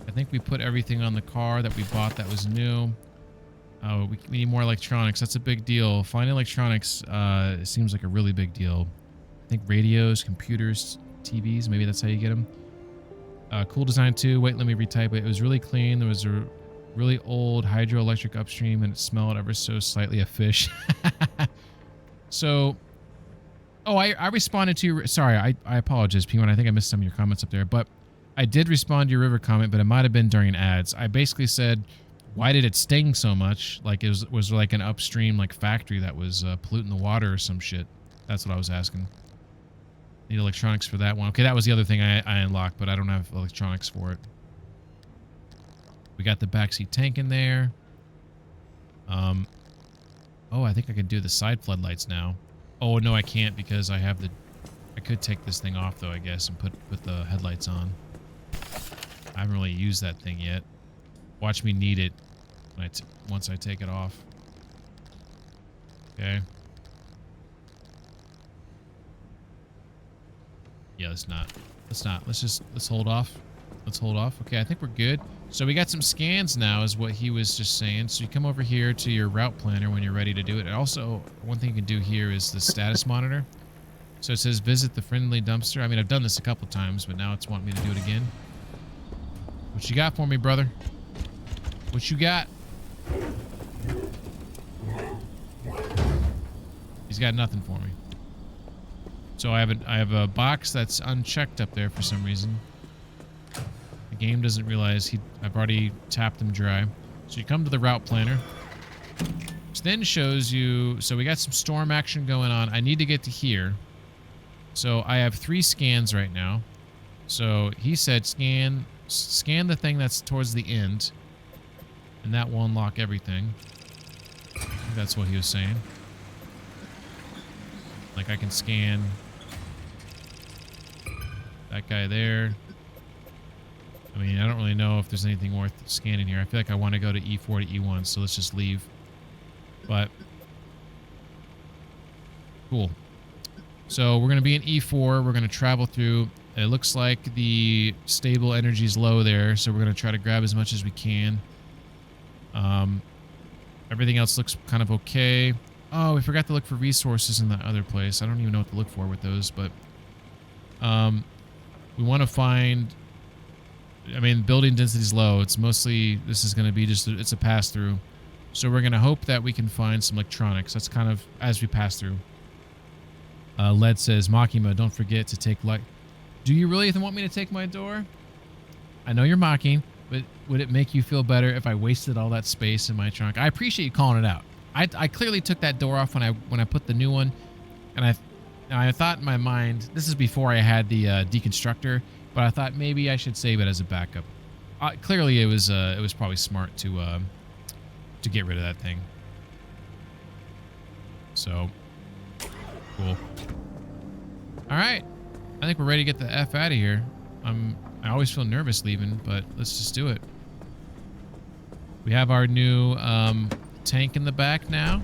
I think we put everything on the car that we bought that was new. We need more electronics. That's a big deal. Finding electronics seems like a really big deal. I think radios, computers, TVs, maybe that's how you get them. Cool design too. Wait, let me retype it. It was really clean. There was a really old hydroelectric upstream and it smelled ever so slightly of fish. So, oh, I responded to your, sorry, I apologize, P1. I think I missed some of your comments up there, but I did respond to your river comment, but it might have been during ads. I basically said, why did it sting so much? Like it was like an upstream like factory that was polluting the water or some shit. That's what I was asking. Need electronics for that one. Okay, that was the other thing I unlocked, but I don't have electronics for it. We got the backseat tank in there. Oh, I think I can do the side floodlights now. Oh no, I can't because I have the. I could take this thing off though, I guess, and put the headlights on. I haven't really used that thing yet. Watch me need it when once I take it off. Okay. Yeah, let's not. Let's hold off. Let's hold off. Okay, I think we're good. So we got some scans now is what he was just saying. So you come over here to your route planner when you're ready to do it. And also, one thing you can do here is the status monitor. So it says visit the friendly dumpster. I mean, I've done this a couple times, but now it's wanting me to do it again. What you got for me, brother? What you got? He's got nothing for me. So I have a box that's unchecked up there for some reason. The game doesn't realize I've already tapped them dry. So you come to the route planner. Which then shows you, so we got some storm action going on. I need to get to here. So I have 3 scans right now. So he said scan the thing that's towards the end. And that will unlock everything. I think that's what he was saying. Like I can scan that guy there. I mean, I don't really know if there's anything worth scanning here. I feel like I want to go to E4 to E1, so let's just leave. But cool. So we're going to be in E4. We're going to travel through. It looks like the stable energy is low there, so we're going to try to grab as much as we can. Everything else looks kind of okay. Oh, we forgot to look for resources in that other place. I don't even know what to look for with those, but we want to find... I mean, building density is low. It's mostly... This is going to be just... It's a pass-through. So we're going to hope that we can find some electronics. That's kind of as we pass through. Led says, Makima, don't forget to take light. Do you really want me to take my door? I know you're mocking, but would it make you feel better if I wasted all that space in my trunk? I appreciate you calling it out. I clearly took that door off when I put the new one, and I thought in my mind, this is before I had the deconstructor, but I thought maybe I should save it as a backup. Clearly, it was probably smart to get rid of that thing. So cool. All right, I think we're ready to get the F out of here. I always feel nervous leaving, but let's just do it. We have our new tank in the back now.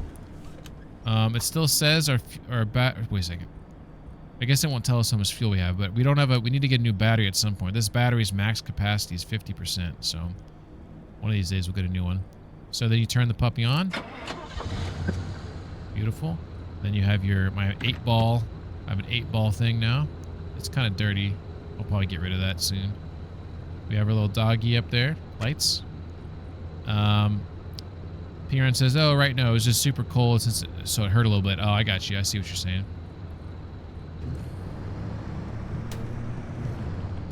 It still says our wait a second. I guess it won't tell us how much fuel we have, but we don't have we need to get a new battery at some point. This battery's max capacity is 50%, so one of these days we'll get a new one. So then you turn the puppy on. Beautiful. Then you have my 8-ball. I have an 8-ball thing now. It's kind of dirty. I'll probably get rid of that soon. We have our little doggy up there. Lights. Piran says, oh, right, no, it was just super cold, so it hurt a little bit. Oh, I got you. I see what you're saying.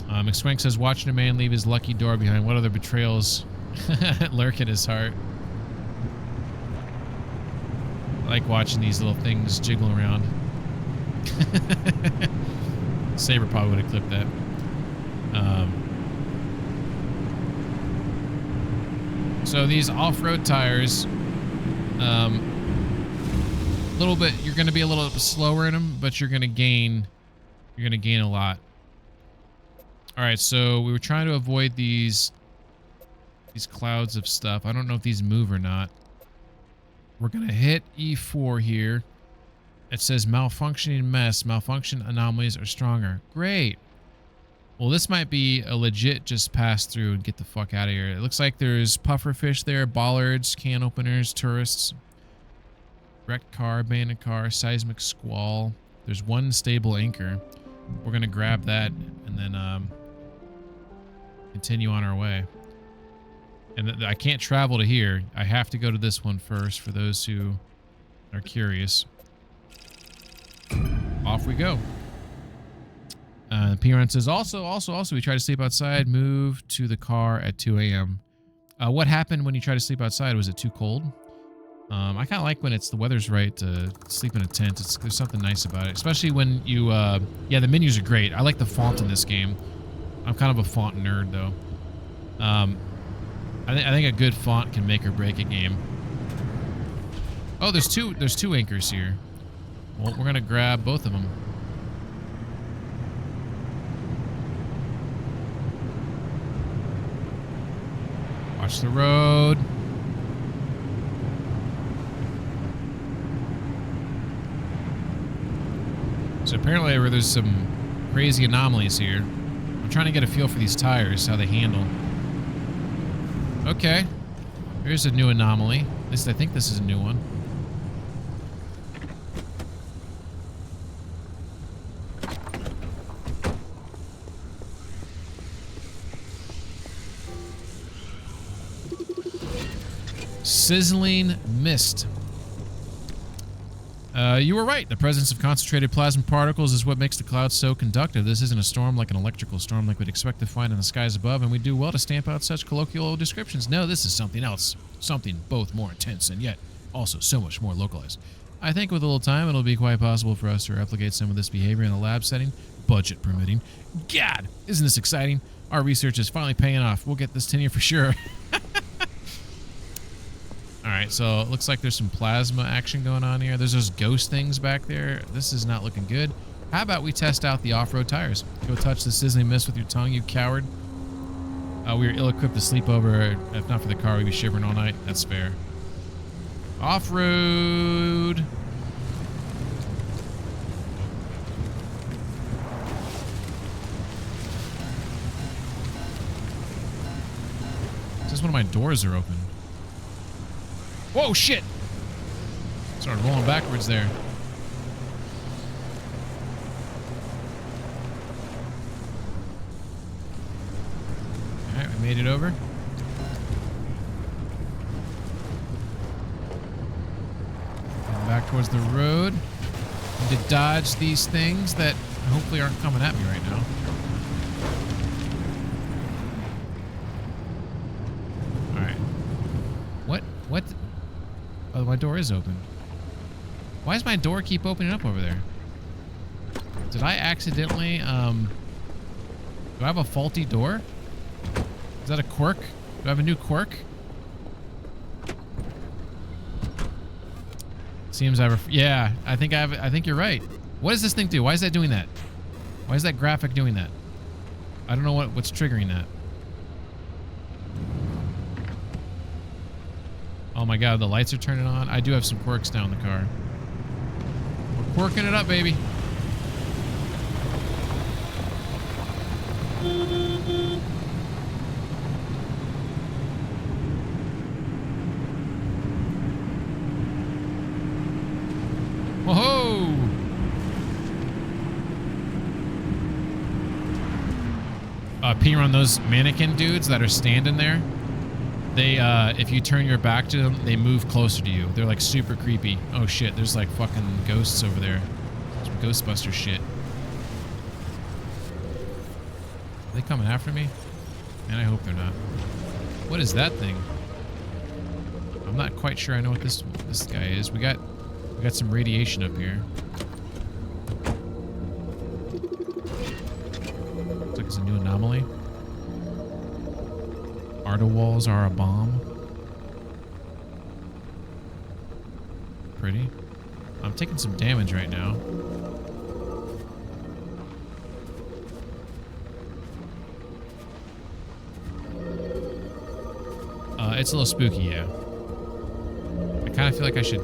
McSwank says, watching a man leave his lucky door behind. What other betrayals lurk in his heart? I like watching these little things jiggle around. Saber probably would have clipped that. So these off-road tires, little bit, you're going to be a little slower in them, but you're going to gain a lot. All right, so we were trying to avoid these clouds of stuff. I don't know if these move or not. We're going to hit E4 here. It says malfunctioning mess. Malfunction anomalies are stronger. Great. Well, this might be a legit just pass through and get the fuck out of here. It looks like there's pufferfish there, bollards, can openers, tourists, wrecked car, abandoned car, seismic squall. There's one stable anchor. We're going to grab that and then continue on our way. And I can't travel to here. I have to go to this one first for those who are curious. Off we go. Piran says, also, we try to sleep outside, move to the car at 2 a.m. What happened when you try to sleep outside? Was it too cold? I kind of like when the weather's right to sleep in a tent. There's something nice about it, especially when you, yeah, the menus are great. I like the font in this game. I'm kind of a font nerd, though. I think a good font can make or break a game. Oh, there's two anchors here. Well, we're gonna grab both of them. Watch the road. So apparently there's some crazy anomalies here. I'm trying to get a feel for these tires, how they handle. Okay. Here's a new anomaly. At least I think this is a new one. Sizzling mist. You were right. The presence of concentrated plasma particles is what makes the clouds so conductive. This isn't a storm like an electrical storm like we'd expect to find in the skies above, and we do well to stamp out such colloquial descriptions. No, this is something else. Something both more intense and yet also so much more localized. I think with a little time, it'll be quite possible for us to replicate some of this behavior in a lab setting, budget permitting. God, isn't this exciting? Our research is finally paying off. We'll get this tenure for sure. All right, so it looks like there's some plasma action going on here. There's those ghost things back there. This is not looking good. How about we test out the off-road tires? Go touch the sizzling mist with your tongue, you coward. We were ill-equipped to sleep over. If not for the car, we'd be shivering all night. That's fair. Off-road. Just one of my doors are open. Whoa, shit! Started rolling backwards there. Alright, we made it over. Going back towards the road. Need to dodge these things that hopefully aren't coming at me right now. Alright. What? Oh, my door is open. Why does my door keep opening up over there? Did I accidentally, do I have a faulty door? Is that a quirk? Do I have a new quirk? Seems yeah, I think you're right. What does this thing do? Why is that doing that? Why is that graphic doing that? I don't know what's triggering that. Oh my god, the lights are turning on. I do have some quirks down in the car. We're quirking it up, baby. Whoa! Peeing on those mannequin dudes that are standing there. They, if you turn your back to them, they move closer to you. They're like super creepy. Oh shit, there's like fucking ghosts over there. Some Ghostbuster shit. Are they coming after me? Man, I hope they're not. What is that thing? I'm not quite sure I know what this guy is. We got some radiation up here. Looks like it's a new anomaly. Artowalls are a bomb. Pretty. I'm taking some damage right now. It's a little spooky, yeah. I kind of feel like I should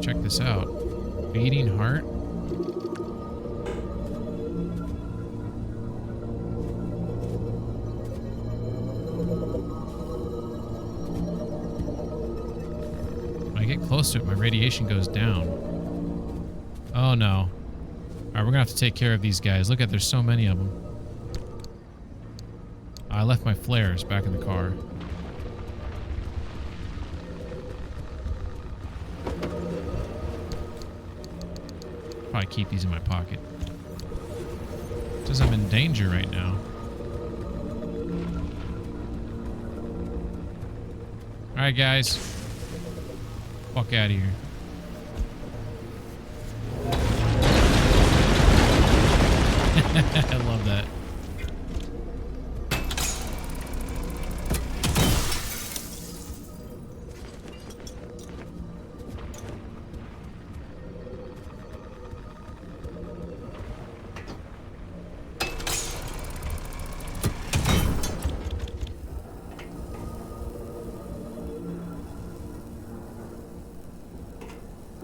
check this out. Beating heart. Close to it, my radiation goes down. Oh no. Alright, we're gonna have to take care of these guys. Look at, there's so many of them. I left my flares back in the car. Probably keep these in my pocket. Says I'm in danger right now. Alright guys. Fuck out of here. I love that.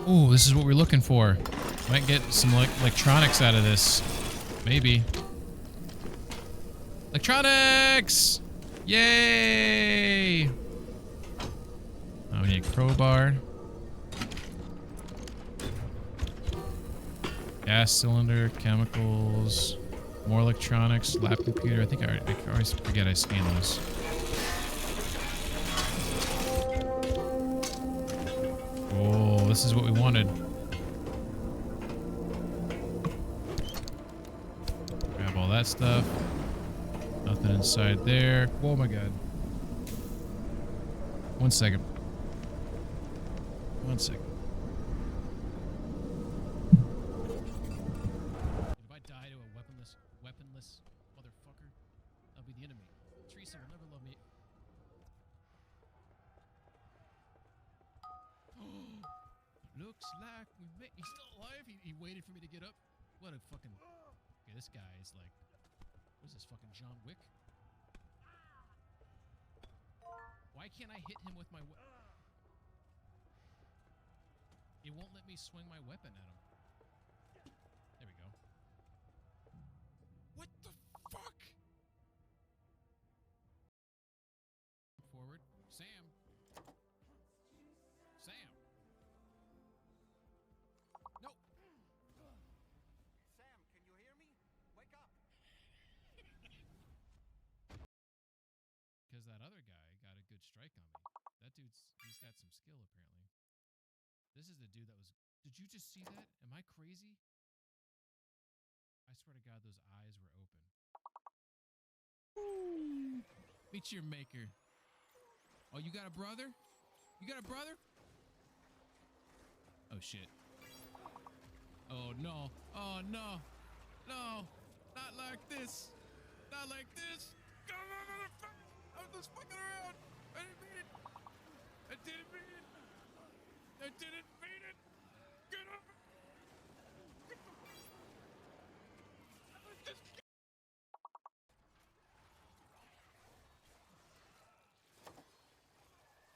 Ooh, this is what we're looking for. Might get some electronics out of this. Maybe. Electronics! Yay! Oh, we need a crowbar. Gas cylinder, chemicals, more electronics, lab computer. I think I always forget I scanned those. Oh, this is what we wanted. Grab all that stuff. Nothing inside there. Oh my god. 1 second. 1 second. If I die to a weaponless motherfucker, I'll be the enemy. Teresa will never love me. Looks like he's still alive. He waited for me to get up. What a fucking... Okay, this guy is like... What is this, fucking John Wick? Why can't I hit him with my... It won't let me swing my weapon at him. There we go. What the fuck? Forward. Sam. Sam. No. Sam, can you hear me? Wake up. Because that other guy got a good strike on me. That he's got some skill apparently. This is the dude that was... Did you just see that? Am I crazy? I swear to God, those eyes were open. Ooh. Meet your maker. Oh, you got a brother? You got a brother? Oh, shit. Oh, no. Oh, no. No. Not like this. Not like this. Come on, motherfucker. I was just fucking around. I didn't mean it. I didn't mean it. I didn't mean it. Get up.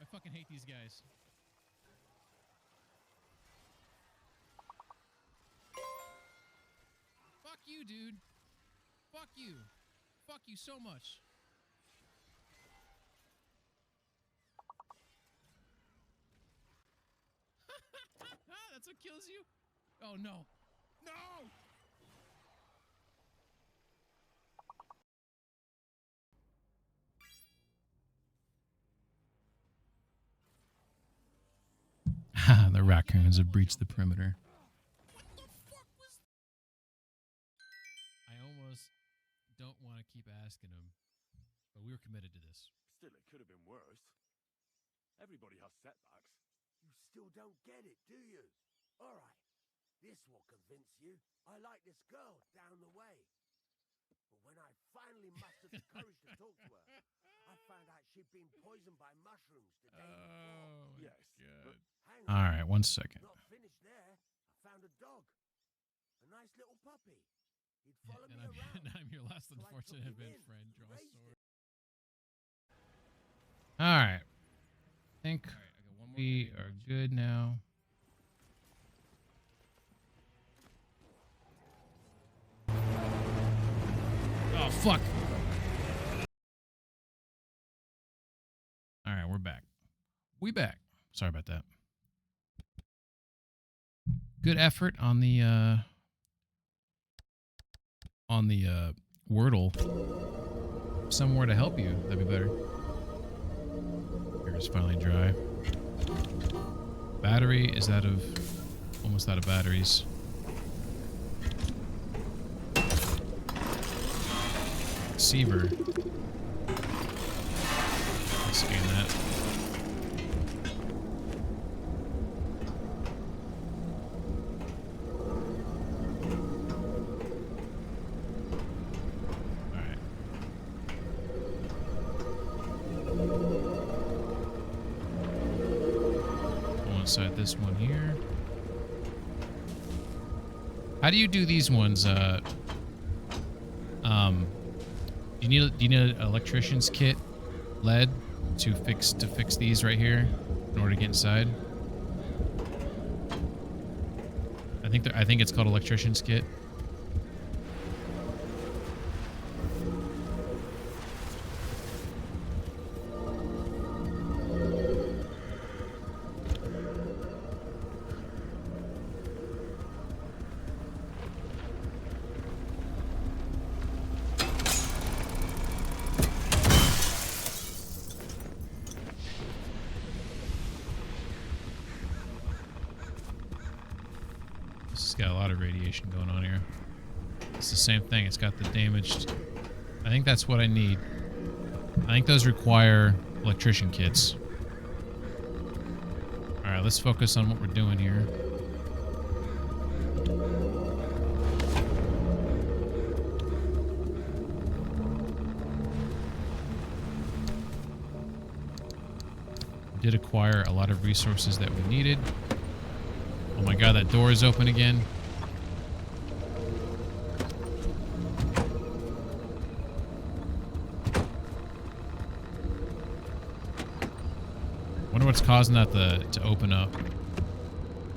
I fucking hate these guys. Fuck you, dude. Fuck you. Fuck you so much. That's what kills you? Oh, no. No! The raccoons have breached the perimeter. What the fuck was that? I almost don't want to keep asking him, but we were committed to this. Still, it could have been worse. Everybody has setbacks. You still don't get it, do you? All right, this will convince you. I like this girl down the way. But when I finally mustered the courage to talk to her, I found out she'd been poisoned by mushrooms the day before. Yes. But hang on. All right, 1 second. Not finished there. I found a dog. A nice little puppy. He'd follow me around. And I'm your last So I unfortunate took him event in, friend. Draw raised sword. All right. I think we are good now. Oh, fuck. All right, we're back. We back. Sorry about that. Good effort on the Wordle. Somewhere to help you. That'd be better. Here it's finally dry. Battery is almost out of batteries. Receiver. Let's scan that. Alright. Go inside this one here. How do you do these ones? Do you need an electrician's kit, lead, to fix these right here in order to get inside? I think it's called electrician's kit. Got a lot of radiation going on here. It's the same thing. It's got the damaged... I think that's what I need. I think those require electrician kits. Alright, let's focus on what we're doing here. We did acquire a lot of resources that we needed. my god, that door is open again. Wonder what's causing that to open up.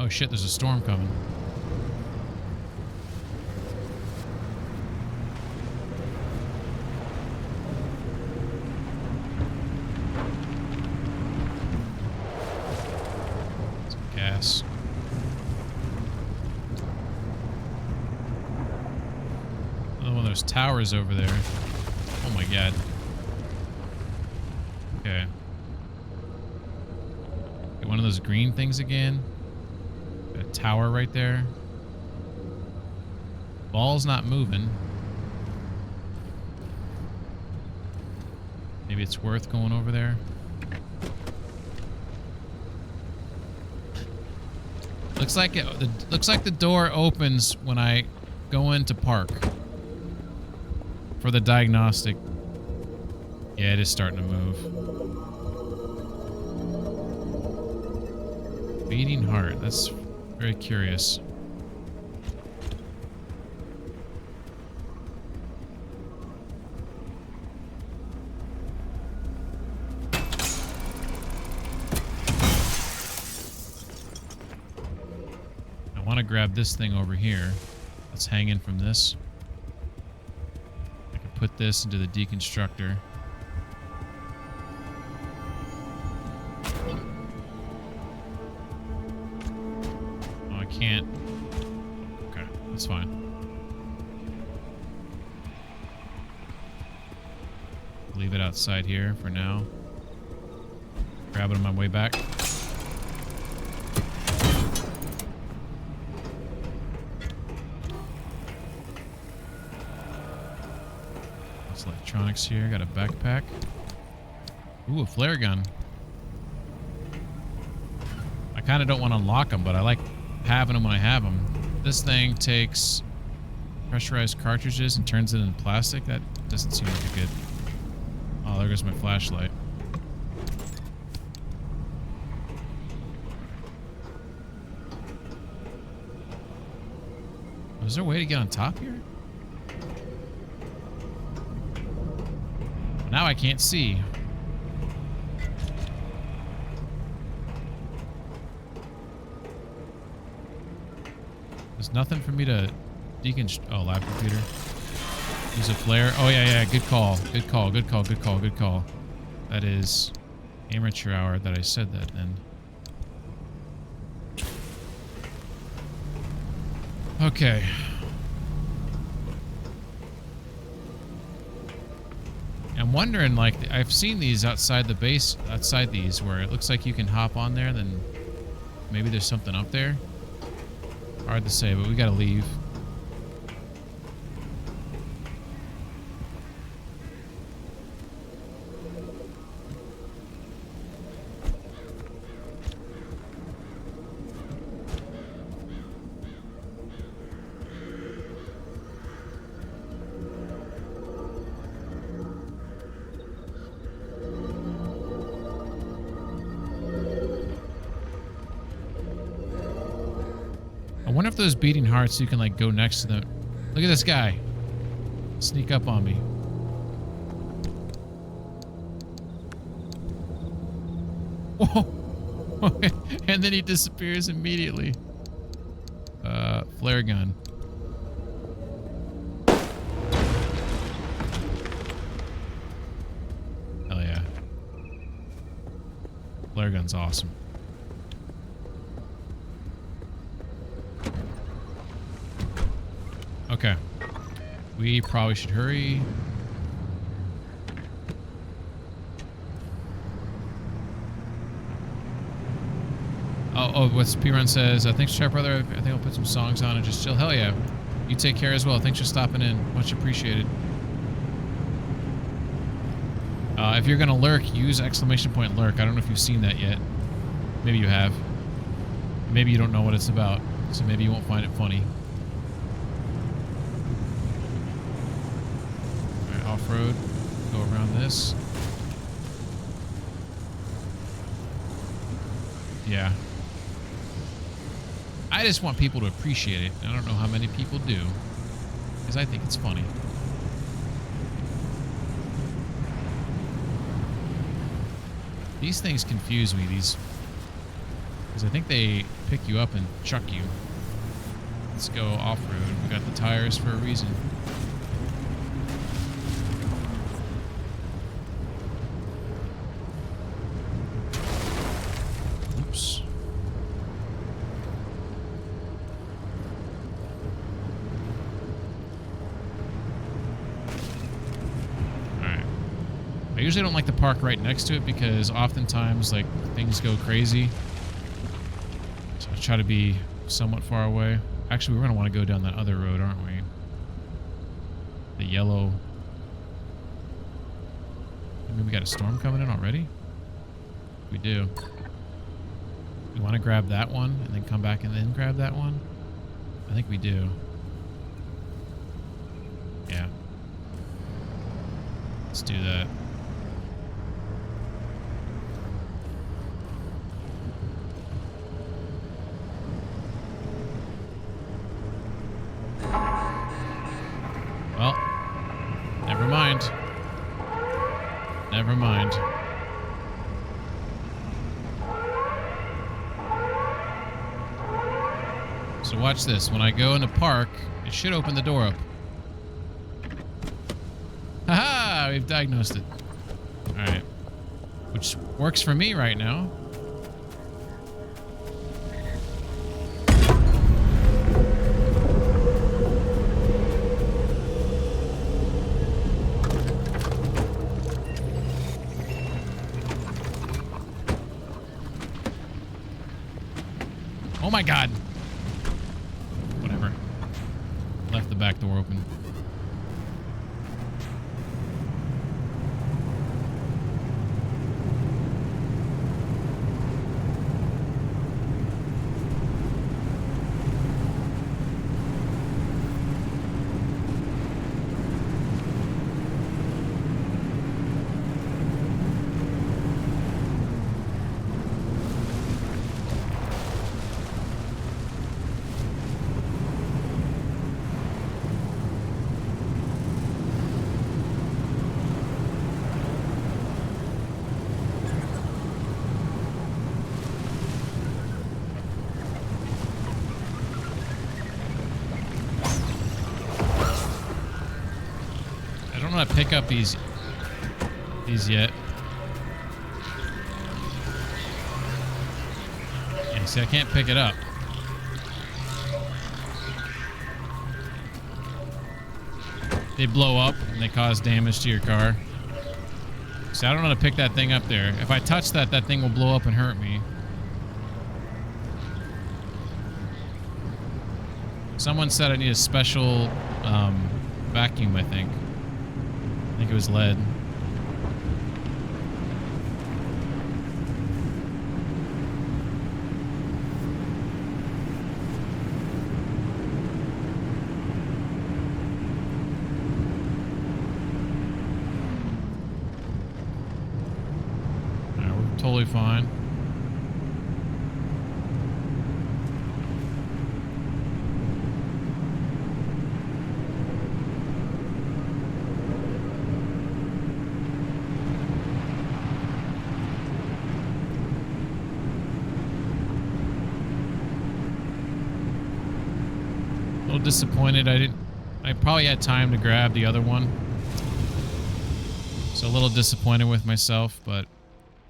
Oh shit, there's a storm coming. Some gas. Another one of those towers over there. Oh my god. Okay. Get one of those green things again. Got a tower right there. Ball's not moving. Maybe it's worth going over there. Looks like looks like the door opens when I go into park for the diagnostic. Yeah, it is starting to move. Beating heart. That's very curious. I want to grab this thing over here that's hanging from this. I can put this into the deconstructor. Can't. Okay, that's fine. Leave it outside here for now. Grab it on my way back. There's electronics here. Got a backpack. Ooh, a flare gun. I kind of don't want to unlock them, but I like having them when I have them. This thing takes pressurized cartridges and turns it into plastic. That doesn't seem like a good... Oh, there goes my flashlight. Is there a way to get on top here? Now I can't see. There's nothing for me to deconstruct. Oh, lab computer. Use a flare. Oh, yeah. Good call. Good call. Good call. Good call. Good call. That is amateur hour that I said that then. Okay. I'm wondering, like, I've seen these outside the base, outside these, where it looks like you can hop on there, then maybe there's something up there. Hard to say, but we gotta leave. I wonder if those beating hearts, you can like go next to them. Look at this guy. Sneak up on me. Whoa. And then he disappears immediately. Flare gun. Hell yeah. Flare gun's awesome. Okay. We probably should hurry. Oh, what's P-Run says, thanks, Sharp Brother. I think I'll put some songs on and just chill. Hell yeah. You take care as well. Thanks for stopping in. Much appreciated. If you're going to lurk, use exclamation point lurk. I don't know if you've seen that yet. Maybe you have. Maybe you don't know what it's about, so maybe you won't find it funny. Alright, off-road. Go around this. Yeah. I just want people to appreciate it. I don't know how many people do, because I think it's funny. These things confuse me, because I think they pick you up and chuck you. Let's go off-road. We got the tires for a reason. Oops. Alright. I usually don't like to park right next to it because oftentimes, like, things go crazy. So I try to be somewhat far away. Actually, we're going to want to go down that other road, aren't we? The yellow. Maybe we got a storm coming in already? We do. We want to grab that one and then come back and then grab that one? I think we do. Yeah. Let's do that. Well, never mind. Never mind. So watch this. When I go in the park, it should open the door up. Haha! We've diagnosed it. Alright. Which works for me right now. Oh my god. Whatever. Left the back door open. To pick up these yet. Yeah, see, I can't pick it up. They blow up and they cause damage to your car. See, I don't know how to pick that thing up there. If I touch that, that thing will blow up and hurt me. Someone said I need a special vacuum, I think. I think it was lead. Alright, we're totally fine. Disappointed I probably had time to grab the other one, so a little disappointed with myself, but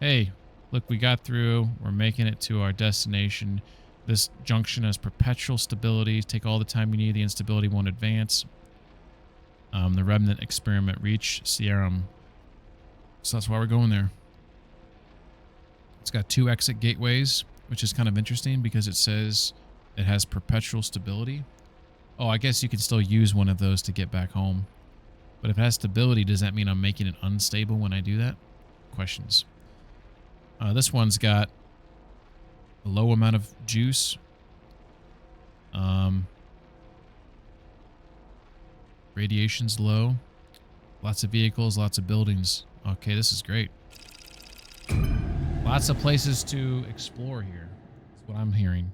hey, look, we got through. We're making it to our destination. This junction has perpetual stability. Take all the time you need. The instability won't advance. The remnant experiment reach Sierra, so that's why we're going there. It's got 2 exit gateways, which is kind of interesting because it says it has perpetual stability. Oh, I guess you can still use one of those to get back home. But if it has stability, does that mean I'm making it unstable when I do that? Questions. This one's got a low amount of juice. Radiation's low. Lots of vehicles, lots of buildings. Okay, this is great. Lots of places to explore here. That's what I'm hearing.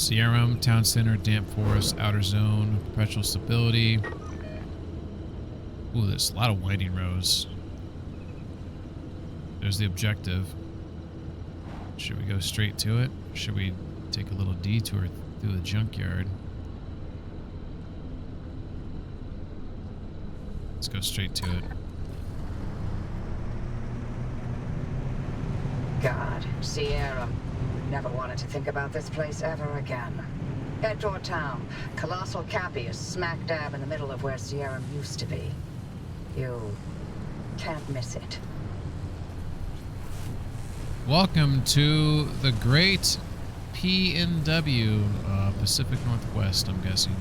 Sierra, town center, damp forest, outer zone, perpetual stability. Ooh, there's a lot of winding rows. There's the objective. Should we go straight to it? Or should we take a little detour through the junkyard? Let's go straight to it. God, Sierra. Never wanted to think about this place ever again. Head toward town. Colossal Cappy is smack dab in the middle of where Sierra used to be. You can't miss it. Welcome to the great P&W, Pacific Northwest, I'm guessing.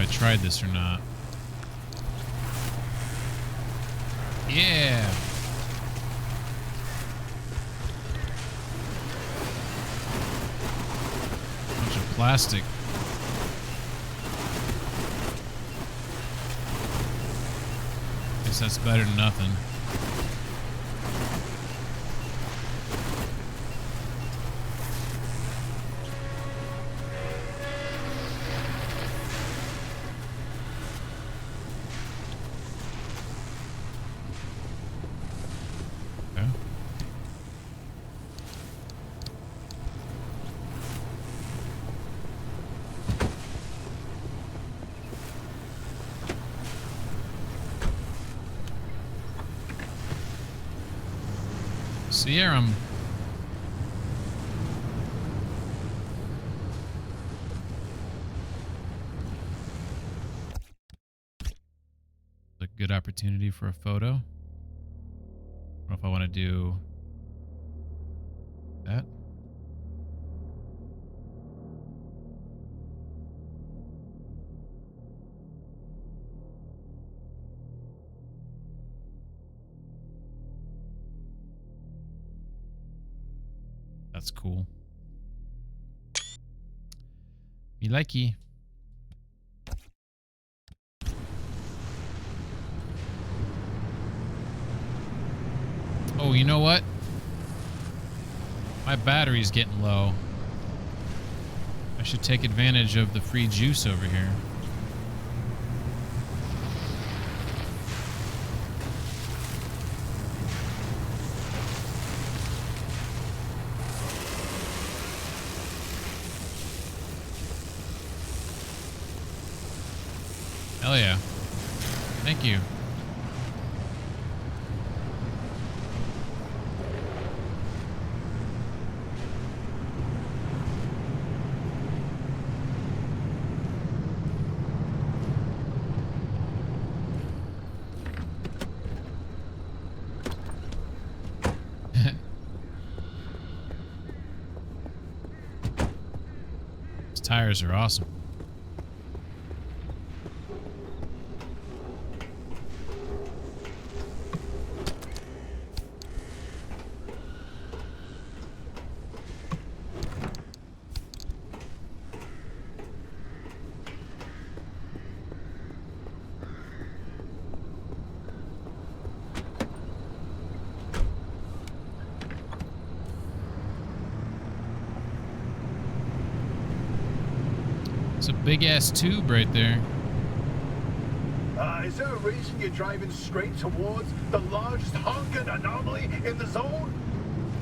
Tried this or not. Yeah. Bunch of plastic. Guess that's better than nothing. Sierra. A good opportunity for a photo. I don't know if I want to do that. That's cool. Me likey. Oh, you know what? My battery's getting low. I should take advantage of the free juice over here. Hell yeah. Thank you. These tires are awesome. It's a big ass tube right there. Is there a reason you're driving straight towards the largest honking anomaly in the zone?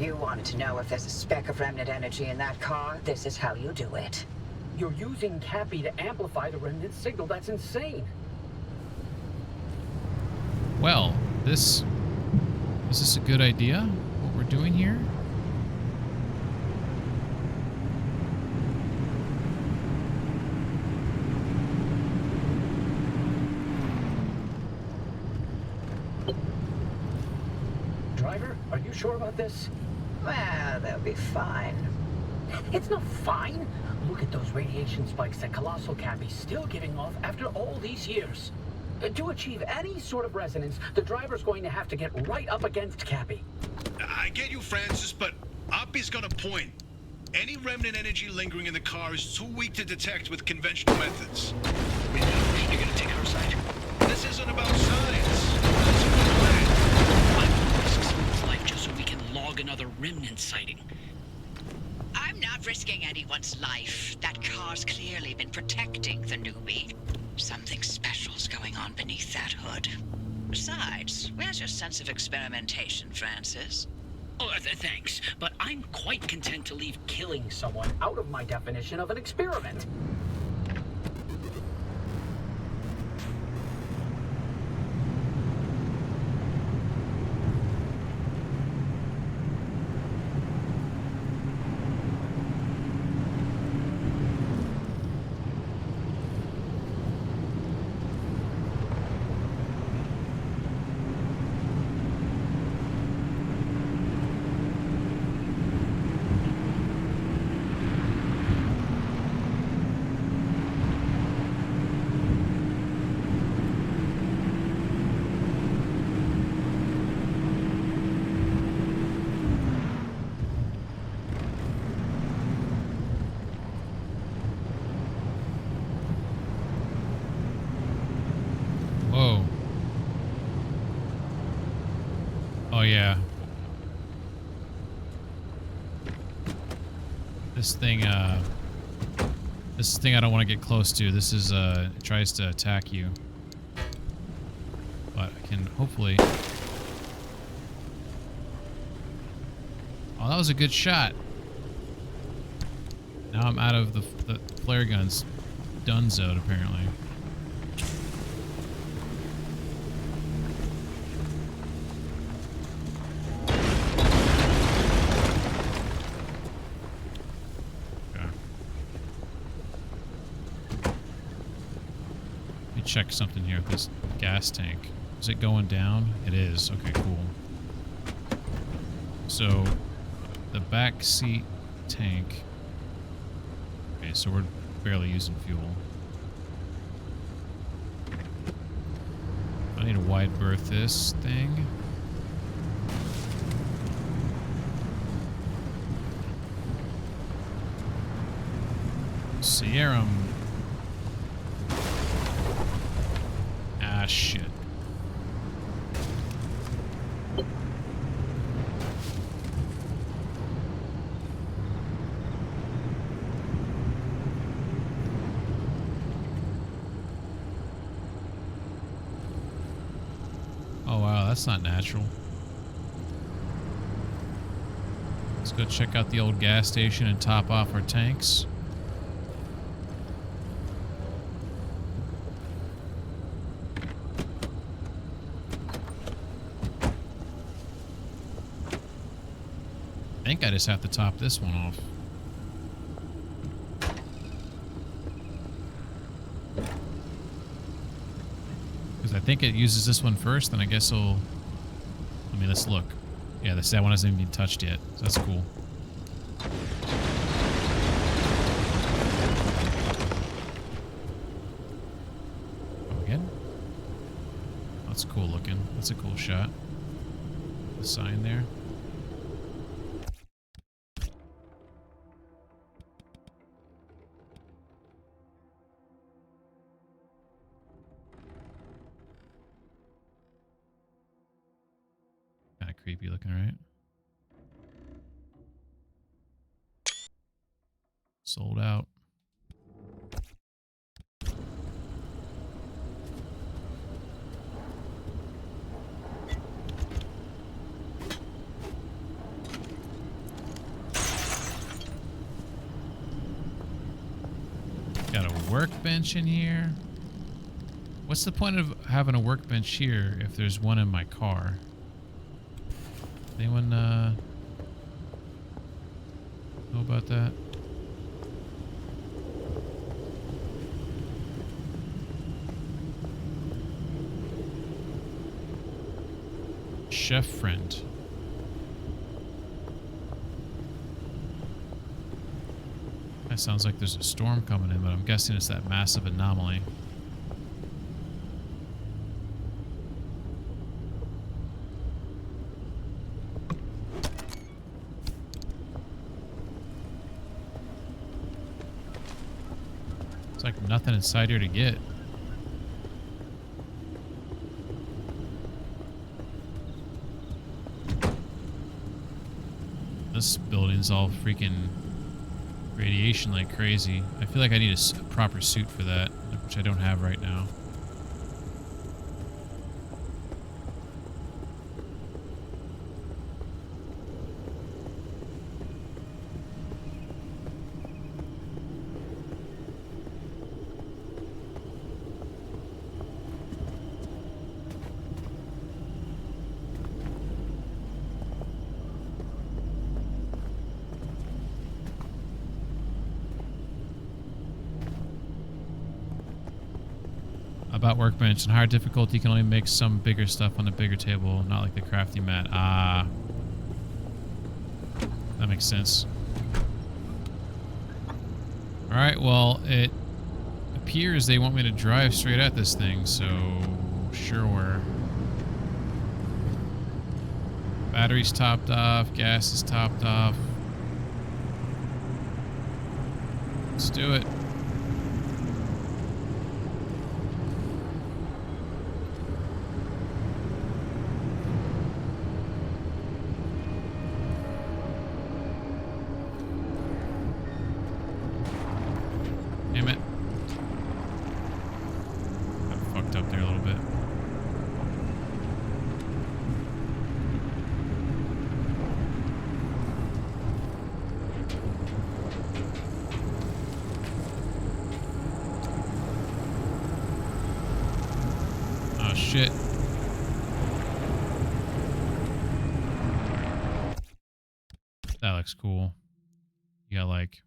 You wanted to know if there's a speck of remnant energy in that car? This is how you do it. You're using Cappy to amplify the remnant signal. That's insane. Well, is this a good idea? What we're doing here? Driver, are you sure about this? Well, they'll be fine. It's not fine. Look at those radiation spikes that Colossal Cappy's still giving off after all these years. To achieve any sort of resonance, the driver's going to have to get right up against Cappy. I get you, Francis, but Oppie's got a point. Any remnant energy lingering in the car is too weak to detect with conventional methods. You're gonna take our side? This isn't about science. It's a plan. I'm gonna risk someone's life just so we can log another remnant sighting. I'm not risking anyone's life. That car's clearly been protecting the newbie. Something special's going on beneath that hood. Besides, where's your sense of experimentation, Francis? Oh, thanks, but I'm quite content to leave killing someone out of my definition of an experiment. Whoa. Oh, yeah. This thing I don't want to get close to. This is, it tries to attack you. But I can hopefully... Oh, that was a good shot. Now I'm out of the flare guns. Dunzoed, apparently. Check something here with this gas tank. Is it going down? It is. Okay, cool. So, the back seat tank. Okay, so we're barely using fuel. I need to wide berth this thing. Sierra. Ah, shit. Oh, wow, that's not natural. Let's go check out the old gas station and top off our tanks. I think I just have to top this one off. Because I think it uses this one first, then I guess it'll... I mean, let's look. Yeah, that one hasn't even been touched yet, so that's cool. Go again. That's cool looking. That's a cool shot. The sign there. Creepy looking, right? Sold out. Got a workbench in here. What's the point of having a workbench here if there's one in my car? Anyone know about that? Chef friend. It sounds like there's a storm coming in, but I'm guessing it's that massive anomaly. It's like nothing inside here to get. This building's all freaking radiation like crazy. I feel like I need a proper suit for that, which I don't have right now. About workbench and higher difficulty can only make some bigger stuff on a bigger table, not like the crafting mat. Ah, that makes sense. All right, well, it appears they want me to drive straight at this thing, so sure. Battery's topped off, gas is topped off. Let's do it. Damn it. Got fucked up there a little bit. Oh shit. That looks cool. You got like,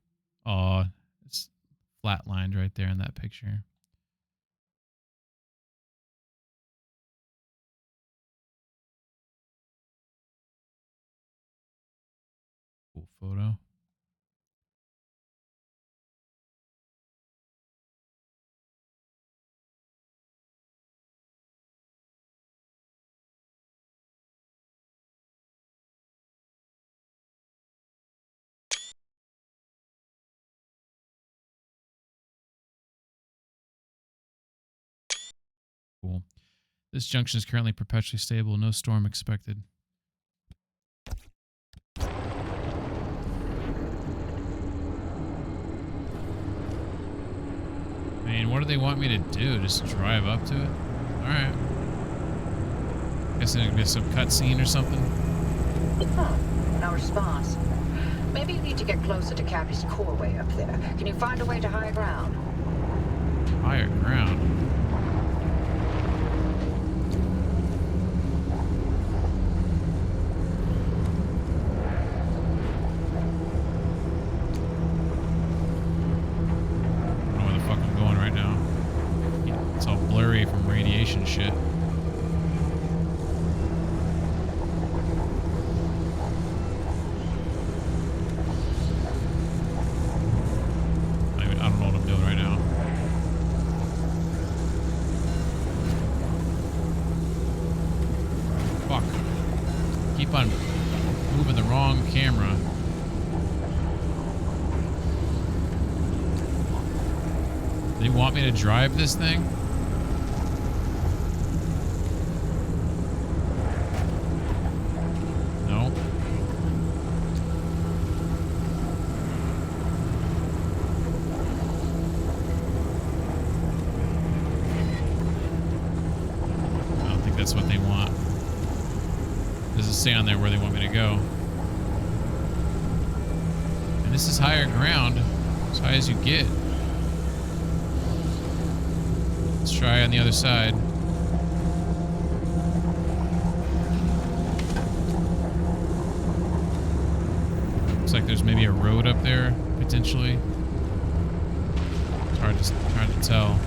oh, it's flatlined right there in that picture. Cool photo. Cool. This junction is currently perpetually stable. No storm expected. I mean, what do they want me to do? Just drive up to it? Alright. Guess there's gonna be some cutscene or something. Huh. No response. Maybe you need to get closer to Cappy's core way up there. Can you find a way to higher ground? Higher ground? From radiation shit. I don't know what I'm doing right now. Fuck. Keep on moving the wrong camera. They want me to drive this thing? That's what they want. Does it say on there where they want me to go? And this is higher ground, as high as you get. Let's try on the other side. Looks like there's maybe a road up there, potentially. It's hard to tell.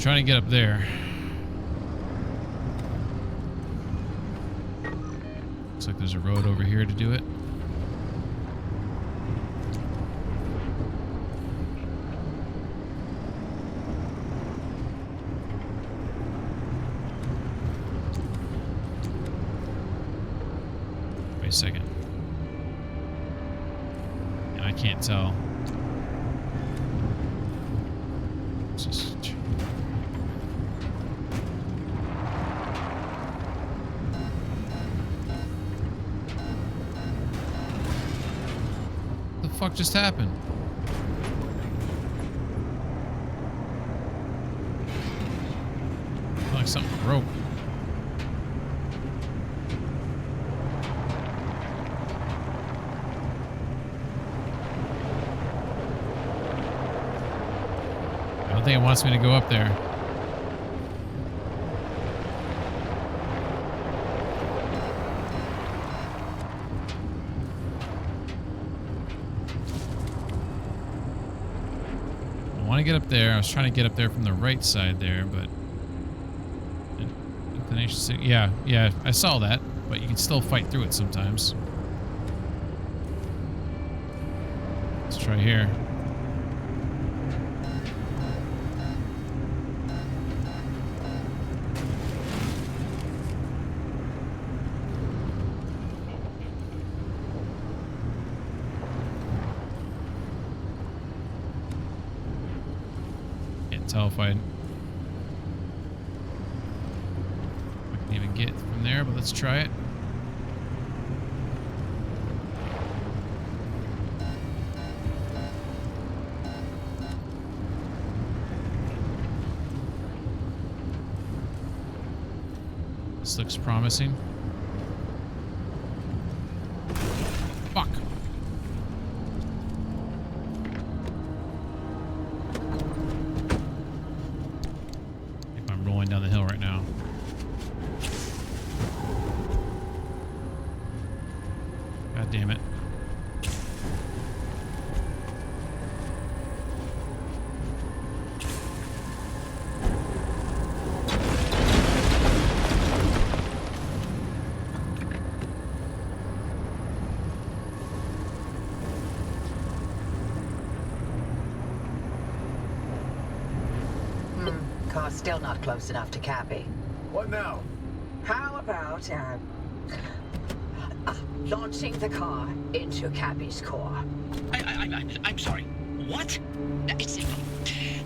trying to get up there. Looks like there's a road over here to do it. Wait a second. Yeah, I can't tell. It's just... What the fuck just happened? Felt like something broke. I don't think it wants me to go up there. I want to get up there. I was trying to get up there from the right side there, but... Inclination... Yeah, I saw that, but you can still fight through it sometimes. Let's try here. Tell if I can even get from there, but let's try it. This looks promising. Fuck. Down the hill right now. God damn it. Car's still not close enough to Cappy. What now? How about, launching the car into Cappy's core? I'm sorry. What? It's simple.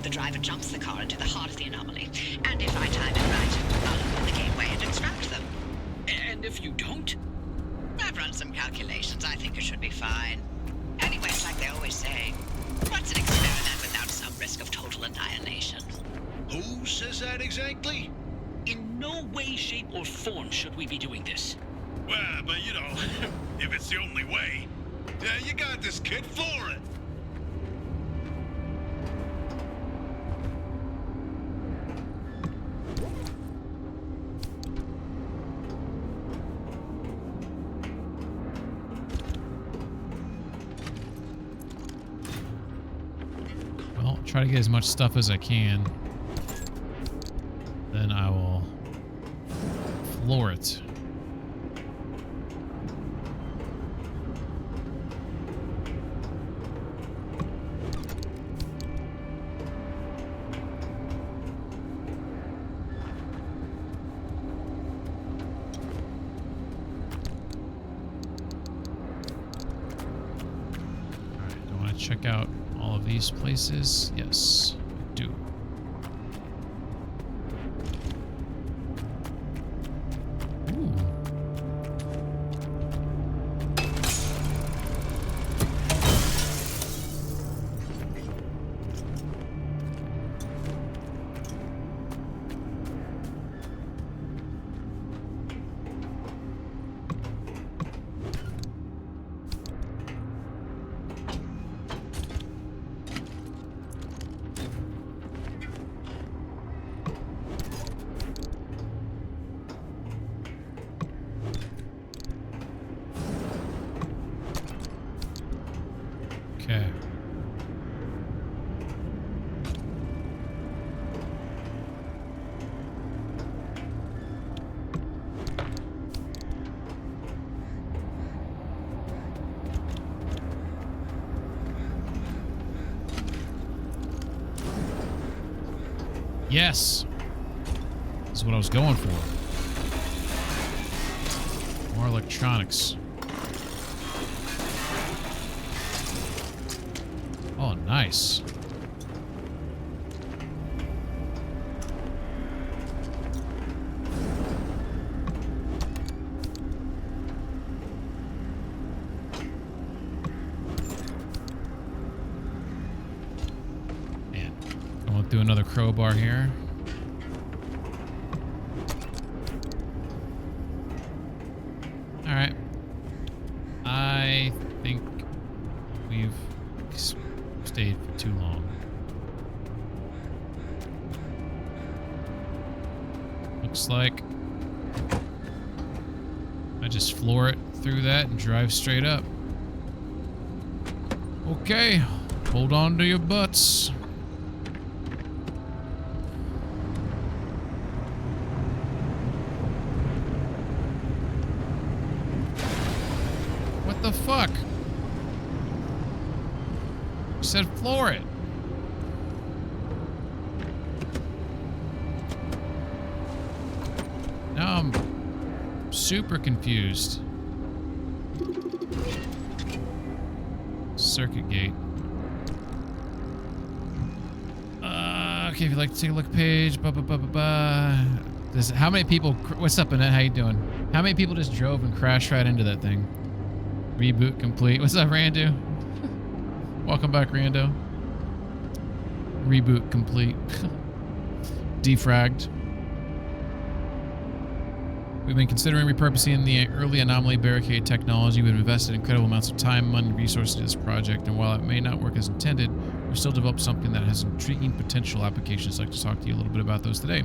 The driver jumps the car into the heart of the anomaly, and if I time it right, I'll open the gateway and extract them. And if you don't? I've run some calculations. I think it should be fine. Anyway, it's like they always say, what's an experiment without some risk of total annihilation? Who says that exactly? In no way, shape, or form should we be doing this. Well, but you know, if it's the only way, yeah, you got this, kid, for it. Well, try to get as much stuff as I can. Then I will floor it. Alright, do I want to check out all of these places? Yes, I do. Yes. This is what I was going for. More electronics. Oh, nice. Man, going through another crowbar here. All right. I think we've stayed for too long. Looks like I just floor it through that and drive straight up. Okay, hold on to your butts. What the fuck? You said floor it. Now I'm super confused. Circuit gate. Okay, if you'd like to take a look page, how many people, what's up, Annette? How you doing? How many people just drove and crashed right into that thing? Reboot complete. What's up, Rando? Welcome back, Rando. Reboot complete. Defragged. We've been considering repurposing the early anomaly barricade technology. We've invested incredible amounts of time, money, and resources in this project, and while it may not work as intended, we've still developed something that has intriguing potential applications. I'd like to talk to you a little bit about those today.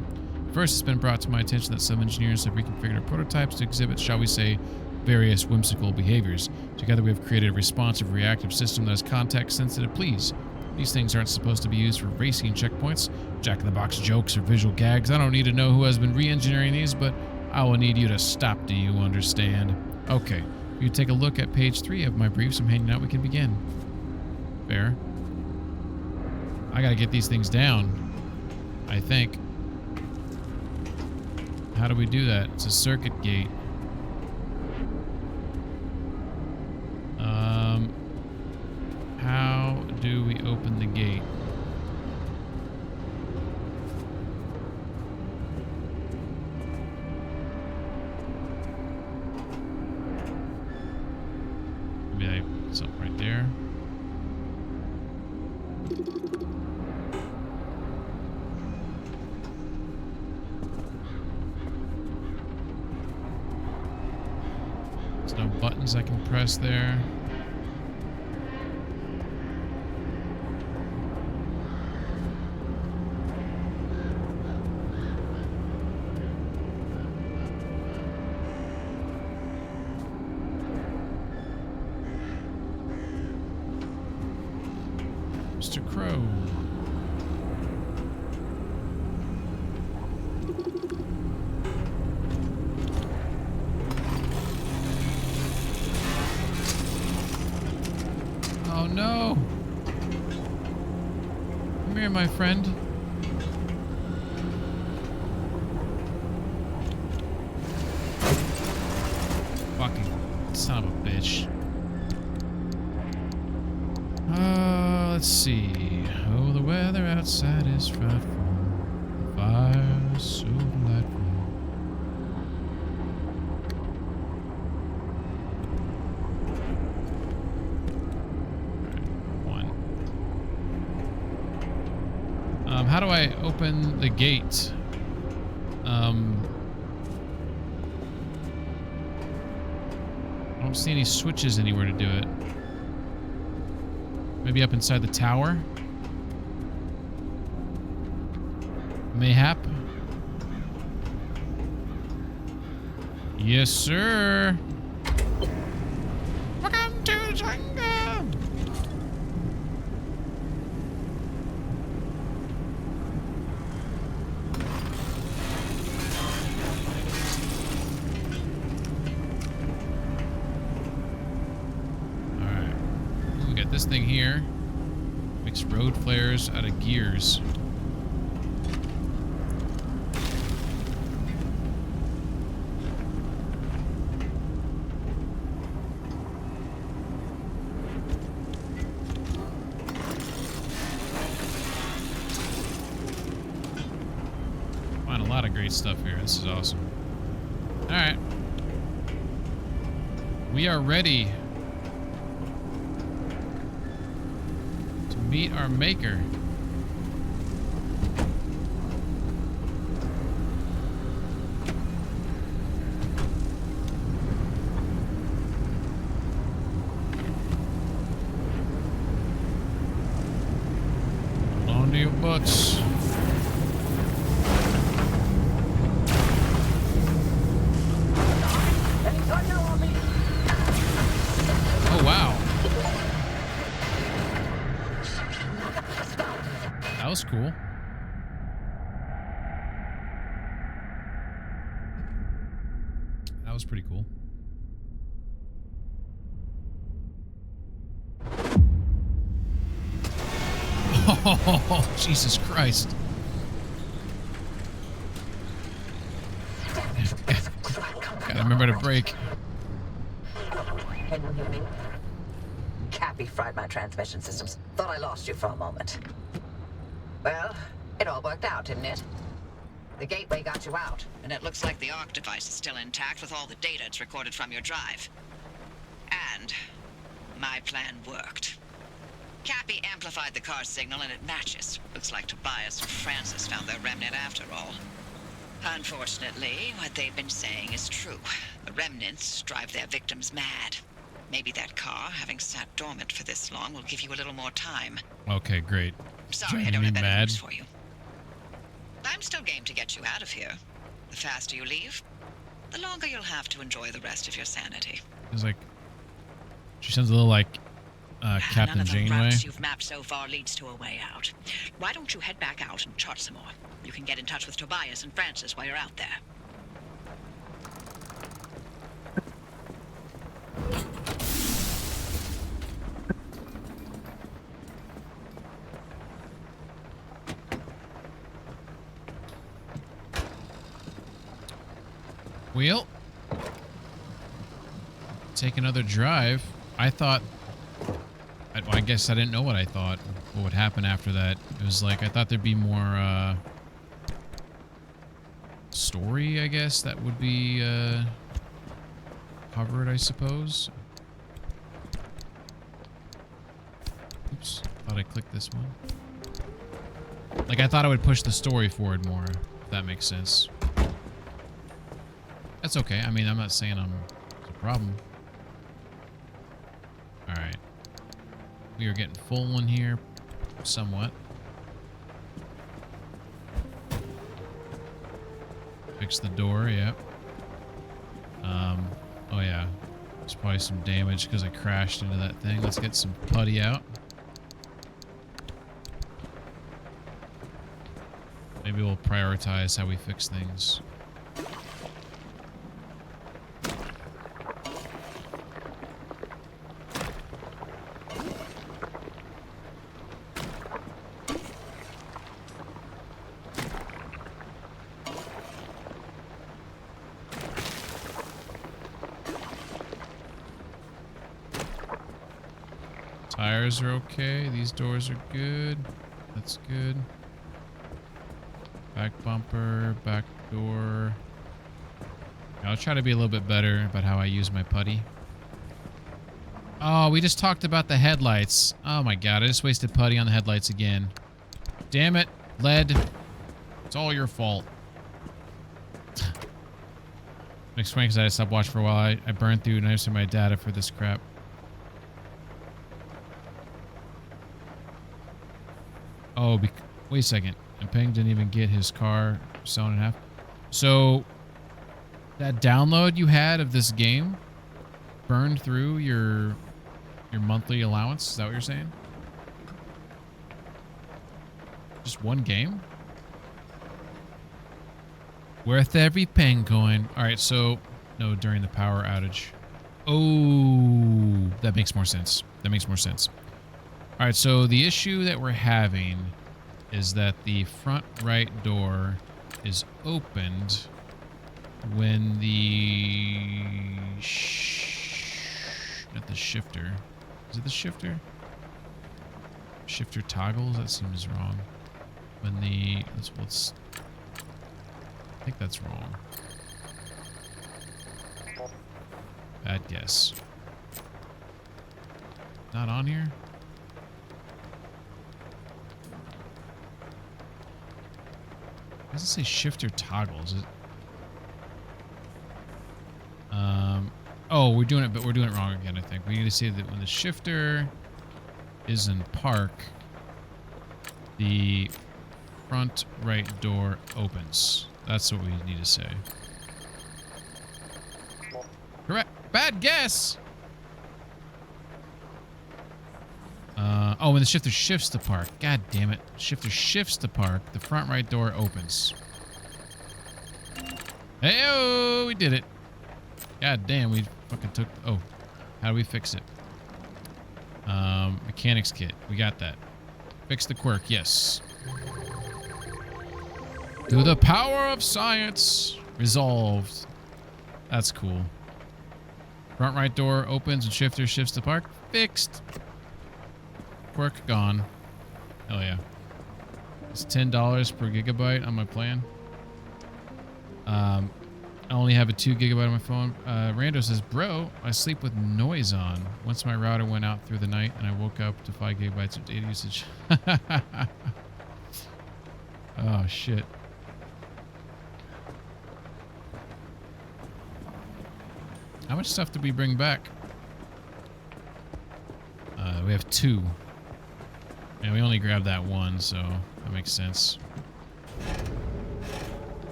First, it's been brought to my attention that some engineers have reconfigured our prototypes to exhibit, shall we say, various whimsical behaviors. Together, we have created a responsive, reactive system that is context-sensitive. Please, these things aren't supposed to be used for racing checkpoints, jack-in-the-box jokes, or visual gags. I don't need to know who has been re-engineering these, but I will need you to stop. Do you understand? Okay. If you take a look at page 3 of my briefs I'm handing out, we can begin. Fair. I gotta get these things down, I think. How do we do that? It's a circuit gate. How do we open the gate? Maybe something right there. There's no buttons I can press there. Mr. Crow. Oh no! Come here, my friend. Fucking son of a bitch. Let's see. Oh, the weather outside is frightful. The fire is so delightful. Alright, 1. How do I open the gate? I don't see any switches anywhere to do it. Maybe up inside the tower? Mayhap? Yes, sir. Welcome to the jungle. Alright. We got this thing here. Makes road flares out of gears. great stuff here. This is awesome. All right. We are ready to meet our maker. Hold on to your butts. Oh, wow. That was cool. That was pretty cool. Oh, Jesus Christ. Gotta remember to brake. Cappy fried my transmission systems. Thought I lost you for a moment. Well, it all worked out, didn't it? The gateway got you out. And it looks like the ARC device is still intact with all the data it's recorded from your drive. And my plan worked. Cappy amplified the car's signal and it matches. Looks like Tobias and Francis found their remnant after all. Unfortunately, what they've been saying is true. The remnants drive their victims mad. Maybe that car, having sat dormant for this long, will give you a little more time. Okay, great. Sorry, I don't have better news for you. I'm still game to get you out of here. The faster you leave, the longer you'll have to enjoy the rest of your sanity. It's like, she sounds a little like Captain None of the Janeway. routes you've mapped so far leads to a way out. Why don't you head back out and chart some more? You can get in touch with Tobias and Francis while you're out there. Wheel. Take another drive. I thought... I guess I didn't know what I thought. What would happen after that. It was like, I thought there'd be more, story, I guess, that would be, covered, I suppose. Oops. Thought I clicked this one. Like, I thought I would push the story forward more, if that makes sense. That's okay. I mean, I'm not saying it's a problem. Alright. We are getting full in here, somewhat. Fix the door, yep. Oh yeah. There's probably some damage because I crashed into that thing. Let's get some putty out. Maybe we'll prioritize how we fix things. Tires are okay. These doors are good. That's good. Back bumper, back door. I'll try to be a little bit better about how I use my putty. Oh, we just talked about the headlights. Oh my god, I just wasted putty on the headlights again. Damn it, lead. It's all your fault. Explain because I stopped watching for a while. I burned through most of my data for this crap. Oh, wait a second. And Peng didn't even get his car sewn in half. So, that download you had of this game burned through your monthly allowance? Is that what you're saying? Just one game? Worth every Peng coin. Alright, so... No, during the power outage. Oh, that makes more sense. That makes more sense. Alright, so the issue that we're having is that the front right door is opened when the... not the shifter. Is it the shifter? Shifter toggles? That seems wrong. When the... let's I think that's wrong. Bad guess. Not on here? Does it say shifter toggles? Oh, we're doing it, but we're doing it wrong again, I think. We need to say that when the shifter is in park, the front right door opens. That's what we need to say. Correct. Bad guess! Oh, when the shifter shifts to park. God damn it. Shifter shifts to park. The front right door opens. Hey-oh! We did it. God damn, we fucking took... Oh, how do we fix it? Mechanics kit. We got that. Fix the quirk. Yes. Through the power of science. Resolved. That's cool. Front right door opens and shifter shifts to park. Fixed. Quirk gone. Hell yeah. It's $10 per gigabyte on my plan. I only have a 2 gigabyte on my phone. Rando says, bro, I sleep with noise on. Once my router went out through the night and I woke up to 5 gigabytes of data usage. Oh, shit. How much stuff did we bring back? We have 2. And we only grabbed that 1, so that makes sense.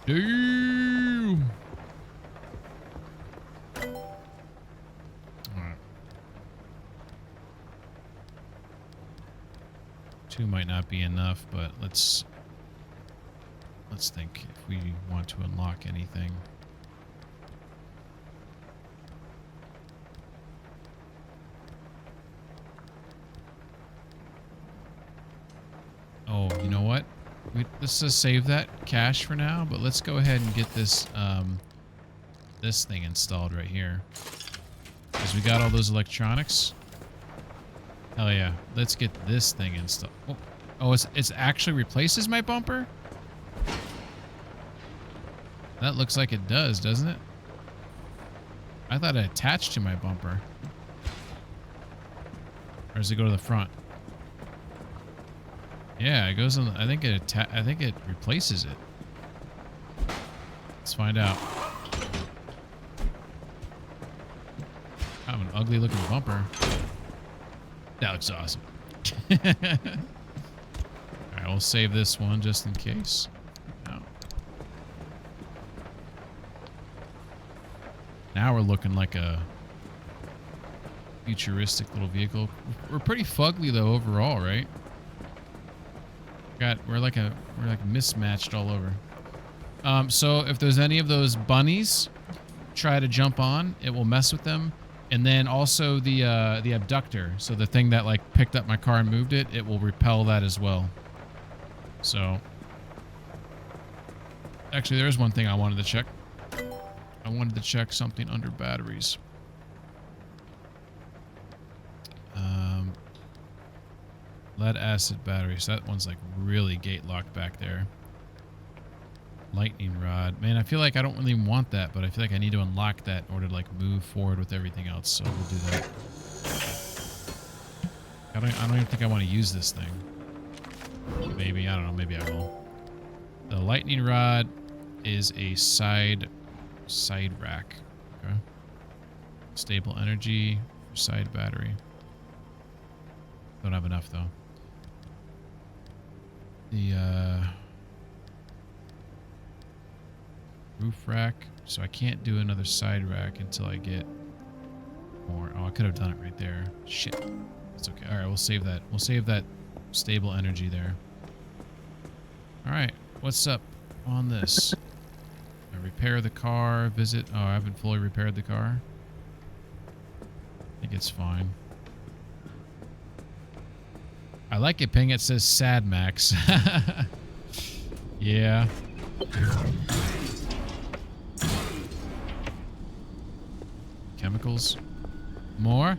Damn! Alright. 2 might not be enough, but let's think if we want to unlock anything. Oh, you know what? Let's just save that cash for now, but let's go ahead and get this this thing installed right here. Because we got all those electronics. Hell yeah. Let's get this thing installed. Oh, it's actually replaces my bumper? That looks like it does, doesn't it? I thought it attached to my bumper. Or does it go to the front? Yeah, it goes on. I think it replaces it. Let's find out. Kind of an ugly looking bumper. That looks awesome. Alright, we'll save this one just in case. No. Now we're looking like a futuristic little vehicle. We're pretty fugly though overall, right? We're like mismatched all over. So if there's any of those bunnies try to jump on, it will mess with them. And then also the abductor, so the thing that like picked up my car and moved it, it will repel that as well. So actually there's one thing I wanted to check. I wanted to check something under batteries. Lead acid batteries. That one's like really gate locked back there. Lightning rod. Man, I feel like I don't really want that, but I feel like I need to unlock that in order to like move forward with everything else. So we'll do that. I don't even think I want to use this thing. Maybe, I don't know, maybe I will. The lightning rod is a side rack. Okay. Stable energy, side battery. Don't have enough though. The roof rack. So I can't do another side rack until I get more. Oh, I could have done it right there. Shit. That's okay. All right, we'll save that. We'll save that stable energy there. All right, what's up on this? I repair the car. Visit. Oh, I haven't fully repaired the car. I think it's fine. I like it, Ping. It says Sad Max. Yeah. Chemicals. More.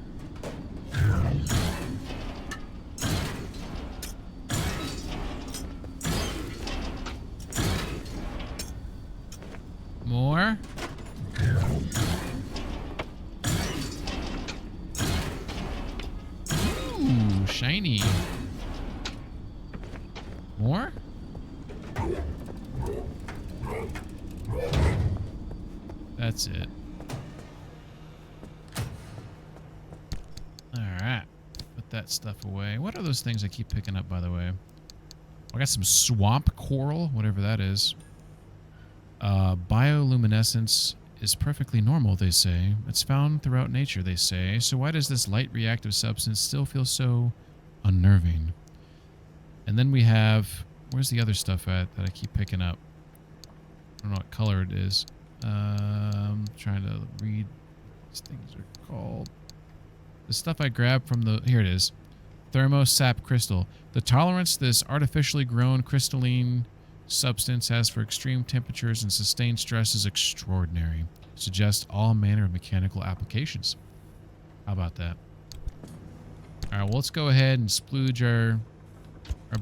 That's it. Alright. Put that stuff away. What are those things I keep picking up, by the way? I got some swamp coral, whatever that is. Bioluminescence is perfectly normal, they say. It's found throughout nature, they say. So why does this light reactive substance still feel so unnerving? And then we have... Where's the other stuff at that I keep picking up? I don't know what color it is. I'm trying to read what these things are called. The stuff I grabbed from the... Here it is. Thermosap crystal. The tolerance this artificially grown crystalline substance has for extreme temperatures and sustained stress is extraordinary. Suggests all manner of mechanical applications. How about that? All right, well, let's go ahead and splooge our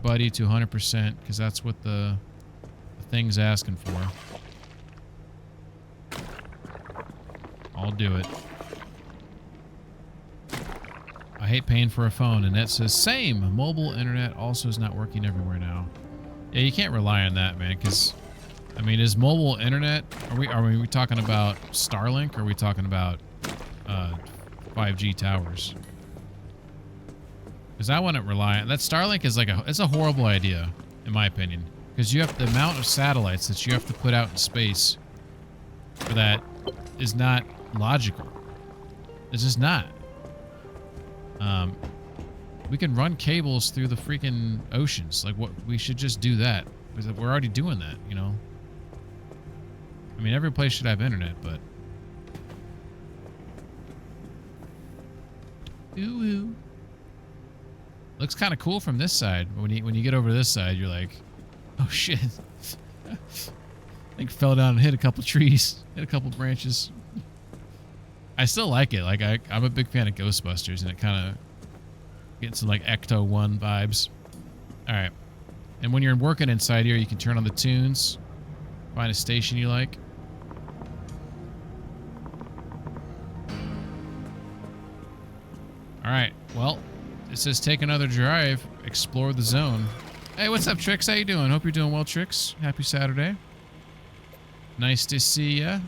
buddy to 100% because that's what the thing's asking for. I'll do it. I hate paying for a phone, and that says same. Mobile internet also is not working everywhere now. Yeah, you can't rely on that, man, because I mean, is mobile internet, are we talking about Starlink or are we talking about 5G towers? Because I wouldn't rely on that. Starlink is like it's a horrible idea in my opinion, because you have the amount of satellites that you have to put out in space for that is not logical. It's just not. We can run cables through the freaking oceans. Like, what? We should just do that. Because we're already doing that, you know? I mean, every place should have internet, but... Ooh. Looks kind of cool from this side. When you get over to this side, you're like, oh, shit. I think fell down and hit a couple trees. Hit a couple branches. I still like it. Like, I'm a big fan of Ghostbusters, and it kind of gets some, like, Ecto 1 vibes. All right. And when you're working inside here, you can turn on the tunes. Find a station you like. All right. Well, it says take another drive. Explore the zone. Hey, what's up, Trix? How you doing? Hope you're doing well, Trix. Happy Saturday. Nice to see ya.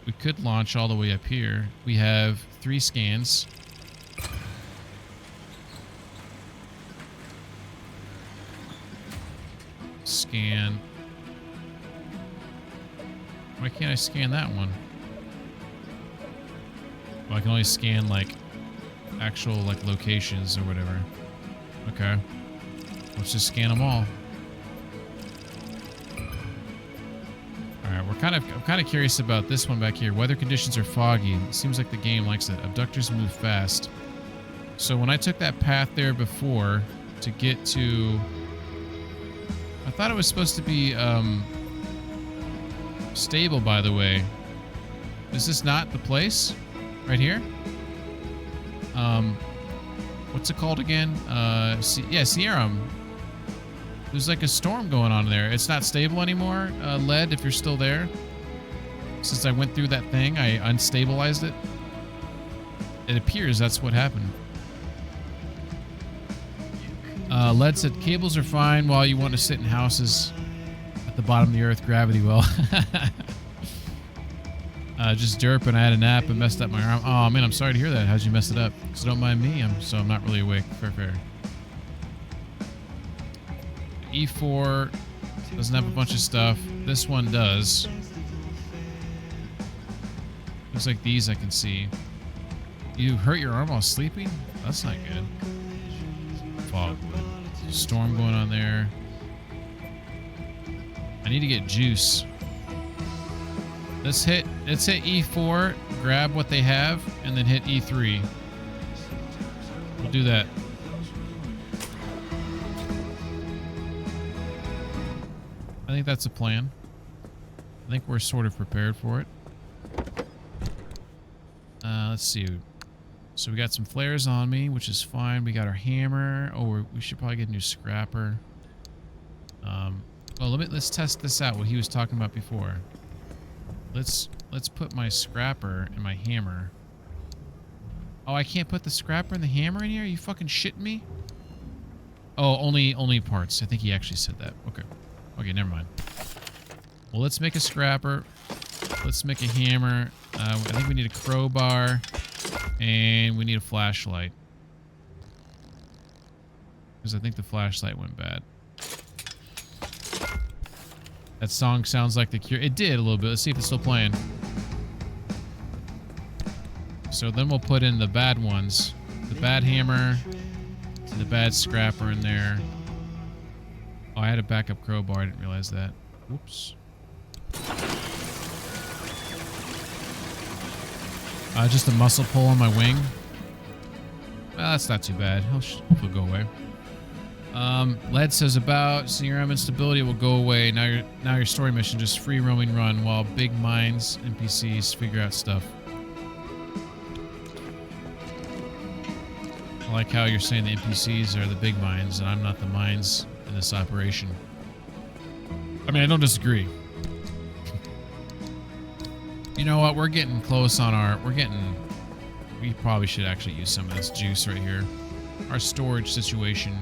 We could launch all the way up here. We have 3 scans. Scan. Why can't I scan that one? Well, I can only scan, like, actual, like, locations or whatever. Okay. Let's just scan them all. Alright, I'm kind of curious about this one back here. Weather conditions are foggy. It seems like the game likes it. Abductors move fast. So when I took that path there before to get to... I thought it was supposed to be stable, by the way. Is this not the place? Right here? What's it called again? Yeah, Sierra. There's like a storm going on there. It's not stable anymore, Lead, if you're still there. Since I went through that thing, I unstabilized it. It appears that's what happened. Lead said, cables are fine while you want to sit in houses at the bottom of the earth. Gravity well. Just derp and I had a nap and messed up my arm. Oh, man, I'm sorry to hear that. How'd you mess it up? So don't mind me. I'm not really awake. Fair. E4 doesn't have a bunch of stuff. This one does. Looks like these I can see. You hurt your arm while sleeping? That's not good. Fog. Storm going on there. I need to get juice. Let's hit E4, grab what they have, and then hit E3. We'll do that. I think that's a plan. I think we're sort of prepared for it. Let's see. So we got some flares on me, which is fine. We got our hammer. Oh, we should probably get a new scrapper. Well, let's test this out. What he was talking about before. Let's put my scrapper and my hammer. Oh, I can't put the scrapper and the hammer in here? Are you fucking shitting me? Oh, only parts. I think he actually said that. Okay. Okay, never mind. Well, let's make a scrapper. Let's make a hammer. I think we need a crowbar. And we need a flashlight. Because I think the flashlight went bad. That song sounds like The Cure. It did a little bit. Let's see if it's still playing. So then we'll put in the bad ones. The bad hammer. And the bad scrapper in there. Oh, I had a backup crowbar. I didn't realize that. Whoops. Just a muscle pull on my wing. Well, that's not too bad. He'll go away. Lead says about CRM instability will go away. Now your story mission just free roaming run while big minds NPCs figure out stuff. I like how you're saying the NPCs are the big minds and I'm not the minds in this operation. I mean, I don't disagree. You know what? We're getting close on our... We probably should actually use some of this juice right here. Our storage situation.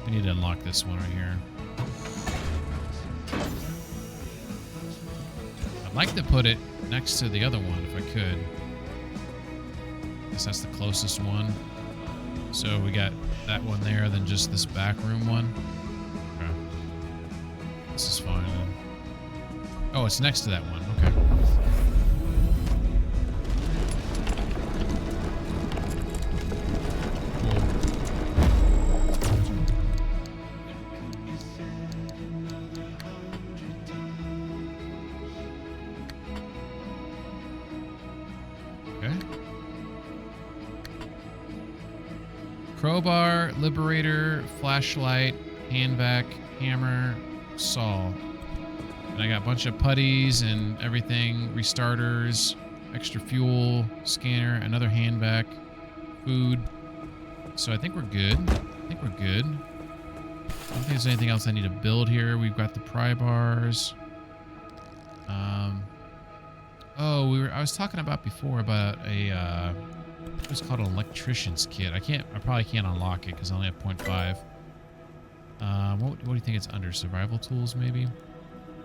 We need to unlock this one right here. I'd like to put it next to the other one if I could. I guess that's the closest one. So we got that one there, then just this back room one. Okay. This is fine then. Oh, it's next to that one. Okay. Crowbar, liberator, flashlight, handvac, hammer, saw. And I got a bunch of putties and everything, restarters, extra fuel, scanner, another handvac, food. So I think we're good. I don't think there's anything else I need to build here. We've got the pry bars. I was talking about before about a what's called an electrician's kit. I probably can't unlock it because I only have 0.5. What do you think it's under? Survival tools, maybe?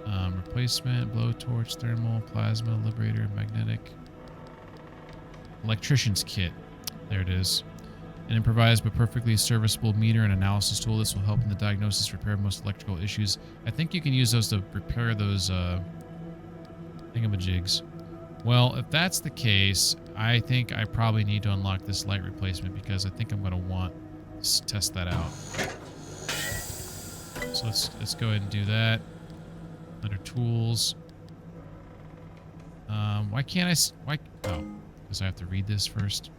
Replacement, blowtorch, thermal, plasma, liberator, magnetic. Electrician's kit. There it is. An improvised but perfectly serviceable meter and analysis tool. This will help in the diagnosis, repair of most electrical issues. I think you can use those to repair those thingamajigs. Well, if that's the case, I think I probably need to unlock this light replacement because I think I'm going to want to test that out. So let's go ahead and do that. Under tools. Why can't I... Oh, because I have to read this first.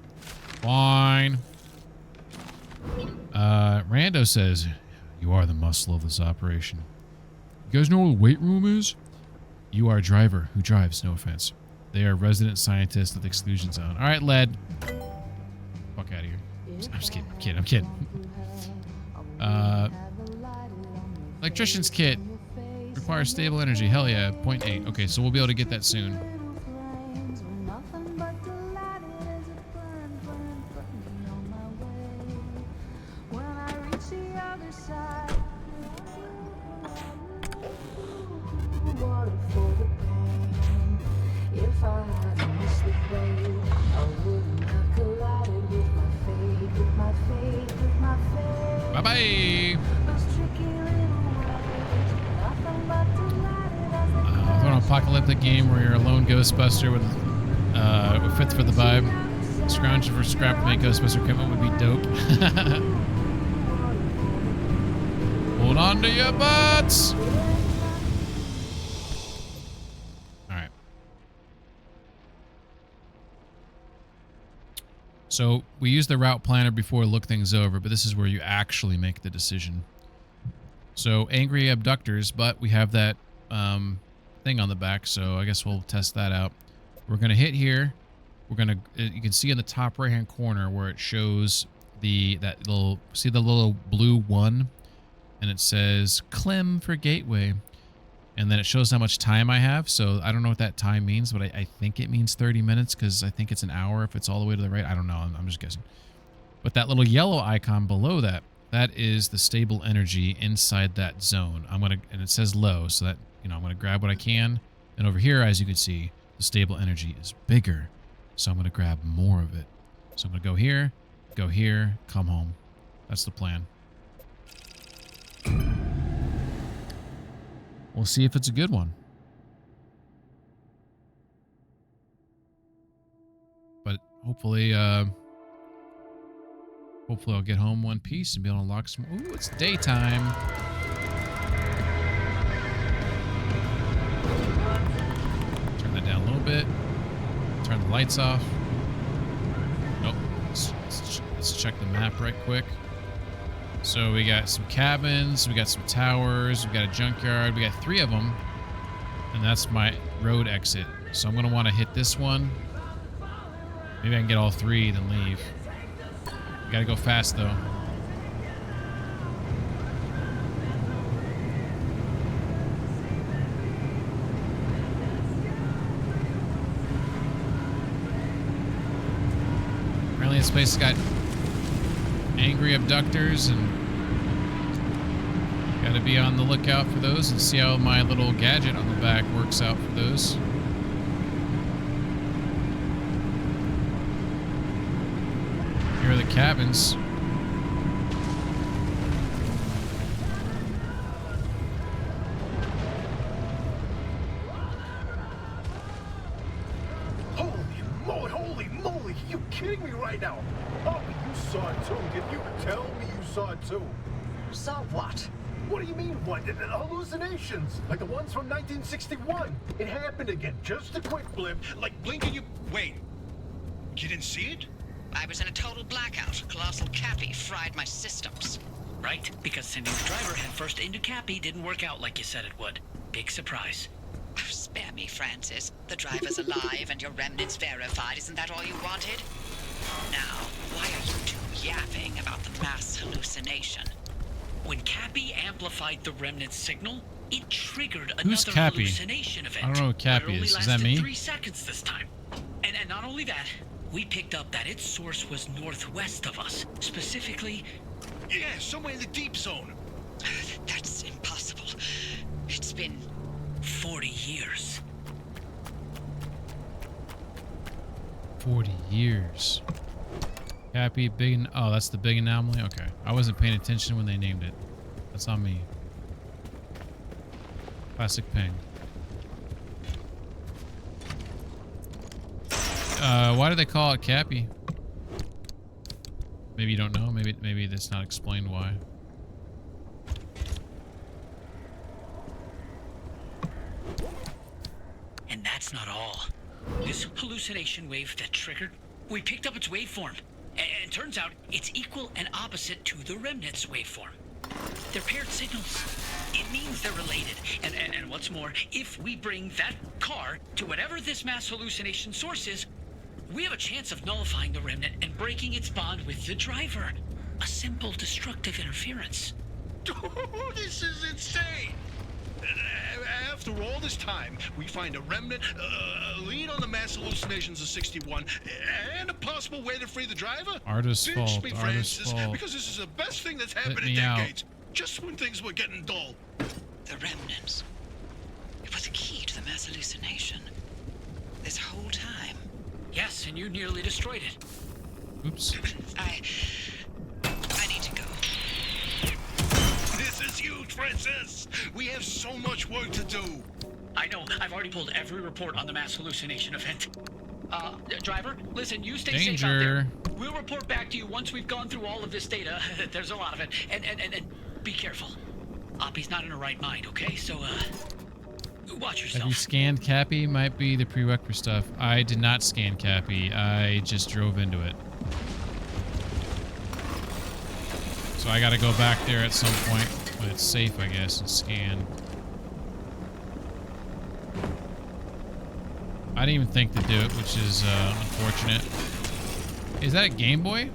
Fine. Rando says, you are the muscle of this operation. You guys know what a weight room is? You are a driver who drives, no offense. They are resident scientists of the exclusion zone. All right, Lead. Fuck out of here. I'm just kidding. I'm kidding. Electrician's kit. Requires stable energy. Hell yeah. 0.8. Okay, so we'll be able to get that soon. Bye-bye. An apocalyptic game where you're a lone Ghostbuster with fits for the vibe. Scrounge for scrap to make Ghostbuster equipment would be dope. Hold on to your butts. Alright. So we use the route planner before we look things over, but this is where you actually make the decision. So angry abductors, but we have that thing on the back, so I guess we'll test that out. We're gonna hit here. We're gonna you can see in the top right hand corner where it shows the little blue 1, and it says Clem for gateway, and then it shows how much time I have. So I don't know what that time means, but I think it means 30 minutes because I think it's an hour if it's all the way to the right. I don't know. I'm just guessing. But that little yellow icon below that is the stable energy inside that zone. And it says low, so that, I'm going to grab what I can, And over here, as you can see, the stable energy is bigger. So I'm going to grab more of it. So I'm going to go here, come home. That's the plan. We'll see if it's a good one. But hopefully I'll get home one piece and be able to unlock some. Ooh, it's daytime. Turn that down a little bit. Turn the lights off. Nope. Let's check the map right quick. So we got some cabins, we got some towers, we got a junkyard, we got 3 of them. And that's my road exit. So I'm going to want to hit this one. Maybe I can get all 3, then leave. We got to go fast, though. Apparently this place has got angry abductors, and gotta be on the lookout for those and see how my little gadget on the back works out for those. Here are the cabins. Holy moly, you kidding me right now? Oh, you saw it too, didn't you? Tell me you saw it too. Saw what? What do you mean, what? Hallucinations, like the ones from 1961. It happened again, just a quick blip. Like blinking you... Wait. You didn't see it? I was in a total blackout. Colossal Cappy fried my systems. Right, because sending the driver headfirst into Cappy didn't work out like you said it would. Big surprise. Oh, spare me, Francis. The driver's alive and your remnants verified. Isn't that all you wanted? Now, why are you two yapping about the mass hallucination? When Cappy amplified the remnant signal, it triggered Who's another Cappy? hallucination event. I don't know what Cappy It only is. Is that lasted me? 3 seconds this time. And not only that, we picked up that its source was northwest of us. Specifically... Yeah, somewhere in the deep zone. That's impossible. It's been... 40 years. 40 years. Cappy, big... Oh, that's the big anomaly? Okay. I wasn't paying attention when they named it. That's on me. Classic ping. Why do they call it Cappy? Maybe you don't know. Maybe that's not explained why. And that's not all. This hallucination wave that triggered, we picked up its waveform. And turns out it's equal and opposite to the remnant's waveform. They're paired signals. It means they're related. And what's more, if we bring that car to whatever this mass hallucination source is, we have a chance of nullifying the remnant and breaking its bond with the driver. A simple destructive interference. This is insane. After all this time, we find a remnant, a lead on the mass hallucinations of 61, and a possible way to free the driver? Artist's Pinch fault. me, Artist's Francis, fault. because this is the best thing that's happened in me out. decades. Just when things were getting dull. The remnants. It was a key to the mass hallucination. This whole time. Yes, and you nearly destroyed it. Oops. I need to go. This is huge, Francis. We have so much work to do. I know. I've already pulled every report on the mass hallucination event. Driver, listen, you stay safe out there. We'll report back to you once we've gone through all of this data. There's a lot of it. And be careful. Oppie's not in her right mind, okay? So, watch yourself. Have you scanned Cappy? Might be the prereq for stuff. I did not scan Cappy. I just drove into it. So I gotta go back there at some point when it's safe, I guess, and scan. I didn't even think to do it, which is unfortunate. Is that a Game Boy?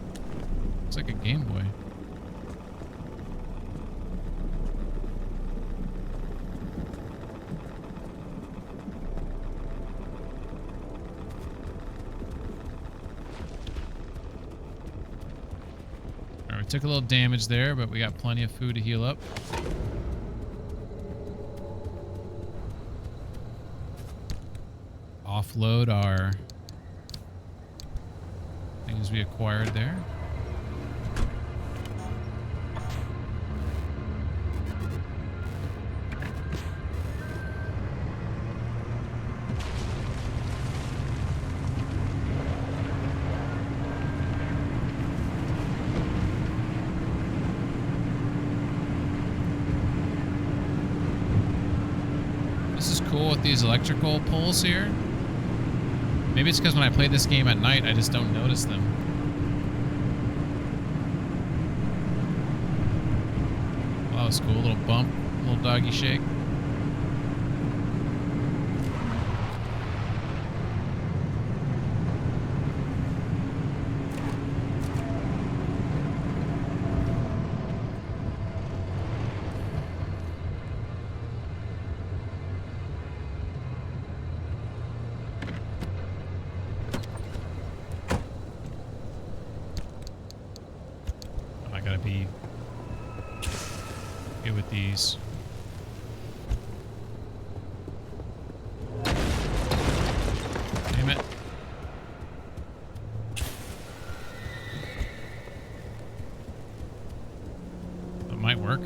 Looks like a Game Boy. Alright, we took a little damage there, but we got plenty of food to heal up. offload our things we acquired there. Cool with these electrical poles here. Maybe it's because when I play this game at night, I just don't notice them. Well, that was cool. Little bump, little doggy shake. Be good with these. Damn it. That might work.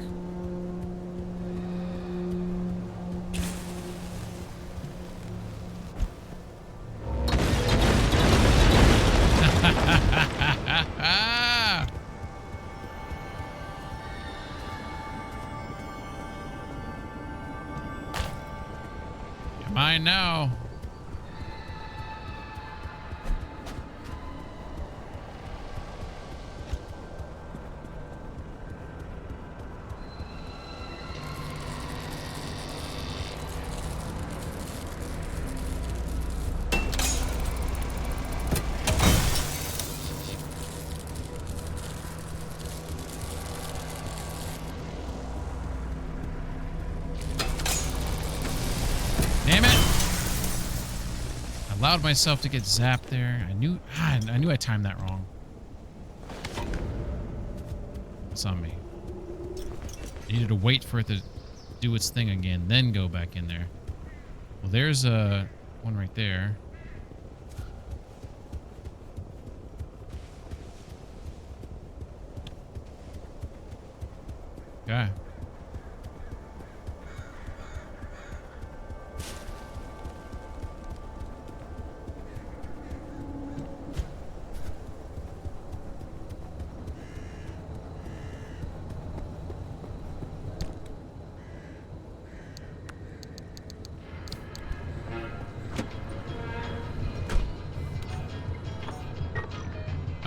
Mine now. Allowed myself to get zapped there. I knew I timed that wrong. It's on me. I needed to wait for it to do its thing again, then go back in there. Well, there's a one right there. Okay.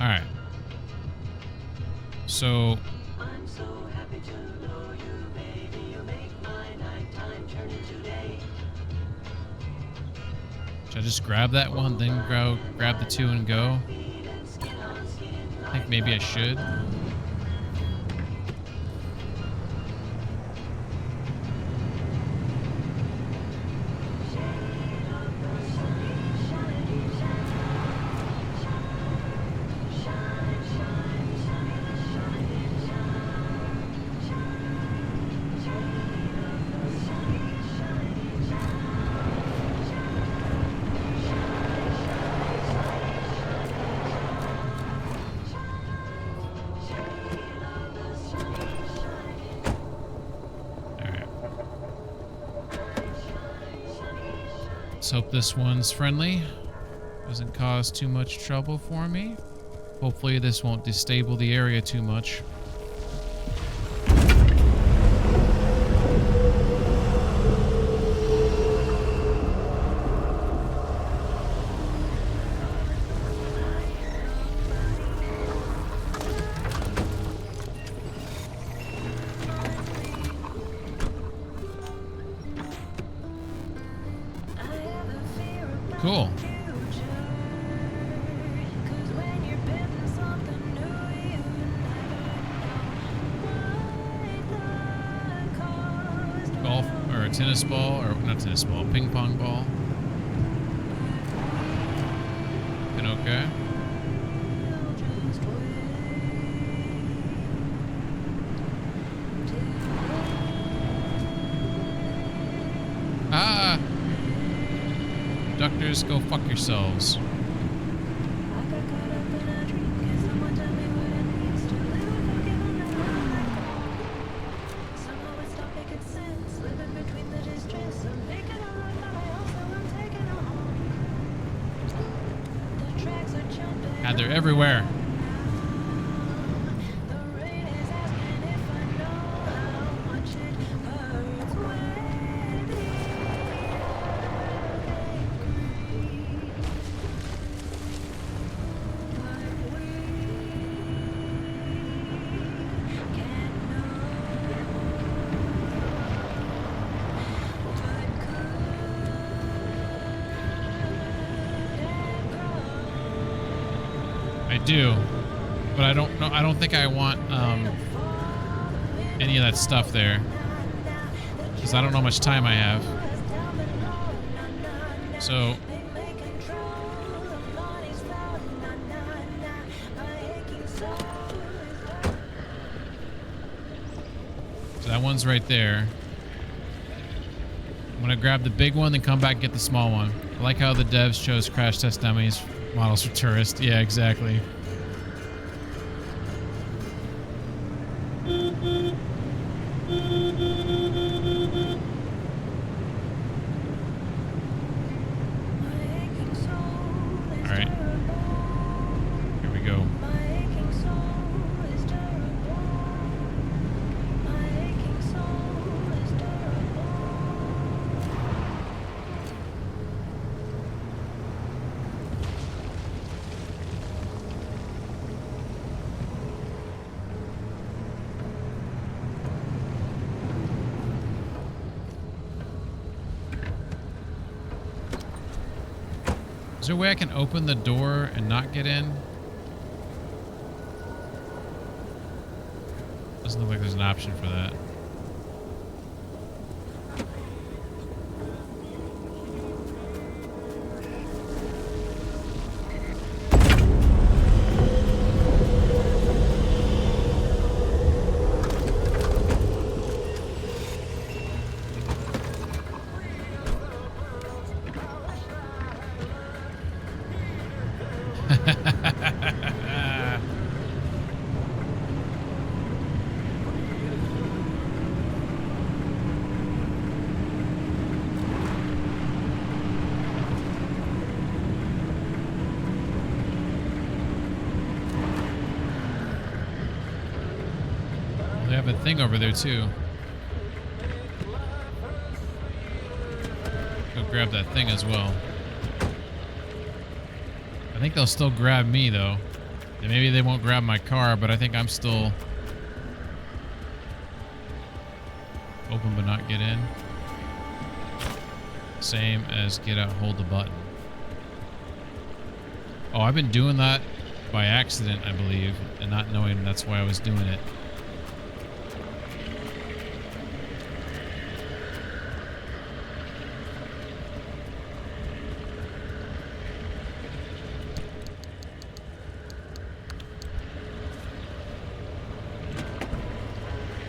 Alright. So I'm so happy to know you, baby. You make my nighttime turn into day. Should I just grab that one, then grab the two and go? I think maybe I should. Let's hope this one's friendly. Doesn't cause too much trouble for me. Hopefully this won't destabilize the area too much. Cool. Golf or a tennis ball, or not tennis ball, ping pong ball. Been okay. Ah. Abductors, go fuck yourselves. God, they're everywhere. I do, but I don't know. I don't think I want any of that stuff there, because I don't know how much time I have. So that one's right there. I'm gonna grab the big one, then come back and get the small one. I like how the devs chose crash test dummies models for tourists. Yeah, exactly. All right. Here we go. Is there a way I can open the door and not get in? Doesn't look like there's an option for that. They have a thing over there too. Go grab that thing as well. I think they'll still grab me though. And maybe they won't grab my car, but I think I'm still open but not get in. Same as get out, hold the button. Oh, I've been doing that by accident, I believe, and not knowing that's why I was doing it.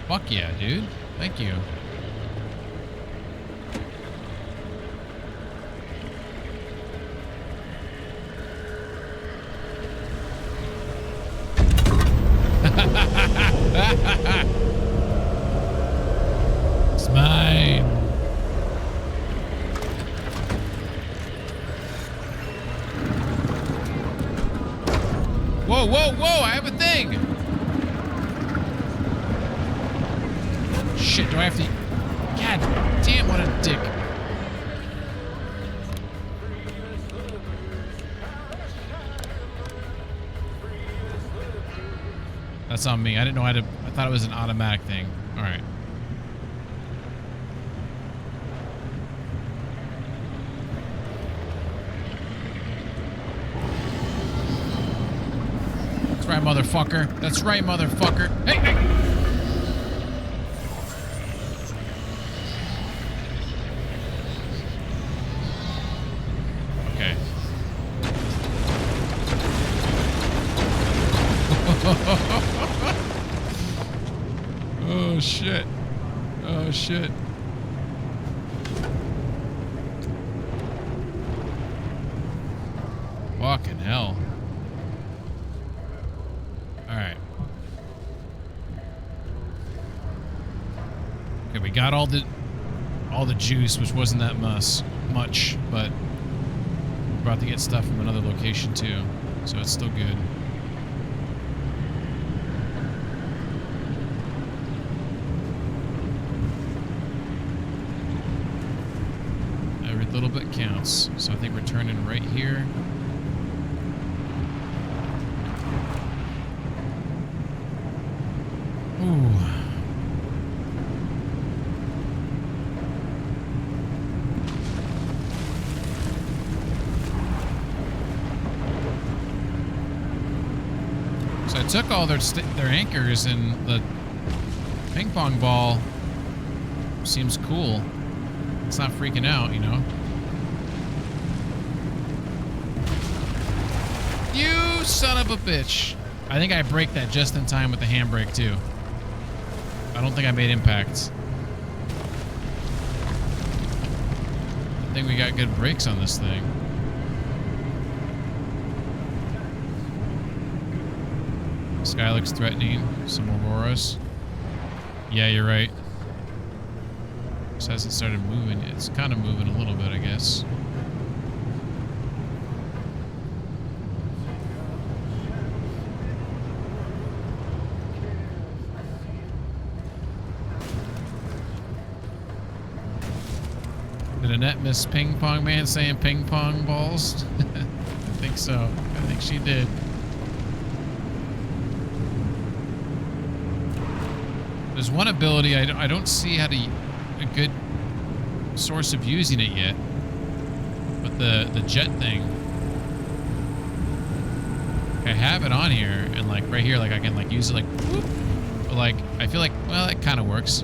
Fuck yeah, dude. Thank you. It's mine. Whoa, whoa, whoa! I have a thing! Shit, do I have to... God damn, what a dick. That's on me. I didn't know I thought it was an automatic thing. Alright. That's right, motherfucker. That's right, motherfucker. Hey, hey! Oh shit. Oh shit. Fucking hell. Alright. Okay, we got all the juice, which wasn't that much, but we're about to get stuff from another location too, so it's still good. Every little bit counts, so I think we're turning right here. Ooh. So I took all their anchors, and the ping pong ball seems cool. It's not freaking out, you know? You son of a bitch. I think I braked that just in time with the handbrake, too. I don't think I made impact. I think we got good brakes on this thing. Sky looks threatening. Some auroras. Yeah, you're right. Just hasn't started moving. It's kind of moving a little bit, I guess. Did Annette miss Ping Pong Man saying ping pong balls? I think so. I think she did. There's one ability I don't see how to a good source of using it yet, but the jet thing, I have it on here, and like right here, like I can like use it like whoop, but like I feel like, well, it kind of works.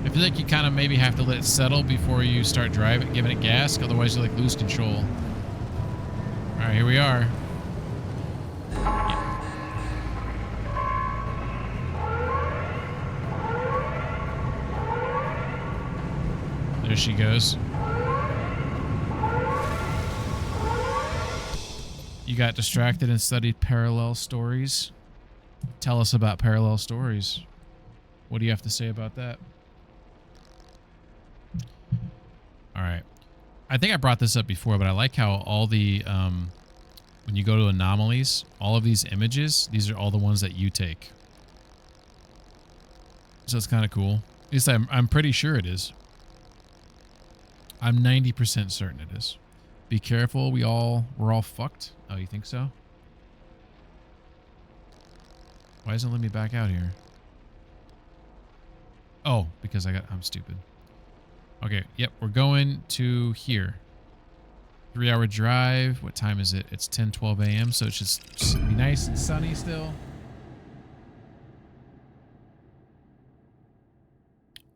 I feel like you kind of maybe have to let it settle before you start driving, giving it gas, otherwise you like lose control. All right, here we are. There she goes. You got distracted and studied parallel stories. Tell us about parallel stories. What do you have to say about that? All right. I think I brought this up before, but I like how all the, when you go to anomalies, all of these images, these are all the ones that you take. So it's kind of cool. At least I'm pretty sure it is. I'm 90% certain it is. Be careful, we're all fucked. Oh, you think so? Why doesn't it let me back out here? Oh, because I'm stupid. Okay, yep, we're going to here. 3-hour drive. What time is it? It's 10:12 a.m., so it should be nice and sunny still.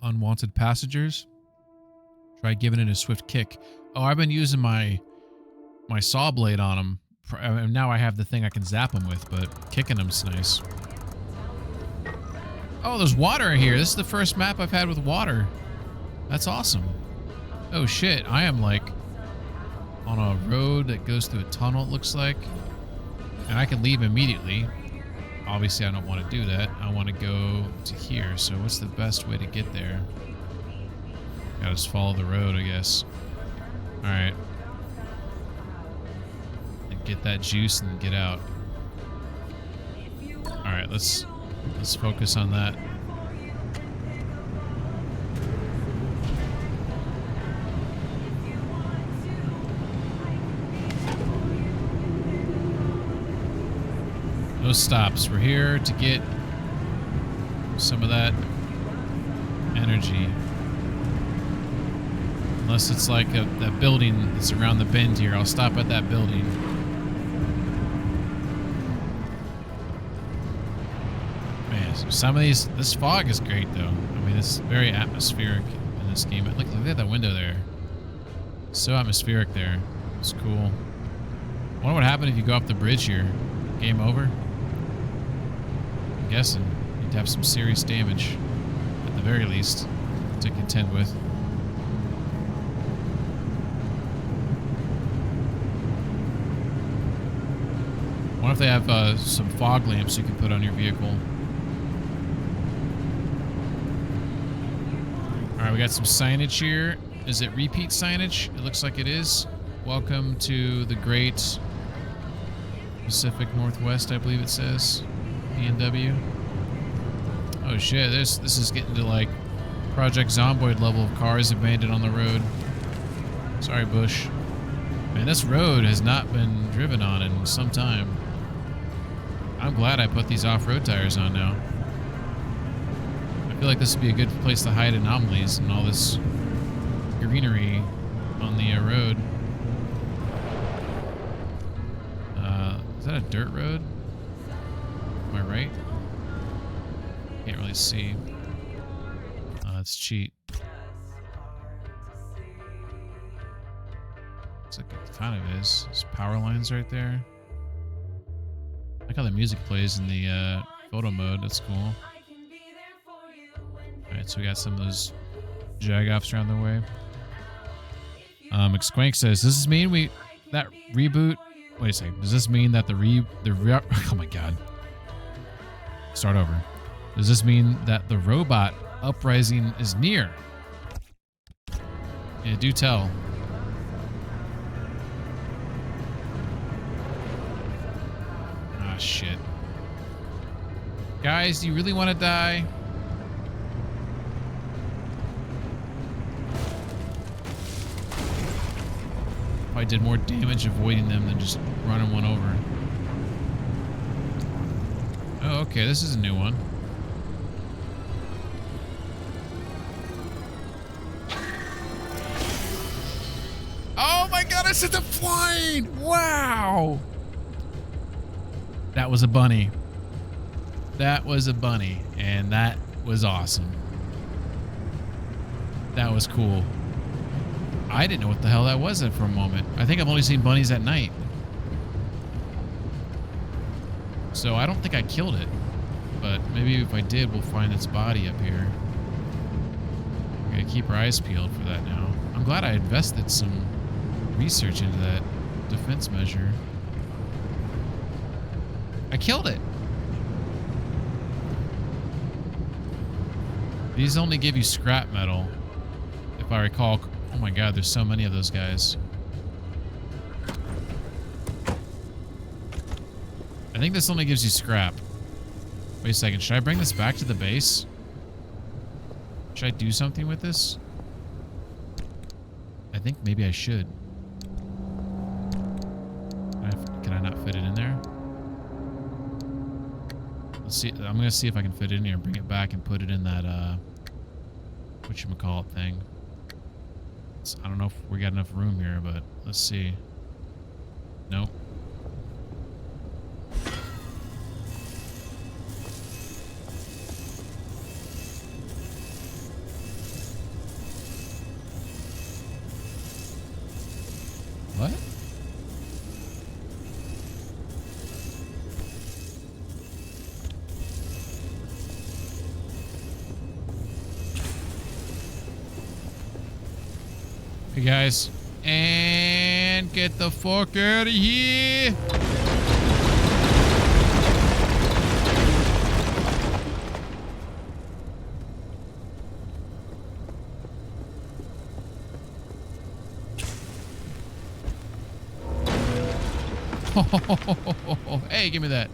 Unwanted passengers. Try giving it a swift kick. Oh, I've been using my saw blade on them. And now I have the thing I can zap them with, but kicking them's nice. Oh, there's water in here. This is the first map I've had with water. That's awesome. Oh shit, I am like on a road that goes through a tunnel, it looks like. And I can leave immediately. Obviously, I don't want to do that. I want to go to here. So what's the best way to get there? Gotta just follow the road, I guess. Alright. And get that juice and get out. Alright, let's focus on that. No stops. We're here to get some of that energy. Unless it's like that building that's around the bend here. I'll stop at that building. Man, so some of this fog is great though. I mean, it's very atmospheric in this game. Look at that window there. So atmospheric there. It's cool. I wonder what happened if you go up the bridge here. Game over? I'm guessing you'd have some serious damage, at the very least, to contend with. What if they have some fog lamps you can put on your vehicle? All right, we got some signage here. Is it repeat signage? It looks like it is. Welcome to the great Pacific Northwest, I believe it says. PNW. Oh shit, this is getting to like Project Zomboid level of cars abandoned on the road. Sorry, Bush. Man, this road has not been driven on in some time. I'm glad I put these off-road tires on now. I feel like this would be a good place to hide anomalies and all this greenery on the road. Is that a dirt road? Am I right? Can't really see. Let's cheat. Looks like it kind of is. There's power lines right there. I like how the music plays in the photo mode. That's cool. Alright, so we got some of those Jag-Offs around the way. Xquank says, does this mean that reboot? Wait a second. Does this mean that oh my god. Start over. Does this mean that the robot uprising is near? Yeah, do tell. Ah, shit. Guys, do you really want to die? I did more damage avoiding them than just running one over. Oh, okay, this is a new one. Oh my god, I sent them flying! Wow! That was a bunny. That was a bunny, and that was awesome. That was cool. I didn't know what the hell that was for a moment. I think I've only seen bunnies at night. So I don't think I killed it. But maybe if I did, we'll find its body up here. We gotta keep our eyes peeled for that now. I'm glad I invested some research into that defense measure. I killed it. These only give you scrap metal, if I recall. Oh my god, there's so many of those guys. I think this only gives you scrap. Wait a second, should I bring this back to the base? Should I do something with this? I think maybe I should. Can I not fit it in there? Let's see. I'm gonna see if I can fit it in here and bring it back and put it in that whatchamacallit thing. I don't know if we got enough room here, but let's see. Nope. What? Hey guys, and get the fuck out of here! Hey, give me that.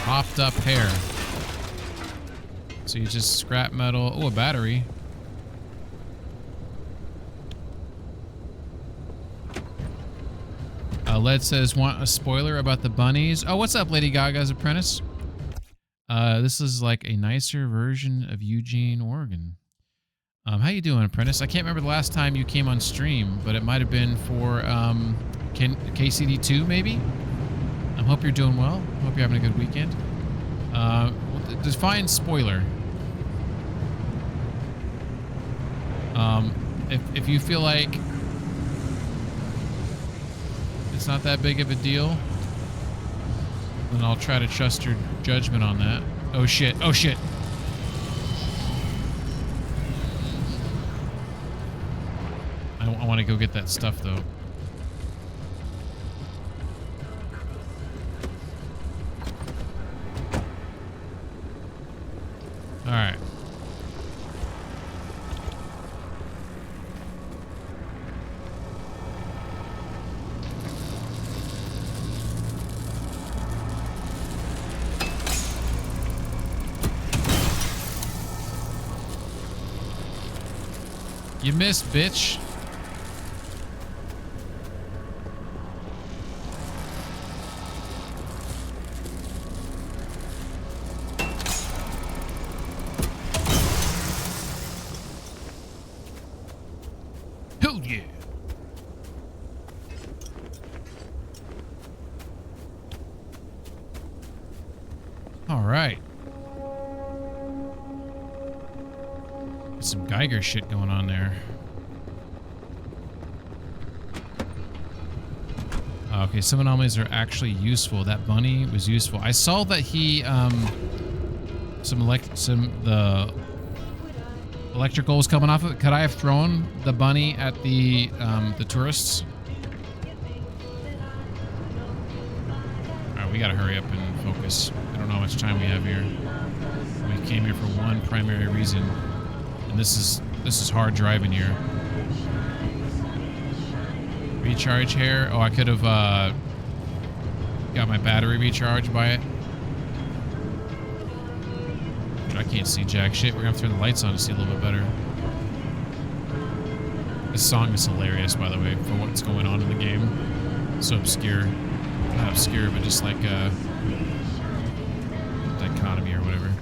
Hopped up hair. So you just scrap metal. Oh, a battery. Led says, want a spoiler about the bunnies? Oh, what's up, Lady Gaga's apprentice? This is like a nicer version of Eugene, Oregon. How you doing, apprentice? I can't remember the last time you came on stream, but it might have been for KCD2, maybe? I hope you're doing well. Hope you're having a good weekend. Define spoiler. If you feel like it's not that big of a deal, then I'll try to trust your judgment on that. Oh shit, oh shit. I want to go get that stuff though. All right. You missed, bitch. Hell yeah. All right. Some Geiger shit going on there. Okay, some anomalies are actually useful. That bunny was useful. I saw that he the electrical was coming off of it. Could I have thrown the bunny at the tourists? All right, we gotta hurry up and focus. I don't know how much time we have here. We came here for one primary reason, and this is hard driving here. Recharge here. Oh, I could have got my battery recharged by it. But I can't see jack shit. We're gonna have to turn the lights on to see a little bit better. This song is hilarious, by the way, for what's going on in the game. So obscure. Not obscure, but just like dichotomy or whatever.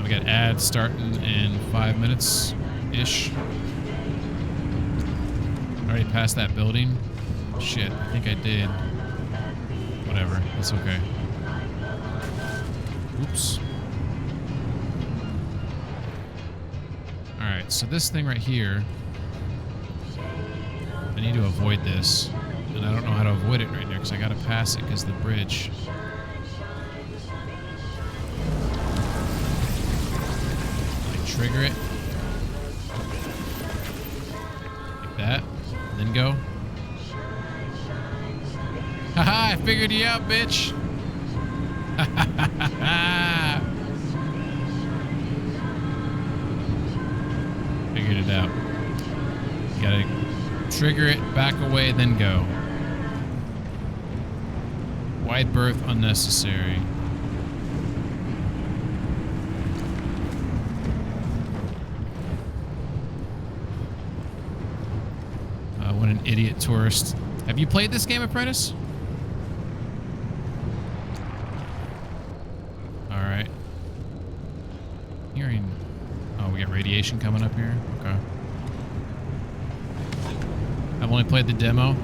We got ads starting in 5 minutes ish. Already passed that building. Shit, I think I did. Whatever, that's okay. Oops. Alright, so this thing right here, I need to avoid this. And I don't know how to avoid it right now because I gotta pass it because of the bridge. Trigger it. Like that. And then go. Haha, I figured you out, bitch. Figured it out. You gotta trigger it, back away, then go. Wide berth unnecessary. What an idiot tourist. Have you played this game, Apprentice? Alright. Hearing... Oh, we got radiation coming up here? Okay. I've only played the demo.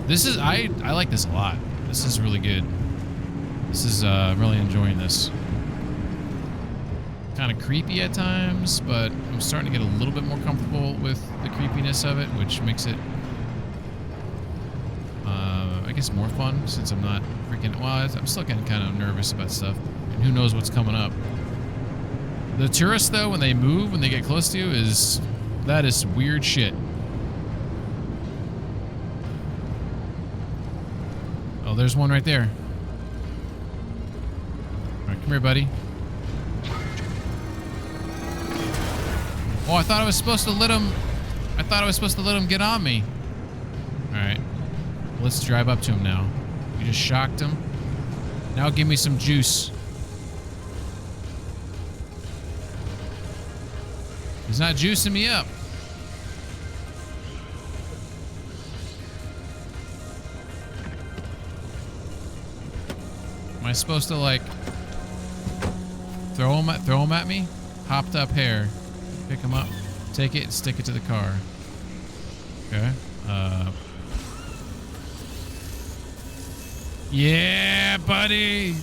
This is... I like this a lot. This is really good. This is, I'm really enjoying this. Kind of creepy at times, but I'm starting to get a little bit more comfortable with the creepiness of it, which makes it... I guess more fun since I'm not freaking... Well, I'm still getting kind of nervous about stuff. And who knows what's coming up. The tourists, though, when they move, when they get close to you, that is weird shit. Oh, there's one right there. Alright, come here, buddy. Oh, I thought I was supposed to let him... I thought I was supposed to let him get on me. Alright. Let's drive up to him now. You just shocked him. Now give me some juice. He's not juicing me up. Am I supposed to like throw him at me? Hopped up hair. Pick him up. Take it and stick it to the car. Okay. Yeah, buddy.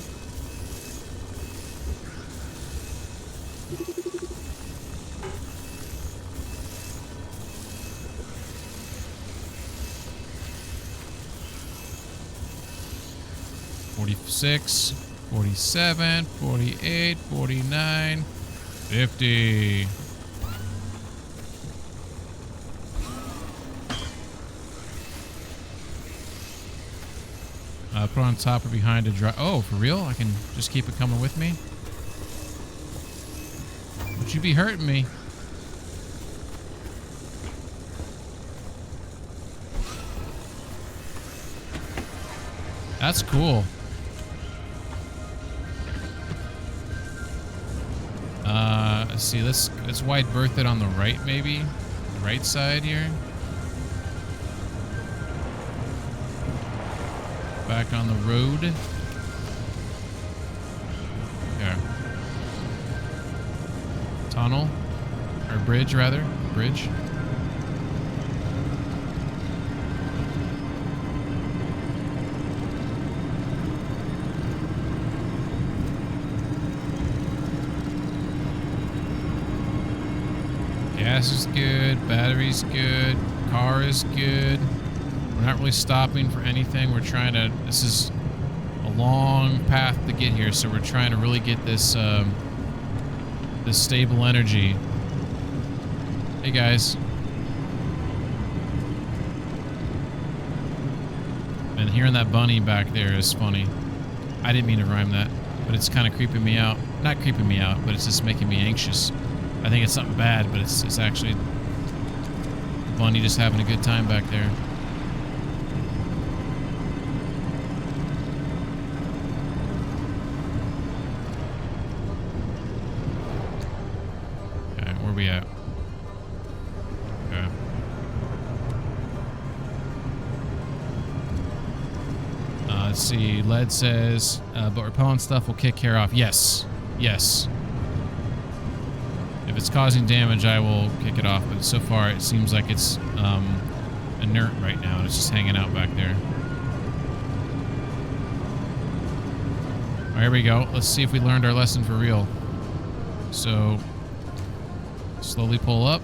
46, 47, 48, 49, 50. Put on top or behind to dry. Oh, for real? I can just keep it coming with me? Would you be hurting me? That's cool. Let's see. Let's wide berth it on the right, maybe. Right side here. Back on the road. Okay. Tunnel. Or bridge, rather. Bridge. Gas is good. Battery's good. Car is good. We're not really stopping for anything. We're trying to... This is a long path to get here, so we're trying to really get this this stable energy. Hey, guys. And hearing that bunny back there is funny. I didn't mean to rhyme that, but it's kind of creeping me out. Not creeping me out, but it's just making me anxious. I think it's something bad, but it's actually the bunny just having a good time back there. Okay, where are we at? Okay. Let's see. Lead says, but repellent stuff will kick hair off. Yes. Yes. If it's causing damage, I will kick it off. But so far, it seems like it's inert right now. It's just hanging out back there. All right, here we go. Let's see if we learned our lesson for real. So, slowly pull up.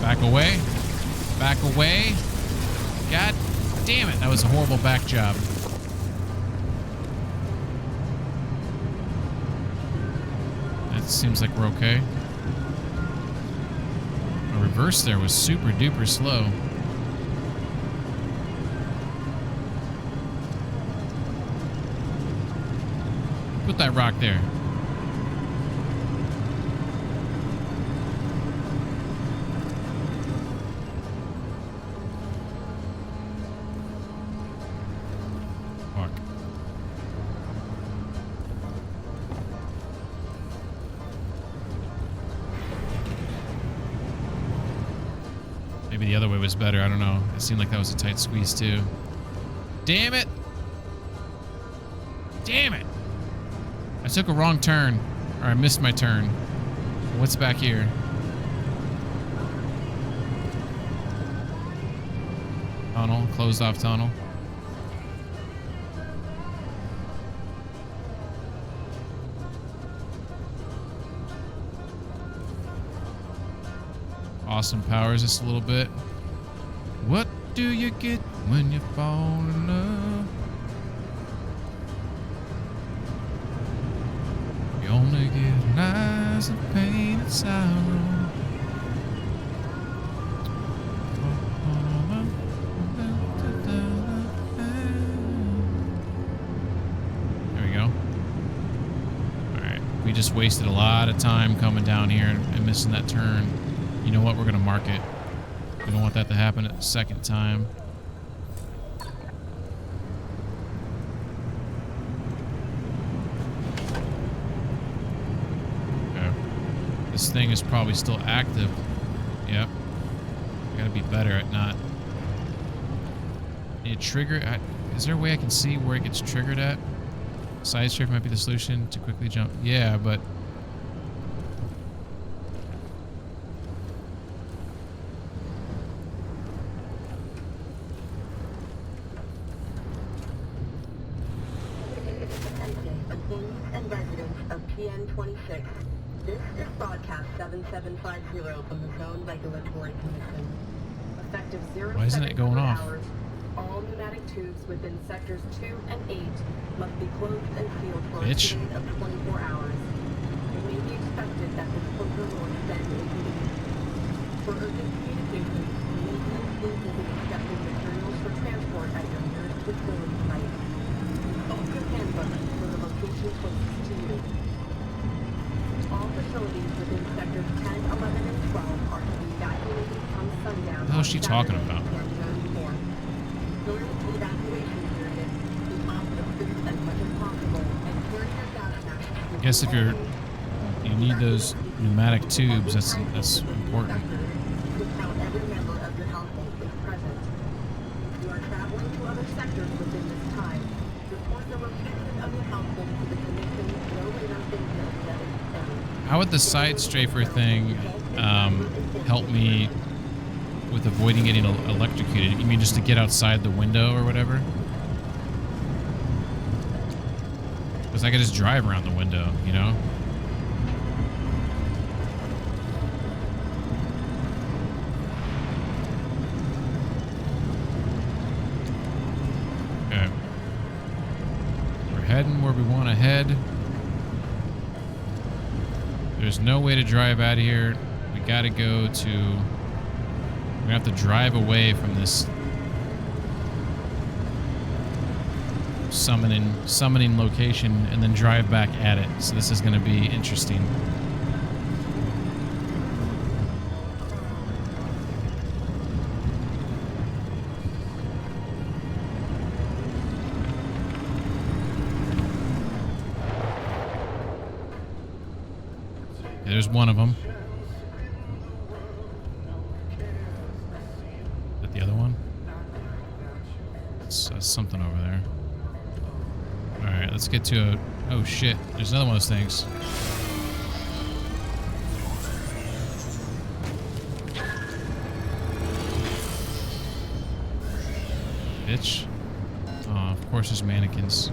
Back away. Back away. God damn it. That was a horrible back job. Seems like we're okay. A reverse there was super duper slow. Put that rock there. Fuck. Maybe the other way was better. I don't know. It seemed like that was a tight squeeze, too. Damn it! Damn it! I took a wrong turn. Or I missed my turn. What's back here? Tunnel. Closed off tunnel. Austin Powers just a little bit. What do you get when you fall in love? You only get lies of pain and sorrow. There we go. Alright. We just wasted a lot of time coming down here and missing that turn. You know what? We're going to mark it. We don't want that to happen a second time. Okay. This thing is probably still active. Yep. I got to be better at not... Need a trigger? Is there a way I can see where it gets triggered at? Side strafe might be the solution to quickly jump. Yeah, but... This is broadcast 7750 from the Zone Regulatory Commission. Effective 0 Why isn't it going off? hours, All pneumatic tubes within sectors 2 and 8 must be closed and sealed for a Bitch. period of 24 hours. It may be expected that this closure will extend into the evening. For urgent communications, maintenance crews will be accepting materials for transport at your nearest facility site. Consult your handbook for the location closest to you. All facilities within sectors 10, 11, and 12 are to be evacuated from sundown. What the hell is she talking about? During the evacuation period, be positive food as much as possible and carry your data snacks. I guess if you need those pneumatic tubes, that's important. Count every member of your household is present. If you are traveling to other sectors within this time, report the location of your household to the commission no later than May 7th. How would the side strafer thing help me with avoiding getting electrocuted? You mean just to get outside the window or whatever? Because I could just drive around the window, you know? Okay. We're heading where we want to head. There's no way to drive out of here. We gotta go to... We're gonna have to drive away from this summoning location and then drive back at it. So this is gonna be interesting. Yeah, there's one of them. The other one? It's something over there. Alright, let's get to a... Oh shit, there's another one of those things. Bitch. Oh, of course there's mannequins.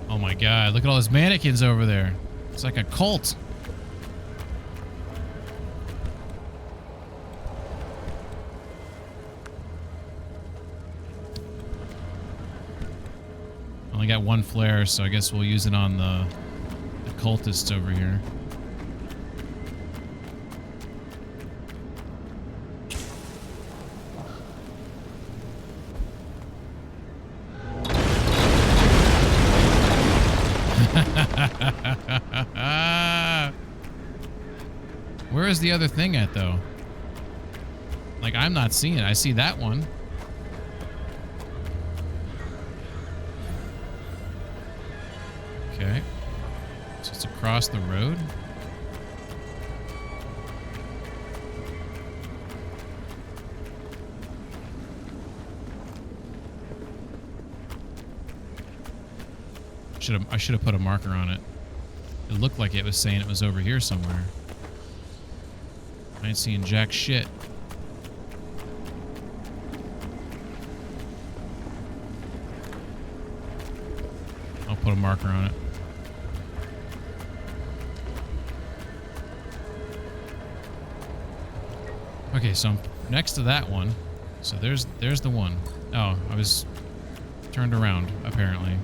Oh my god, look at all those mannequins over there. It's like a cult. Only got one flare, so I guess we'll use it on the cultists over here. Where is the other thing at, though? Like, I'm not seeing it. I see that one. Okay. So it's across the road. I should have put a marker on it. It looked like it was saying it was over here somewhere. I ain't seeing jack shit. I'll put a marker on it. Okay, so I'm next to that one. So there's the one. Oh, I was turned around, apparently.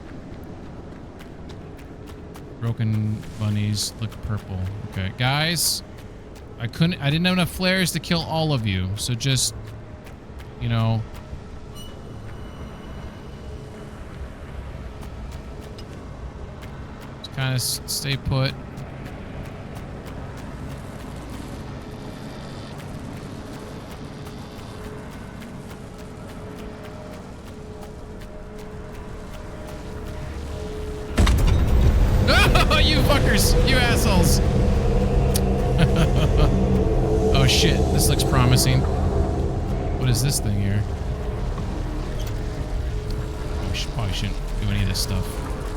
Broken bunnies look purple. Okay, guys, I didn't have enough flares to kill all of you, so just, you know, just kind of stay put. You fuckers! You assholes! Oh shit, this looks promising. What is this thing here? Oh, probably shouldn't do any of this stuff.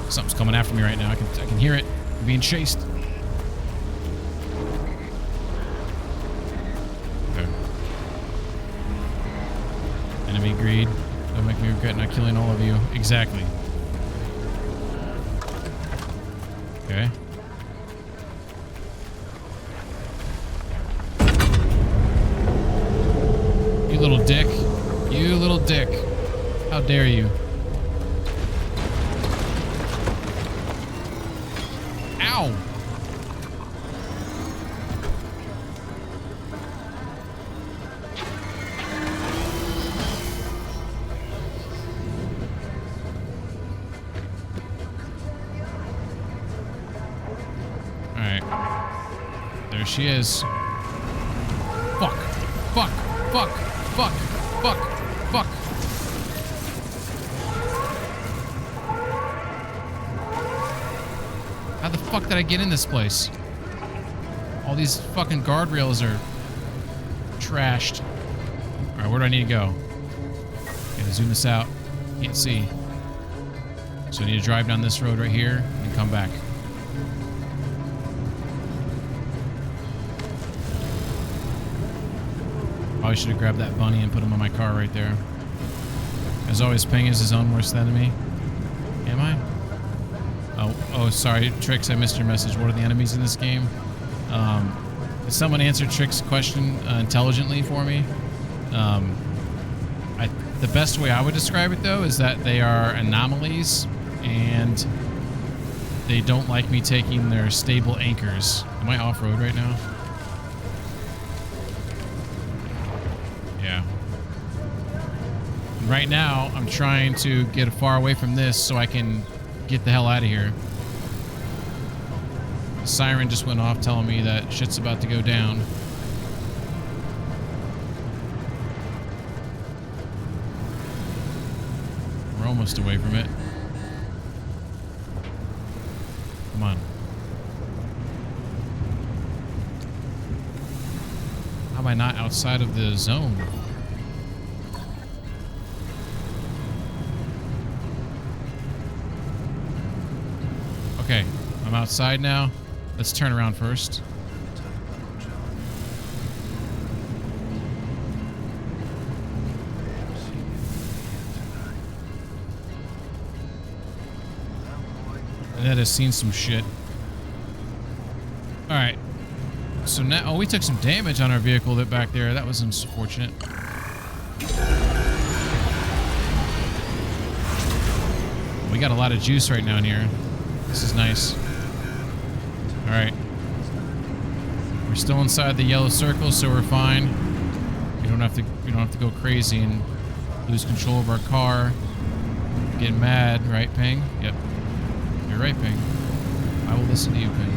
Something's coming after me right now. I can hear it. I'm being chased. Okay. Enemy greed. Don't make me regret not killing all of you. Exactly. Okay. You little dick. You little dick. How dare you? Ow! Alright. There she is. Fuck. Fuck. Fuck. Fuck. Fuck. Fuck. How the fuck did I get in this place? All these fucking guardrails are trashed. Alright, where do I need to go? Gotta zoom this out. Can't see. So I need to drive down this road right here and come back. Probably should have grabbed that bunny and put him on my car right there. As always, Ping is his own worst enemy. Am I? Oh, sorry, Trix, I missed your message. What are the enemies in this game? Did someone answer Trix's question intelligently for me? The best way I would describe it, though, is that they are anomalies, and they don't like me taking their stable anchors. Am I off-road right now? Yeah. And right now, I'm trying to get far away from this so I can get the hell out of here. The siren just went off telling me that shit's about to go down. We're almost away from it. Come on. How am I not outside of the zone? Okay, I'm outside now. Let's turn around first. That has seen some shit. Alright. So now, oh, we took some damage on our vehicle that back there. That was unfortunate. We got a lot of juice right now in here. This is nice. Alright. We're still inside the yellow circle, so we're fine. We don't have to go crazy and lose control of our car. Get mad, right, Ping? Yep. You're right, Ping. I will listen to you, Ping.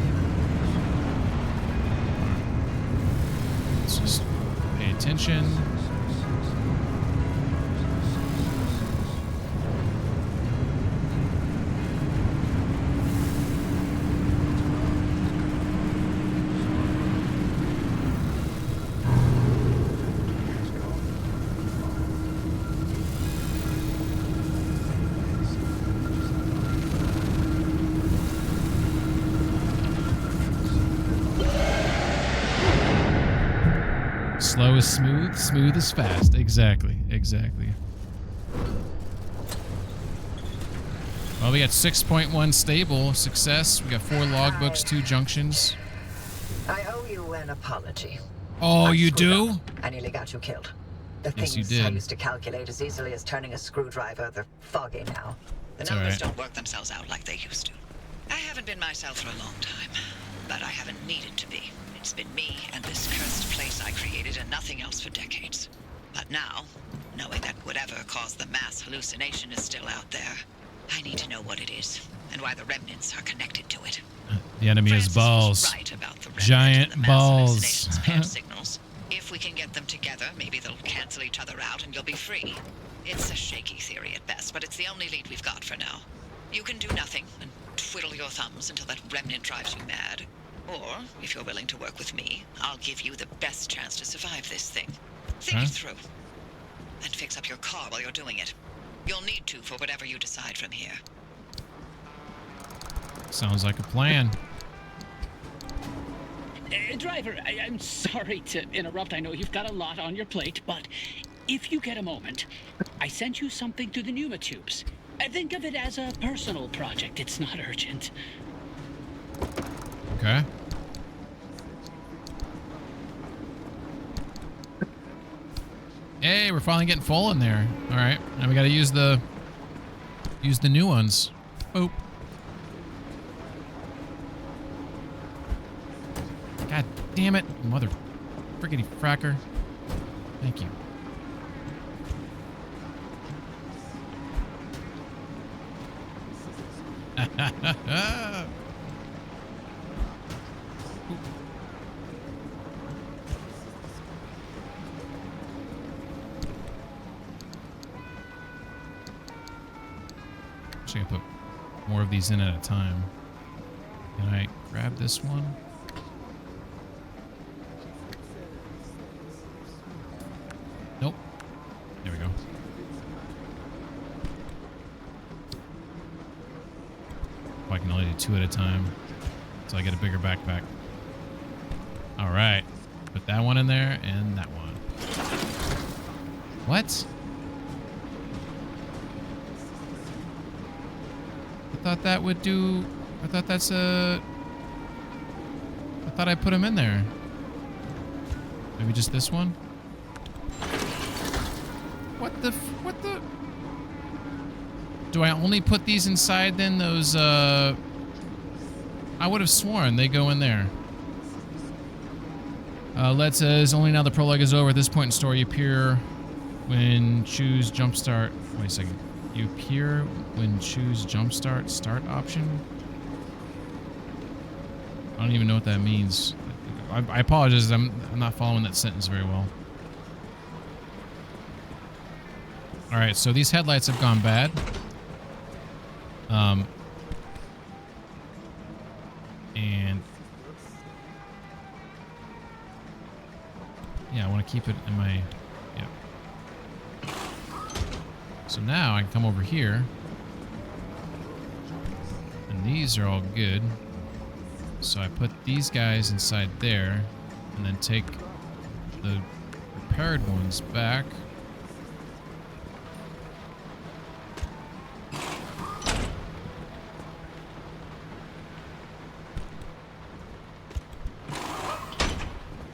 Let's just pay attention. Slow is smooth, smooth is fast. Exactly, exactly. Well, we got 6.1 stable success. We got 4 logbooks, 2 junctions. I owe you an apology. Oh, you do? I nearly got you killed. The Yes, you things I did. used to calculate as easily as turning a screwdriver, they're foggy now. The It's numbers alright. don't work themselves out like they used to. I haven't been myself for a long time, but I haven't needed to be. It's been me and this cursed place I created and nothing else for decades. But now, knowing that whatever caused the mass hallucination is still out there, I need to know what it is and why the remnants are connected to it. The enemy has Francis balls. was right about the remnant Giant and the mass balls. hallucinations pan signals. If we can get them together, maybe they'll cancel each other out and you'll be free. It's a shaky theory at best, but it's the only lead we've got for now. You can do nothing and twiddle your thumbs until that remnant drives you mad. Or, if you're willing to work with me, I'll give you the best chance to survive this thing. Think it through. And fix up your car while you're doing it. You'll need to for whatever you decide from here. Sounds like a plan. Driver, I'm sorry to interrupt. I know you've got a lot on your plate, but if you get a moment, I sent you something through the pneumotubes. Think of it as a personal project. It's not urgent. Okay. Hey, we're finally getting full in there. All right, now we got to use the new ones. Oh. God damn it, mother friggity fracker. Thank you. Actually, I put more of these in at a time. Can I grab this one? Nope. There we go. Oh, I can only do 2 at a time, so I get a bigger backpack. All right. Put that one in there and that one. What? I thought that would do... I thought that's a... I thought I put them in there. Maybe just this one? What the... What the... Do I only put these inside then? Those, I would have sworn they go in there. Led says, only now the prologue is over. At this point in story, you appear when choose jumpstart. Wait a second. You appear when choose jumpstart start option? I don't even know what that means. I apologize. I'm not following that sentence very well. All right, so these headlights have gone bad. And yeah, I want to keep it in my, yeah. So now I can come over here and these are all good. So I put these guys inside there and then take the repaired ones back.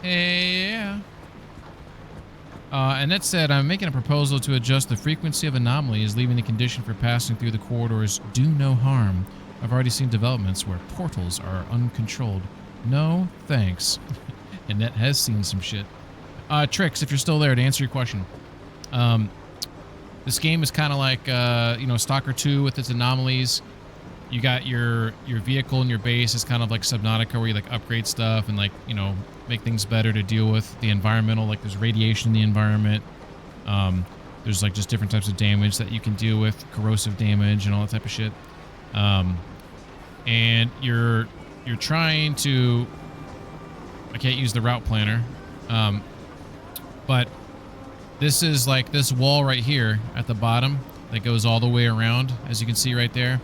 Yeah. And that said, I'm making a proposal to adjust the frequency of anomalies, leaving the condition for passing through the corridors do no harm. I've already seen developments where portals are uncontrolled. No thanks. Annette has seen some shit. Trix, if you're still there, to answer your question. This game is kind of like, you know, Stalker 2 with its anomalies. You got your vehicle and your base is kind of like Subnautica, where you like upgrade stuff and like, you know, make things better to deal with the environmental. Like there's radiation in the environment. There's like just different types of damage that you can deal with, corrosive damage and all that type of shit. And you're trying to, I can't use the route planner, but this is like this wall right here at the bottom that goes all the way around, as you can see right there.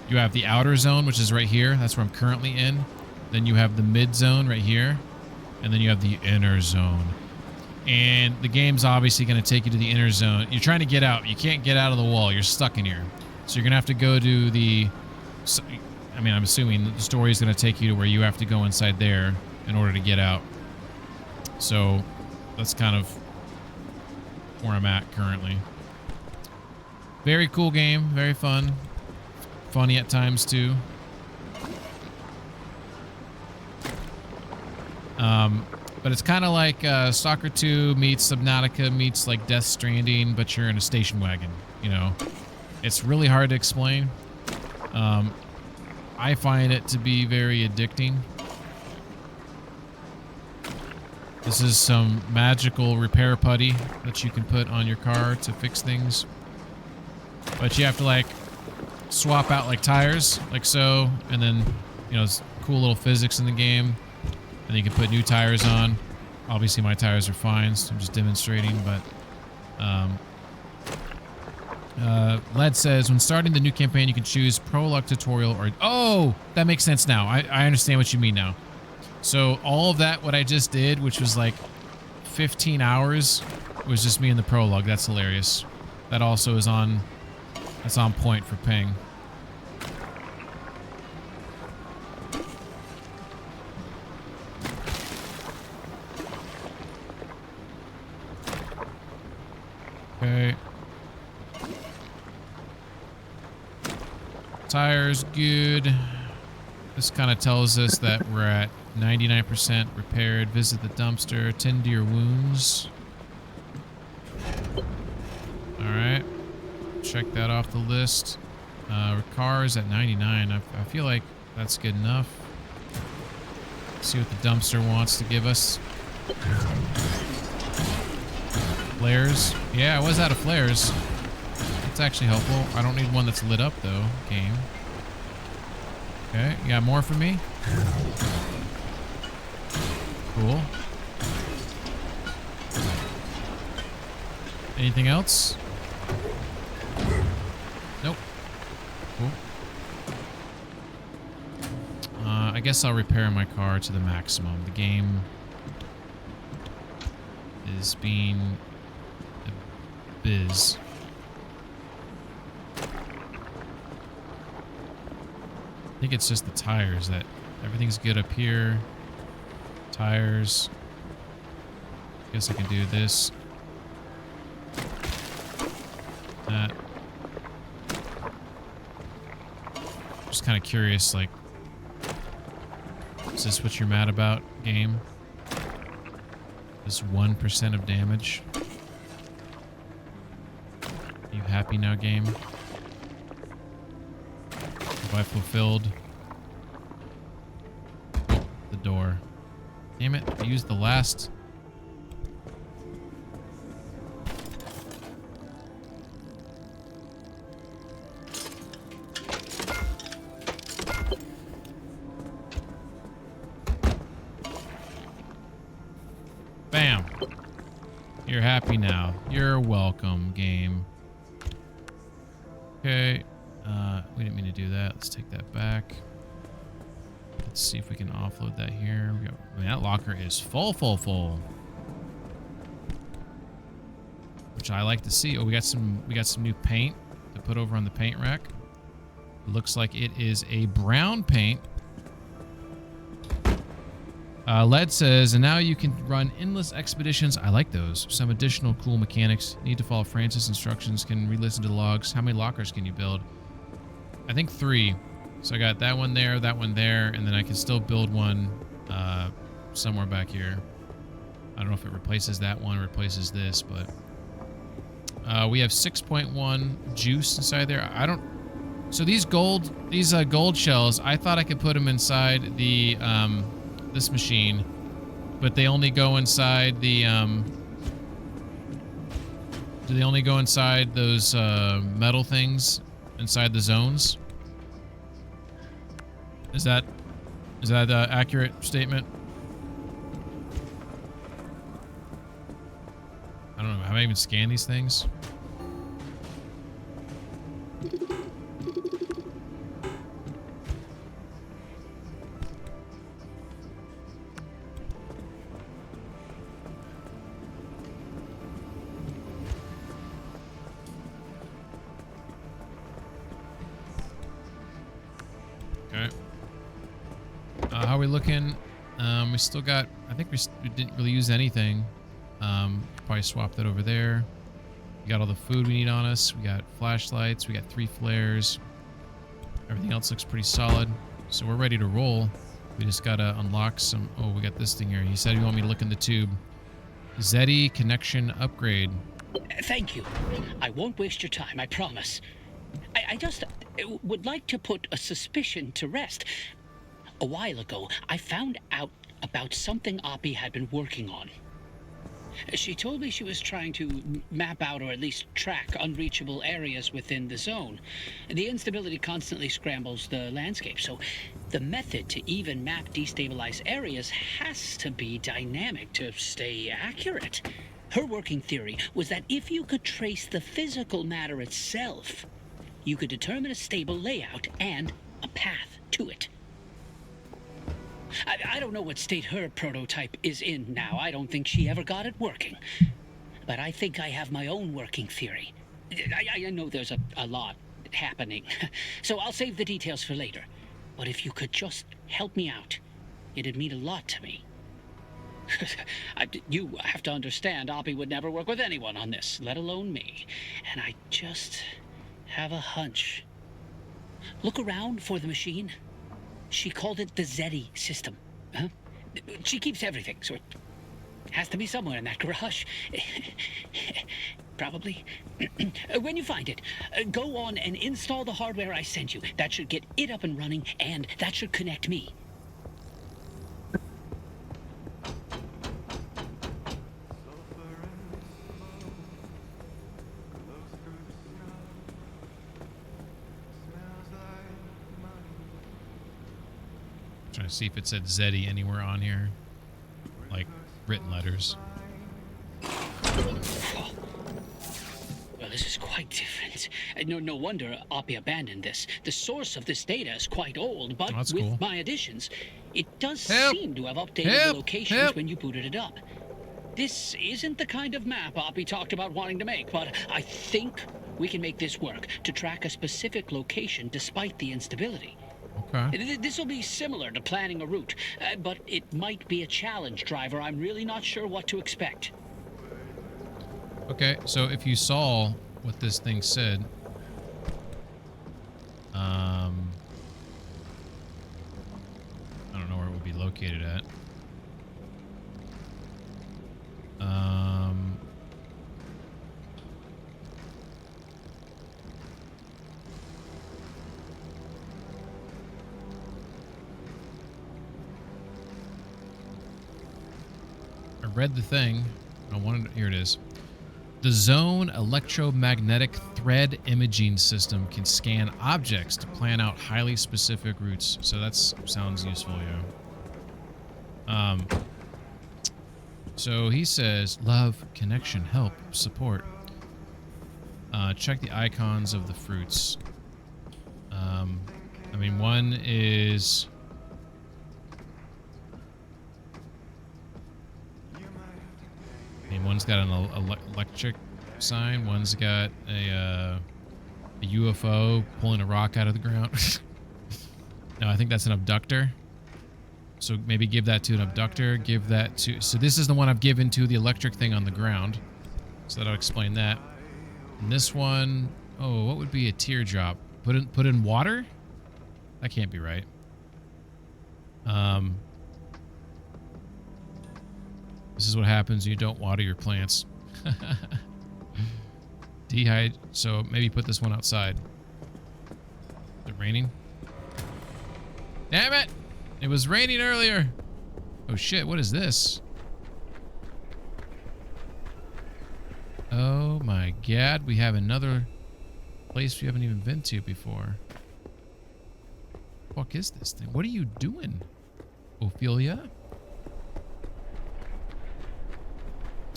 You have the outer zone, which is right here. That's where I'm currently in. Then you have the mid zone right here. And then you have the inner zone. And the game's obviously going to take you to the inner zone. You're trying to get out. You can't get out of the wall. You're stuck in here. So you're going to have to go to the... I mean, I'm assuming the story is going to take you to where you have to go inside there in order to get out. So that's kind of where I'm at currently. Very cool game. Very fun. Funny at times too. But it's kind of like Stalker 2 meets Subnautica meets like Death Stranding, but you're in a station wagon, you know. It's really hard to explain. I find it to be very addicting. This is some magical repair putty that you can put on your car to fix things. But you have to like swap out like tires, like so, and then, you know, cool little physics in the game. And you can put new tires on. Obviously, my tires are fine, so I'm just demonstrating. But Led says, when starting the new campaign, you can choose prologue, tutorial, or... Oh, that makes sense now. I understand what you mean now. So all of that, what I just did, which was like 15 hours, was just me in the prologue. That's hilarious. That also is on... That's on point for ping. Okay. Tires good. This kind of tells us that we're at 99% repaired. Visit the dumpster. Tend to your wounds. Alright. Check that off the list. Cars at 99. I feel like that's good enough. See what the dumpster wants to give us. Flares. Yeah, I was out of flares. That's actually helpful. I don't need one that's lit up, though. Game. Okay, you got more for me? Cool. Anything else? Nope. Cool. I guess I'll repair my car to the maximum. The game is being a biz. I think it's just the tires that everything's good up here. Tires. Guess I can do this. That. Just kind of curious, like, is this what you're mad about, game? This 1% of damage. Are you happy now, game? Have I fulfilled the door? Damn it, I used the last. Bam. You're happy now. You're welcome, game. Okay. We didn't mean to do that. Let's take that back. Let's see if we can offload that here. I mean, that locker is full. Which I like to see. Oh, we got some new paint to put over on the paint rack. It looks like it is a brown paint. Led says, and now you can run endless expeditions. I like those. Some additional cool mechanics. Need to follow Francis' instructions. Can re-listen to the logs. How many lockers can you build? I think 3. So I got that one there, and then I can still build one somewhere back here. I don't know if it replaces that one or replaces this, but we have 6.1 juice inside there. I don't. So these gold shells, I thought I could put them inside the this machine, but they only go inside the do they only go inside those metal things inside the zones? Is that an accurate statement? I don't know. Have I even scanned these things? How are we looking? We still got, I think we didn't really use anything. Probably swap that over there. We got all the food we need on us. We got flashlights. We got 3 flares. Everything else looks pretty solid. So we're ready to roll. We just gotta unlock some, oh, we got this thing here. He said you want me to look in the tube. Zeddy connection upgrade. Thank you. I won't waste your time, I promise. I just would like to put a suspicion to rest. A while ago, I found out about something Oppie had been working on. She told me she was trying to map out or at least track unreachable areas within the zone. The instability constantly scrambles the landscape, so the method to even map destabilized areas has to be dynamic to stay accurate. Her working theory was that if you could trace the physical matter itself, you could determine a stable layout and a path to it. I don't know what state her prototype is in now. I don't think she ever got it working. But I think I have my own working theory. I know there's a lot happening, so I'll save the details for later. But if you could just help me out, it'd mean a lot to me. You have to understand, Oppie would never work with anyone on this, let alone me. And I just have a hunch. Look around for the machine. She called it the Zeddy system. Huh? She keeps everything, so it has to be somewhere in that garage. Probably. When you find it, go on and install the hardware I sent you. That should get it up and running, and that should connect me. Trying to see if it said Zeddy anywhere on here, like written letters. Well, this is quite different. No wonder Oppie abandoned this. The source of this data is quite old, but with cool. my additions, it does seem to have updated the locations when you booted it up. This isn't the kind of map Oppie talked about wanting to make, but I think we can make this work to track a specific location despite the instability. Okay. This will be similar to planning a route, but it might be a challenge, driver. I'm really not sure what to expect. Okay, so if you saw what this thing said, I don't know where it would be located at. I read the thing. I wanted. Here it is. The Zone Electromagnetic Thread Imaging System can scan objects to plan out highly specific routes. So that sounds useful, yeah. So he says, love, connection, help, support. Check the icons of the fruits. I mean, one is... one's got an electric sign. One's got a UFO pulling a rock out of the ground. No, I think that's an abductor. So maybe give that to an abductor. Give that to... So this is the one I've given to the electric thing on the ground. So that'll explain that. And this one... Oh, what would be a teardrop? Put in water? That can't be right. This is what happens when you don't water your plants. So maybe put this one outside. Is it raining? Damn it! It was raining earlier. Oh shit, what is this? Oh my god, we have another place we haven't even been to before. What the fuck is this thing? What are you doing, Ophelia?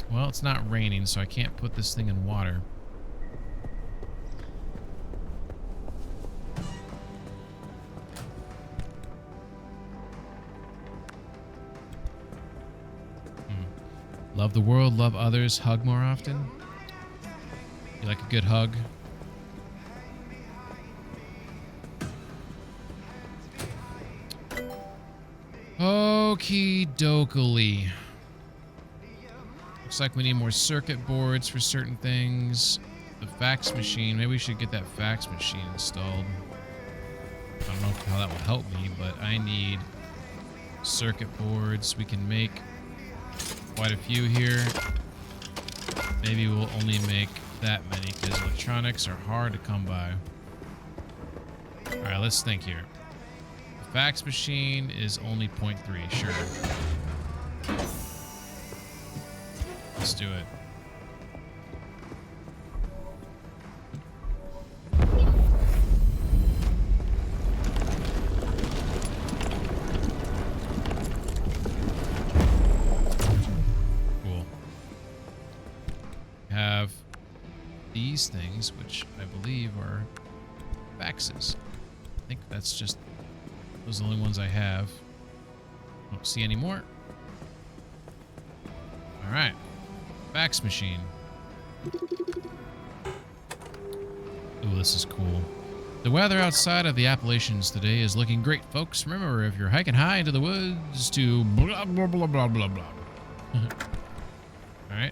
Well, it's not raining, so I can't put this thing in water. Love the world, love others, hug more often. You like a good hug? Okie dokie. Looks like we need more circuit boards for certain things. The fax machine. Maybe we should get that fax machine installed. I don't know how that will help me, but I need circuit boards. We can make quite a few here. Maybe we'll only make that many because electronics are hard to come by. Alright, let's think here. The fax machine is only 0.3, sure. Let's do it. Cool. Have these things, which I believe are faxes. I think that's just those are the only ones I have. Don't see any more. All right, fax machine. Ooh, this is cool. The weather outside of the Appalachians today is looking great, folks. Remember, if you're hiking high into the woods, to blah blah blah blah blah blah. All right.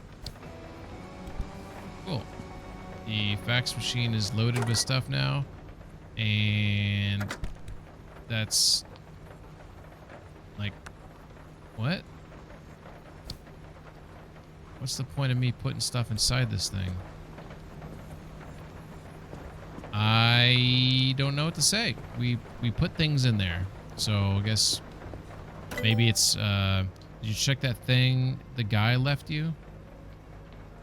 Cool. The fax machine is loaded with stuff now, and that's like, what? What's the point of me putting stuff inside this thing? I don't know what to say. We put things in there, so I guess maybe it's. Did you check that thing the guy left you?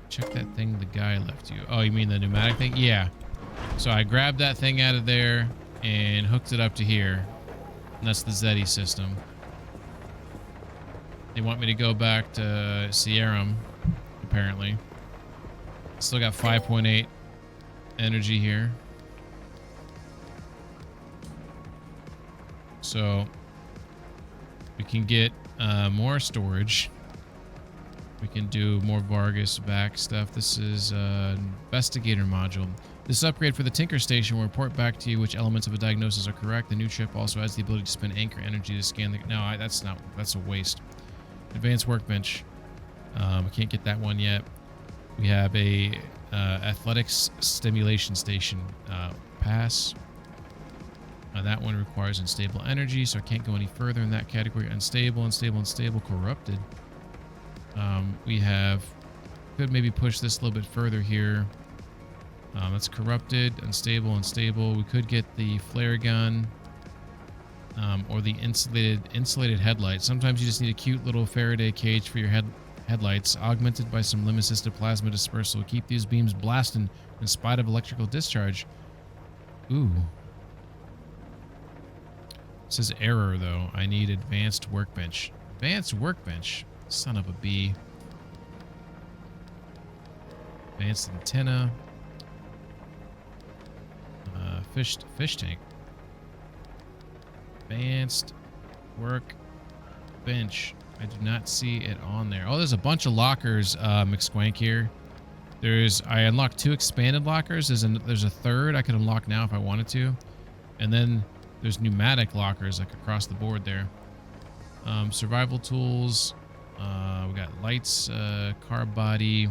Check that thing the guy left you. Oh, you mean the pneumatic thing? Yeah. So I grabbed that thing out of there and hooked it up to here. And that's the Zeddy system. They want me to go back to Sierra, apparently. Still got 5.8 energy here. So we can get more storage. We can do more Vargas back stuff. This is investigator module. This upgrade for the Tinker Station will report back to you which elements of a diagnosis are correct. The new chip also has the ability to spend anchor energy to scan the... No, that's a waste. Advanced workbench. I can't get that one yet. We have a athletics stimulation station pass. That one requires unstable energy, so I can't go any further in that category. Unstable, unstable, unstable, corrupted. We have... Could maybe push this a little bit further here. That's corrupted, unstable, unstable. We could get the flare gun. Or the insulated headlight. Sometimes you just need a cute little Faraday cage for your headlights, augmented by some limb-assisted plasma dispersal. Keep these beams blasting in spite of electrical discharge. Ooh. It says error, though. I need advanced workbench. Advanced workbench? Son of a bee. Advanced antenna. Fish tank. Advanced workbench. I do not see it on there. Oh, there's a bunch of lockers, McSquank here. I unlocked 2 expanded lockers. There's a third I could unlock now if I wanted to. And then there's pneumatic lockers like across the board there. Survival tools. We got lights, car body.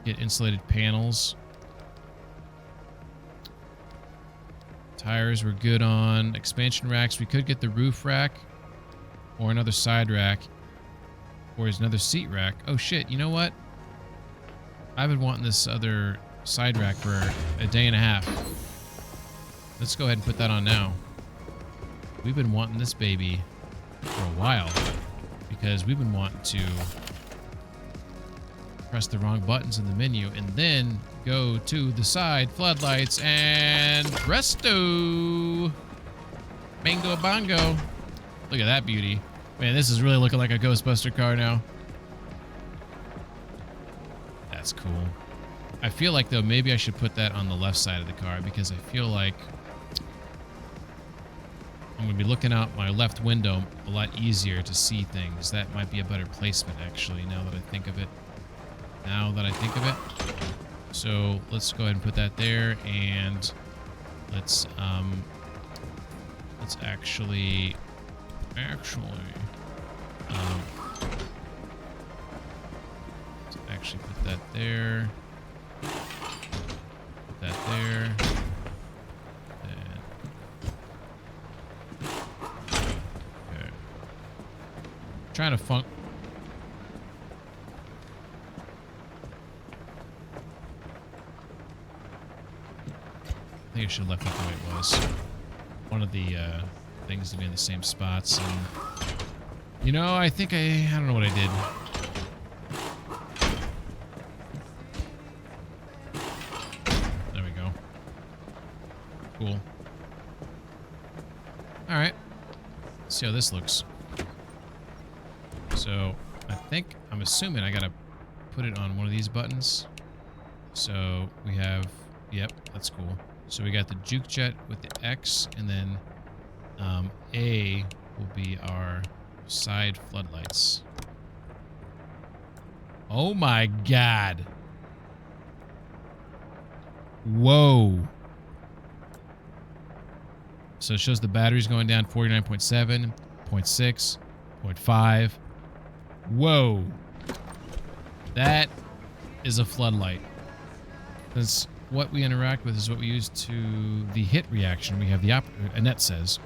Get insulated panels. Tires we're good on. Expansion racks. We could get the roof rack or another side rack or is another seat rack. Oh shit, you know what? I've been wanting this other side rack for a day and a half. Let's go ahead and put that on now. We've been wanting this baby for a while because we've been wanting to press the wrong buttons in the menu and then go to the side floodlights and presto, bingo bongo. Look at that beauty. Man, this is really looking like a Ghostbuster car now. That's cool. I feel like, though, maybe I should put that on the left side of the car because I feel like I'm going to be looking out my left window a lot easier to see things. That might be a better placement, actually, now that I think of it. So let's go ahead and put that there, and let's actually put that there. Put that there. And okay. Trying to funk. I think I should have left it the way it was. One of the things to be in the same spots, and you know, I think I don't know what I did. Cool. All right. Let's see how this looks. So I'm assuming I gotta put it on one of these buttons. So we have, yep, that's cool. So we got the juke jet with the X, and then A will be our side floodlights. Oh my God. Whoa. So it shows the batteries going down 49.7, 0.6, 0.5. Whoa. That is a floodlight. Because what we interact with is what we use to the hit reaction. We have the Annette says,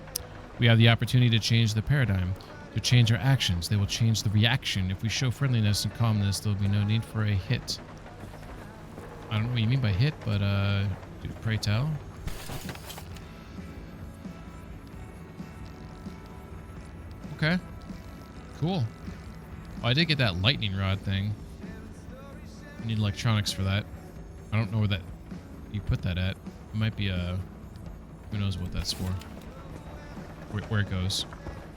we have the opportunity to change the paradigm, to change our actions. They will change the reaction. If we show friendliness and calmness, there will be no need for a hit. I don't know what you mean by hit, but pray tell. Okay. Cool. Oh, I did get that lightning rod thing. I need electronics for that. I don't know where that you put that at. It might be who knows what that's for. Where it goes.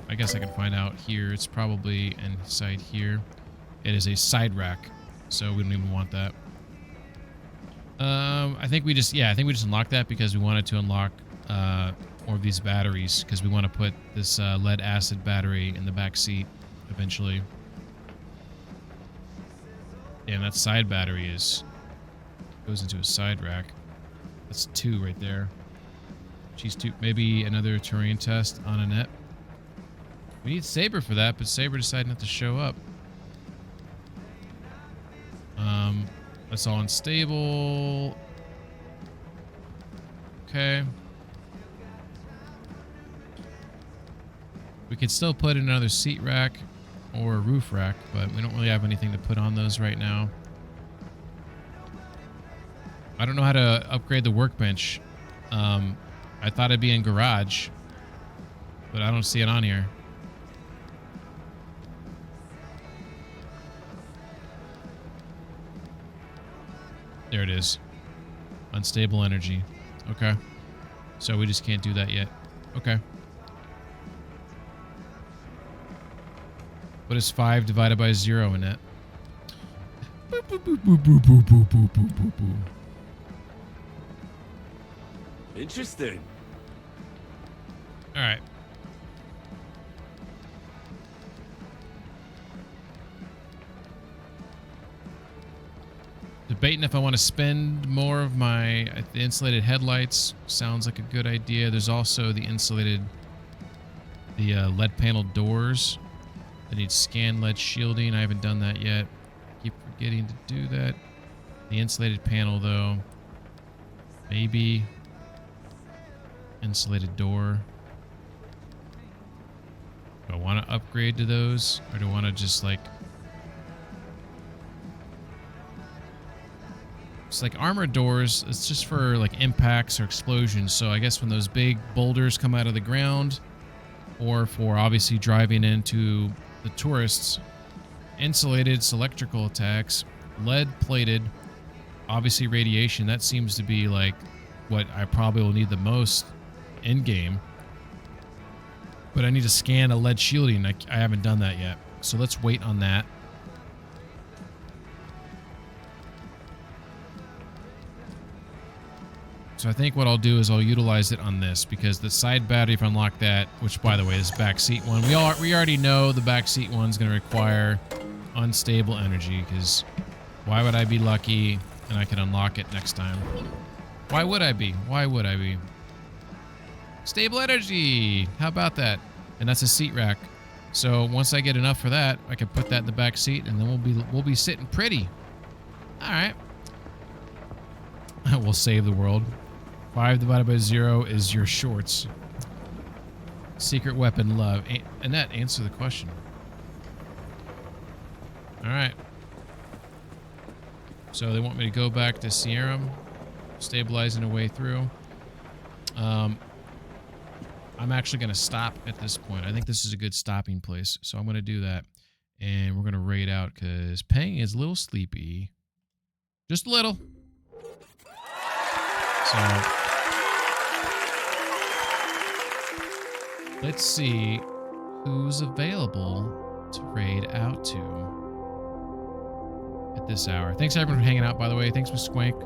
I guess I can find out here. It's probably inside here. It is a side rack, so we don't even want that. I think we just unlocked that because we wanted to unlock more of these batteries, because we want to put this lead acid battery in the back seat eventually. And that side battery goes into a side rack. That's 2 right there. She's 2. Maybe another Turing test on Annette. We need Saber for that, but Saber decided not to show up. That's all unstable. Okay. We could still put in another seat rack or a roof rack, but we don't really have anything to put on those right now. I don't know how to upgrade the workbench. I thought it'd be in garage, but I don't see it on here. There it is. Unstable energy. Okay. So we just can't do that yet. Okay. What is 5 divided by 0 in it? Interesting. All right. Debating if I want to spend more of the insulated headlights. Sounds like a good idea. There's also the LED panel doors. I need scan LED shielding. I haven't done that yet. Keep forgetting to do that. The insulated panel, though. Maybe. Insulated door. Do I want to upgrade to those? Or do I want to just like... It's like armored doors. It's just for like impacts or explosions. So I guess when those big boulders come out of the ground, or for obviously driving into the tourists. Insulated, electrical attacks, lead plated, obviously radiation. That seems to be like what I probably will need the most in game. But I need to scan a lead shielding. I haven't done that yet. So let's wait on that. So I think what I'll do is I'll utilize it on this, because the side battery, if I unlock that, which by the way is back seat one, we already know the back seat one's going to require unstable energy, because why would I be lucky and I can unlock it next time? Why would I be? Why would I be? Stable energy. How about that? And that's a seat rack. So once I get enough for that, I can put that in the back seat, and then we'll be sitting pretty. All right. We'll save the world. 5 divided by 0 is your shorts. Secret weapon, love. Annette, answer the question. All right. So they want me to go back to Sierra, stabilizing a way through. I'm actually going to stop at this point. I think this is a good stopping place. So I'm going to do that. And we're going to raid out because Peng is a little sleepy. Just a little. So Let's see who's available to raid out to at this hour. Thanks everyone for hanging out, by the way. Thanks for Squank.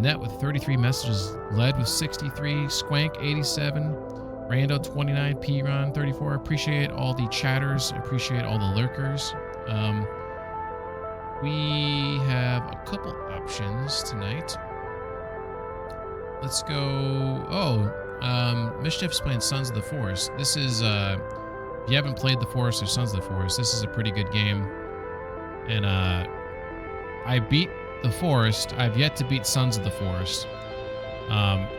Net with 33 messages, Led with 63, Squank 87, Rando 29, P-Ron 34. Appreciate all the chatters. Appreciate all the lurkers. We have a couple options tonight. Let's go. Oh, Mischief's playing Sons of the Forest. This is, if you haven't played The Forest or Sons of the Forest, this is a pretty good game. And I beat The Forest. I've yet to beat Sons of the Forest.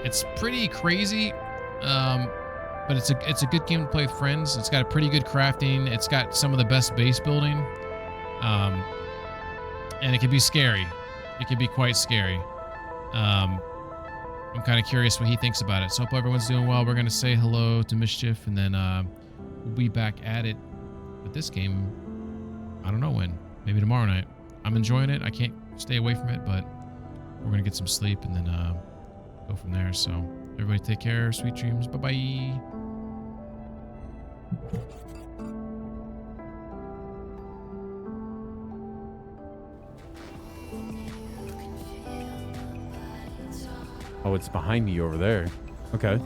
It's pretty crazy, but it's a good game to play with friends. It's got a pretty good crafting. It's got some of the best base building. And it can be scary. It can be quite scary. I'm kind of curious what he thinks about it. So hope everyone's doing well. We're going to say hello to Mischief, and then we'll be back at it with this game. I don't know when. Maybe tomorrow night. I'm enjoying it. I can't stay away from it, but we're going to get some sleep and then go from there. So everybody take care. Sweet dreams. Bye-bye. Oh, it's behind me over there. Okay.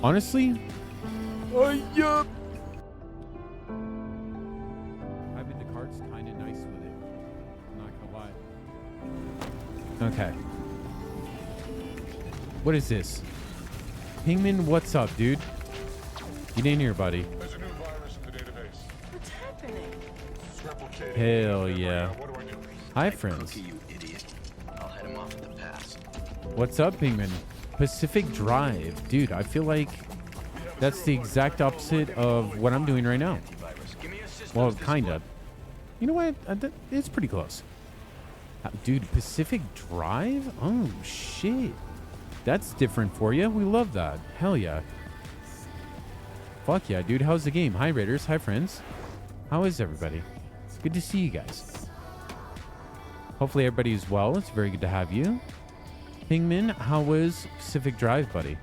Honestly, yeah. I mean, the card's kind of nice with it. I'm not gonna lie. Okay. What is this? Pingman, what's up, dude? Get in here, buddy. There's a new virus in the database. What's happening? Hell yeah. Hi, friends. You idiot. I'll head him off at the pass. What's up, Pingman? Pacific Drive. Dude, I feel like that's the exact opposite of what I'm doing right now. Well, kind of. You know what? It's pretty close. Dude, Pacific Drive? Oh, shit. That's different for you. We love that. Hell yeah. Fuck yeah, dude. How's the game? Hi, Raiders. Hi, friends. How is everybody? Good to see you guys. Hopefully everybody is well. It's very good to have you. Pingman, how was Pacific Drive, buddy?